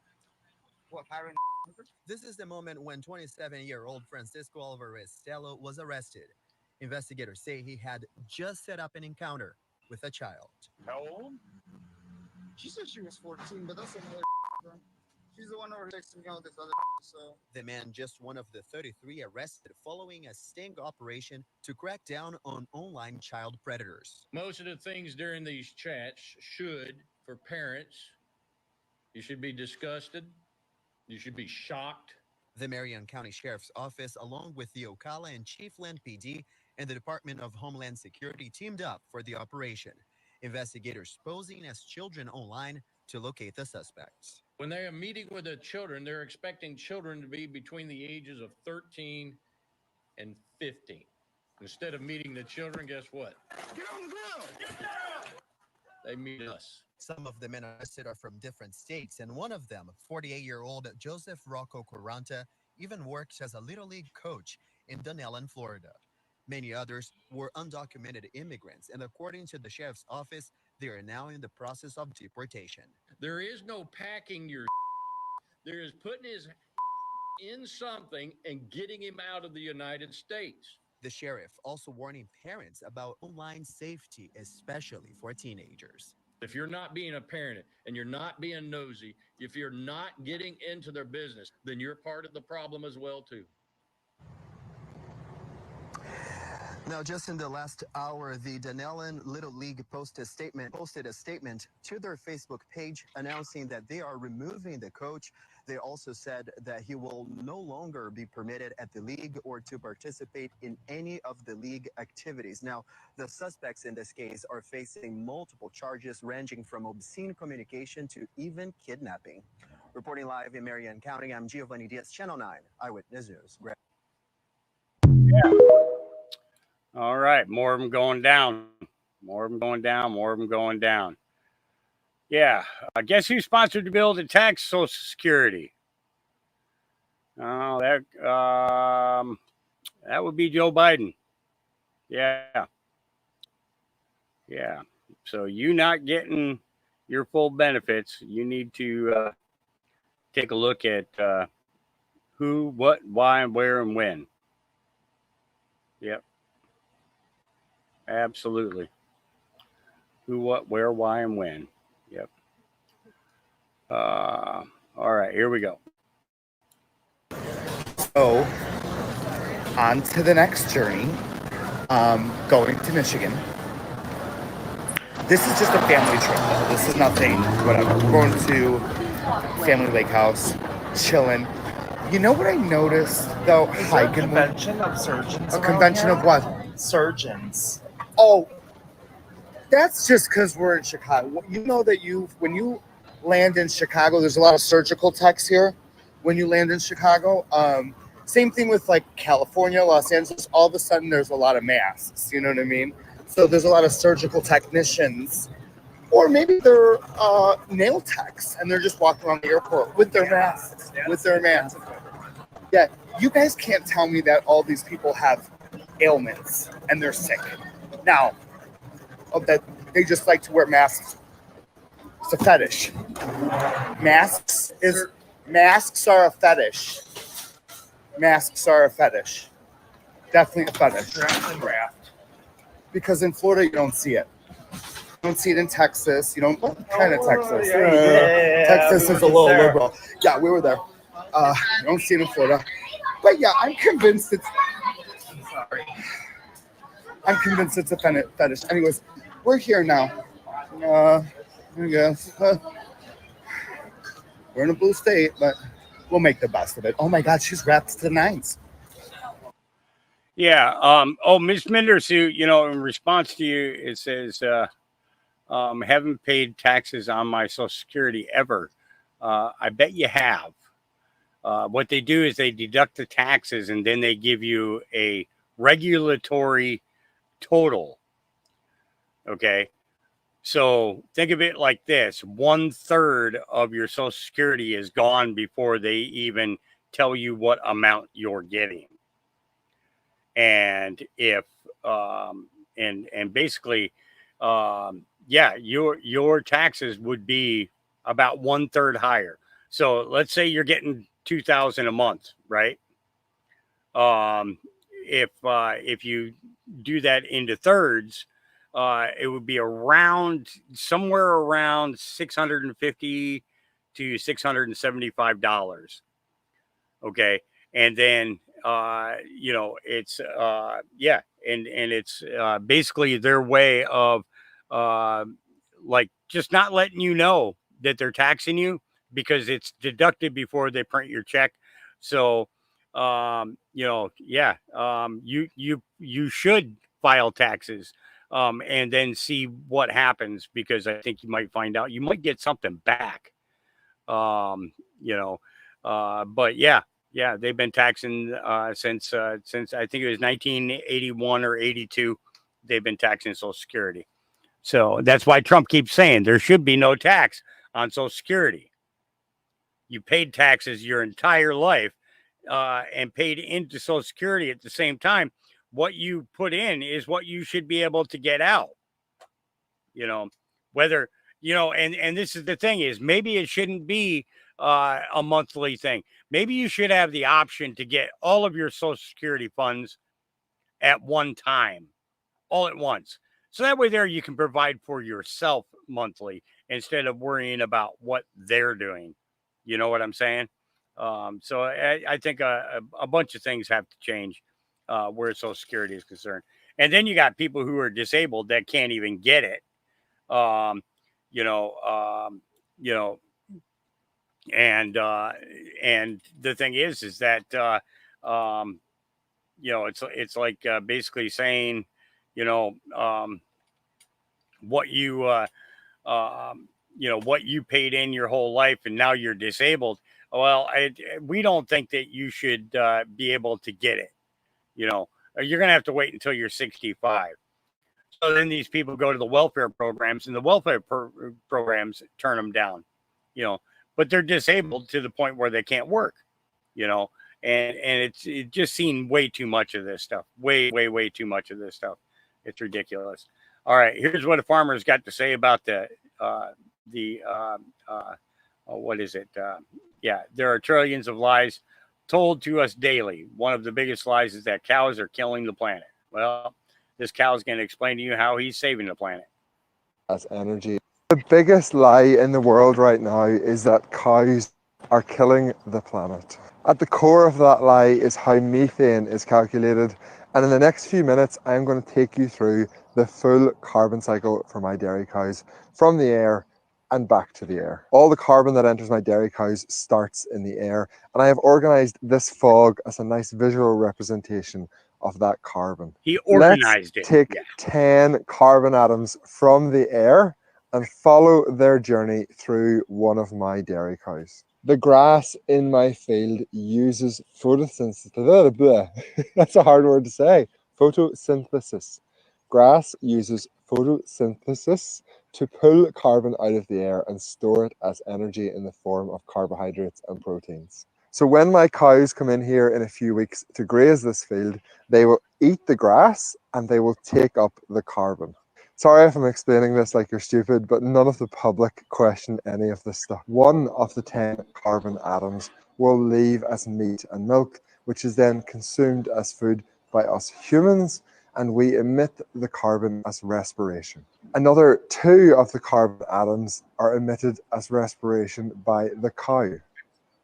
What, hiring? This is the moment when 27-year-old Francisco Alvarez Stelo was arrested. Investigators say he had just set up an encounter with a child. How old? She said she was 14, but that's another bro. She's the one over texting me all this other so. The man, just one of the 33 arrested following a sting operation to crack down on online child predators. Most of the things during these chats should, for parents, you should be disgusted. You should be shocked. The Marion County Sheriff's Office, along with the Ocala and Chiefland PD and the Department of Homeland Security, teamed up for the operation. Investigators posing as children online to locate the suspects. When they are meeting with the children, they're expecting children to be between the ages of 13 and 15. Instead of meeting the children, guess what? Get on the ground! Get down! They meet us. Some of the men arrested are from different states, and one of them, 48-year-old Joseph Rocco Quaranta, even works as a Little League coach in Dunellen, Florida. Many others were undocumented immigrants, and according to the sheriff's office, They are now in the process of deportation. There is no packing your. There is putting his in something and getting him out of the United States. The sheriff also warning parents about online safety, especially for teenagers. If you're not being a parent and you're not being nosy, if you're not getting into their business, then you're part of the problem as well, too. Now, just in the last hour, the Dunellen Little League posted a statement to their Facebook page announcing that they are removing the coach. They also said that he will no longer be permitted at the league or to participate in any of the league activities. Now, the suspects in this case are facing multiple charges ranging from obscene communication to even kidnapping. Reporting live in Marion County, I'm Giovanni Diaz, Channel 9 Eyewitness News. All right, more of them going down. More of them going down. More of them going down. Yeah, guess who sponsored the bill to tax Social Security? Oh, that would be Joe Biden. Yeah. So you not getting your full benefits, you need to take a look at who, what, why, and where, and when. Yep. Absolutely. Who, what, where, why, and when. Yep. All right, here we go. So, on to the next journey, going to Michigan. This is just a family trip, though. This is nothing, whatever. We're going to Family Lake House, chilling. You know what I noticed, though? Is there a convention of surgeons? A convention of what? Surgeons. Oh, that's just because we're in Chicago. You know that when you land in Chicago, there's a lot of surgical techs here. When you land in Chicago, same thing with like California, Los Angeles. All of a sudden, there's a lot of masks. You know what I mean? So there's a lot of surgical technicians, or maybe they're nail techs, and they're just walking around the airport with their masks. Yeah, you guys can't tell me that all these people have ailments and they're sick. Now, that they just like to wear masks. It's a fetish. Masks are a fetish. Masks are a fetish. Definitely a fetish. Because in Florida, you don't see it. You don't see it in Texas. You don't. What kind of Texas? Texas is a little liberal. Yeah, we were there. You don't see it in Florida. But yeah, I'm convinced it's a fetish. Anyways, we're here now. I guess we're in a blue state, but we'll make the best of it. Oh my God, she's wrapped to the nines. Yeah. Ms. Minders, in response to you, it says, haven't paid taxes on my Social Security ever. I bet you have. What they do is they deduct the taxes and then they give you a regulatory total. Okay. So think of it like this: 1/3 of your Social Security is gone before they even tell you what amount you're getting. And if, and basically, your taxes would be about 1/3 higher. So let's say you're getting $2,000 a month, right? If you do that into thirds, it would be somewhere around $650 to $675. Okay. And then, it's, and it's basically their way of, just not letting you know that they're taxing you, because it's deducted before they print your check. So, you should file taxes, and then see what happens, because I think you might find out you might get something back. But they've been taxing since I think it was 1981 or 82. They've been taxing Social Security. So that's why Trump keeps saying there should be no tax on Social Security. You paid taxes your entire life, and paid into Social Security at the same time. What you put in is what you should be able to get out. whether, and this is the thing is maybe it shouldn't be a monthly thing. Maybe you should have the option to get all of your Social Security funds at one time, all at once. So that way there you can provide for yourself monthly instead of worrying about what they're doing. You know what I'm saying? So I think a bunch of things have to change where Social Security is concerned. And then you got people who are disabled that can't even get it. And the thing is that it's like basically saying, what you what you paid in your whole life and now you're disabled. Well, we don't think that you should be able to get it. You're going to have to wait until you're 65. So then these people go to the welfare programs, and the welfare programs turn them down, but they're disabled to the point where they can't work, and it just seen way too much of this stuff, way too much of this stuff. It's ridiculous. All right, here's what a farmer's got to say about what is it? There are trillions of lies told to us daily. One of the biggest lies is that cows are killing the planet. Well, this cow's going to explain to you how he's saving the planet. As energy. The biggest lie in the world right now is that cows are killing the planet. At the core of that lie is how methane is calculated. And in the next few minutes, I'm going to take you through the full carbon cycle for my dairy cows from the air and back to the air. All the carbon that enters my dairy cows starts in the air, and I have organized this fog as a nice visual representation of that carbon. He organized Let's it. take 10 carbon atoms from the air and follow their journey through one of my dairy cows. The grass in my field uses photosynthesis. That's a hard word to say. Photosynthesis. Grass uses photosynthesis to pull carbon out of the air and store it as energy in the form of carbohydrates and proteins. So when my cows come in here in a few weeks to graze this field, they will eat the grass and they will take up the carbon. Sorry if I'm explaining this like you're stupid, but none of the public question any of this stuff. One of the 10 carbon atoms will leave as meat and milk, which is then consumed as food by us humans, and we emit the carbon as respiration. Another 2 of the carbon atoms are emitted as respiration by the cow,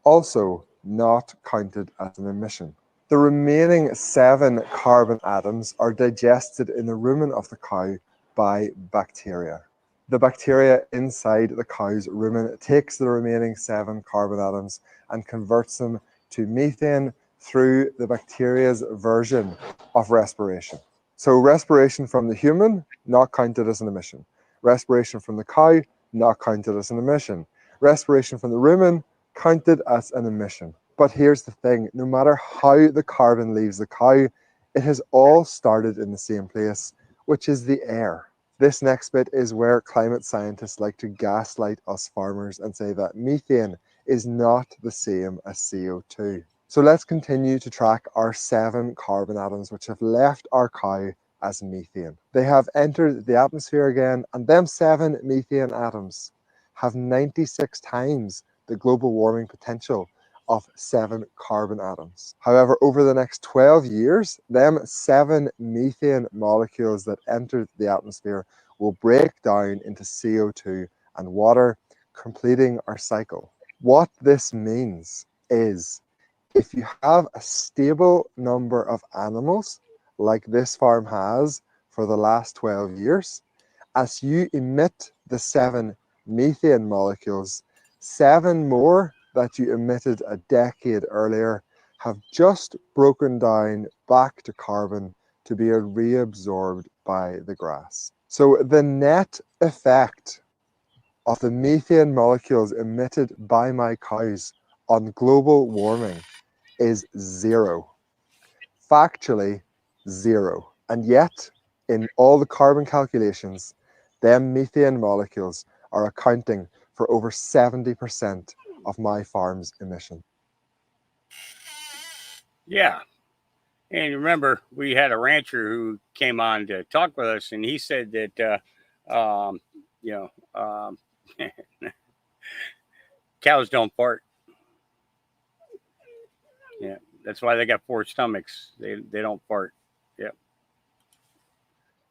also not counted as an emission. The remaining 7 carbon atoms are digested in the rumen of the cow by bacteria. The bacteria inside the cow's rumen takes the remaining 7 carbon atoms and converts them to methane through the bacteria's version of respiration. So respiration from the human, not counted as an emission. Respiration from the cow, not counted as an emission. Respiration from the rumen, counted as an emission. But here's the thing, no matter how the carbon leaves the cow, it has all started in the same place, which is the air. This next bit is where climate scientists like to gaslight us farmers and say that methane is not the same as CO2. So let's continue to track our 7 carbon atoms which have left our cow as methane. They have entered the atmosphere again, and them 7 methane atoms have 96 times the global warming potential of 7 carbon atoms. However, over the next 12 years, them 7 methane molecules that entered the atmosphere will break down into CO2 and water, completing our cycle. What this means is, if you have a stable number of animals, like this farm has for the last 12 years, as you emit the 7 methane molecules, 7 more that you emitted a decade earlier have just broken down back to carbon to be reabsorbed by the grass. So the net effect of the methane molecules emitted by my cows on global warming is 0. Factually, 0. And yet, in all the carbon calculations, them methane molecules are accounting for over 70% of my farm's emission. Yeah. And remember, we had a rancher who came on to talk with us, and he said that, you know, cows don't fart. Yeah, that's why they got 4 stomachs. They don't fart. Yeah.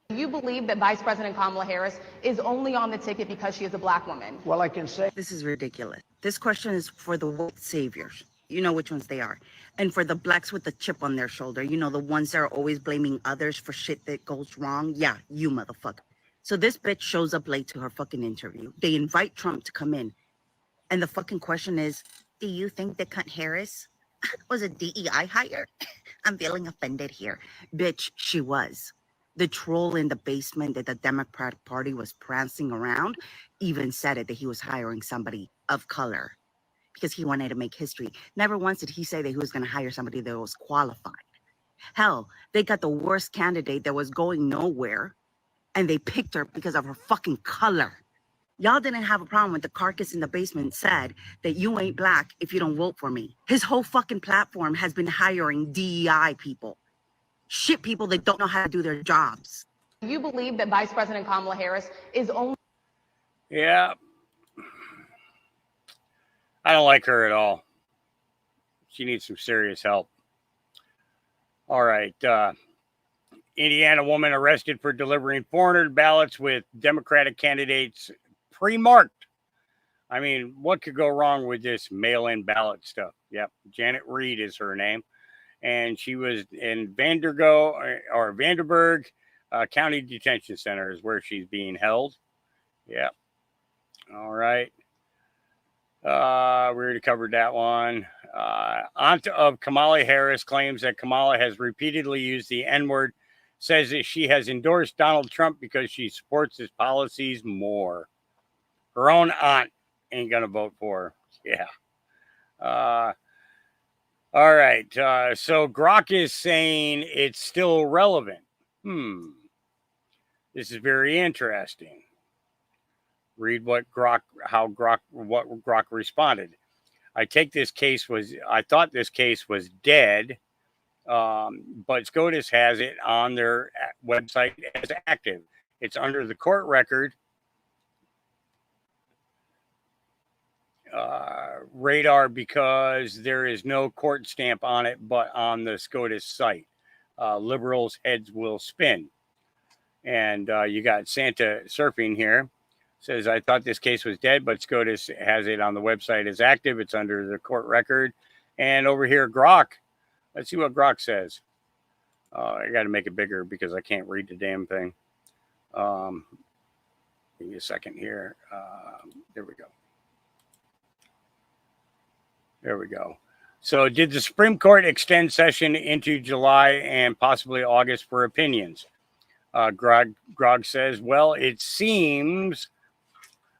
You believe that Vice President Kamala Harris is only on the ticket because she is a black woman? Well, I can say This is ridiculous. This question is for the white saviors. You know which ones they are. And for the blacks with the chip on their shoulder, you know, the ones that are always blaming others for shit that goes wrong. Yeah, you motherfucker. So this bitch shows up late to her fucking interview. They invite Trump to come in. And the fucking question is, do you think that cunt Harris was a DEI hire? I'm feeling offended here. Bitch, she was. The troll in the basement that the Democratic Party was prancing around even said it, that he was hiring somebody of color because he wanted to make history. Never once did he say that he was going to hire somebody that was qualified. Hell, they got the worst candidate that was going nowhere, and they picked her because of her fucking color. Y'all didn't have a problem with the carcass in the basement said that you ain't black if you don't vote for me. His whole fucking platform has been hiring DEI people. Shit people that don't know how to do their jobs. You believe that Vice President Kamala Harris is only... Yeah. I don't like her at all. She needs some serious help. All right. Indiana woman arrested for delivering 400 ballots with Democratic candidates pre-marked. I mean, what could go wrong with this mail-in ballot stuff? Yep. Janet Reed is her name. And she was in Vanderburg County Detention Center is where she's being held. Yep. All right. We already covered that one. Aunt of Kamala Harris claims that Kamala has repeatedly used the N-word, says that she has endorsed Donald Trump because she supports his policies more. Her own aunt ain't going to vote for her. Yeah. All right. So Grok is saying it's still relevant. This is very interesting. Read what Grok responded. I thought this case was dead, but SCOTUS has it on their website as active. It's under the court record. Radar because there is no court stamp on it, but on the SCOTUS site. Liberals' heads will spin. And you got Santa Surfing here. Says, I thought this case was dead, but SCOTUS has it on the website as active. It's under the court record. And over here, Grok. Let's see what Grok says. I got to make it bigger because I can't read the damn thing. Give me a second here. There we go. There we go. So did the Supreme Court extend session into July and possibly August for opinions? Grog says, well, it seems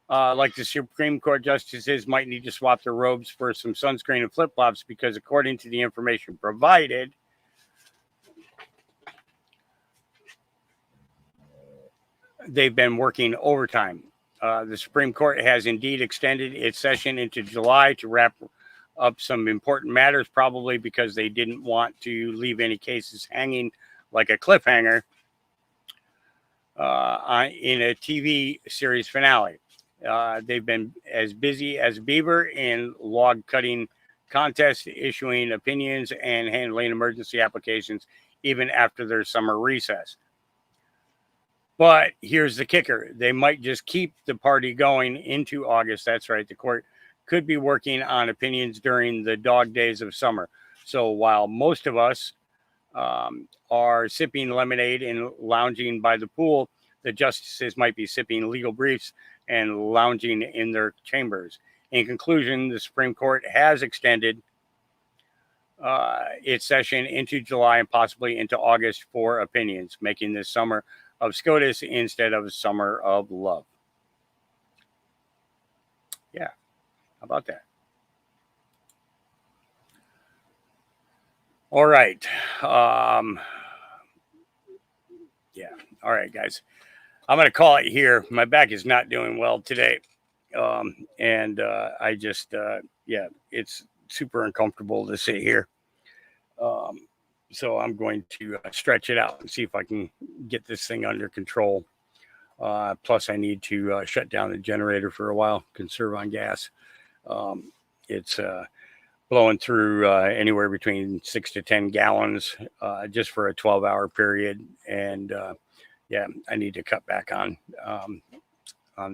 like the Supreme Court justices might need to swap their robes for some sunscreen and flip-flops because according to the information provided, they've been working overtime. The Supreme Court has indeed extended its session into July to wrap up some important matters, probably because they didn't want to leave any cases hanging like a cliffhanger in a TV series finale. They've been as busy as beaver in log cutting contests, issuing opinions, and handling emergency applications even after their summer recess. But here's the kicker. They might just keep the party going into August. That's right. The court could be working on opinions during the dog days of summer. So while most of us are sipping lemonade and lounging by the pool, the justices might be sipping legal briefs and lounging in their chambers. In conclusion, the Supreme Court has extended its session into July and possibly into August for opinions, making this summer of SCOTUS instead of summer of love. Yeah. How about that? All right. Yeah. All right, guys. I'm going to call it here. My back is not doing well today. I just, it's super uncomfortable to sit here. So I'm going to stretch it out and see if I can get this thing under control. Plus, I need to shut down the generator for a while, conserve on gas. It's blowing through anywhere between 6 to 10 gallons just for a 12-hour period. And yeah, I need to cut back on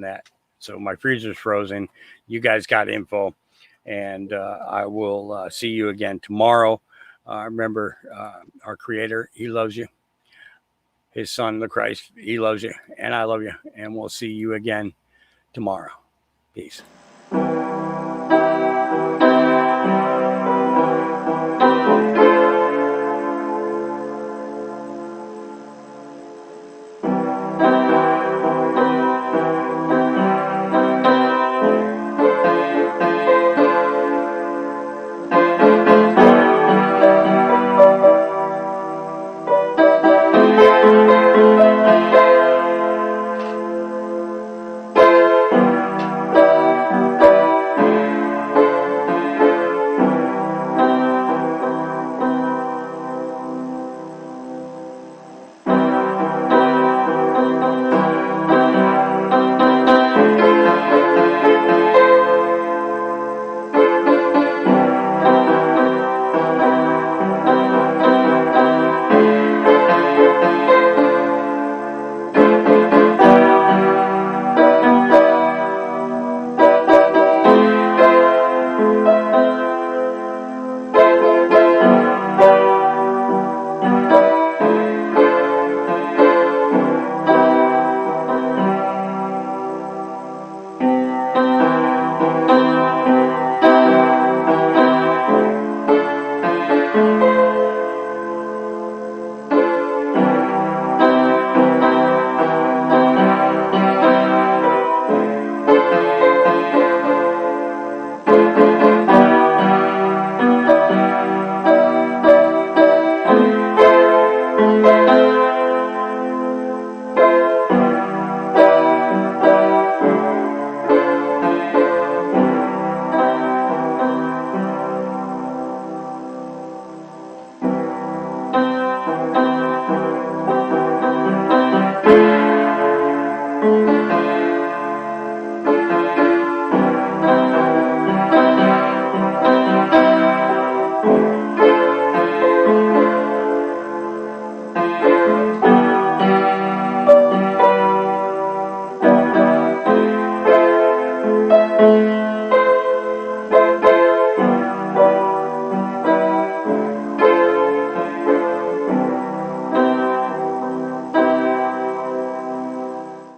that. So my freezer's frozen. You guys got info, and I will see you again tomorrow. Remember, our Creator, He loves you. His Son, the Christ, He loves you, and I love you. And we'll see you again tomorrow. Peace.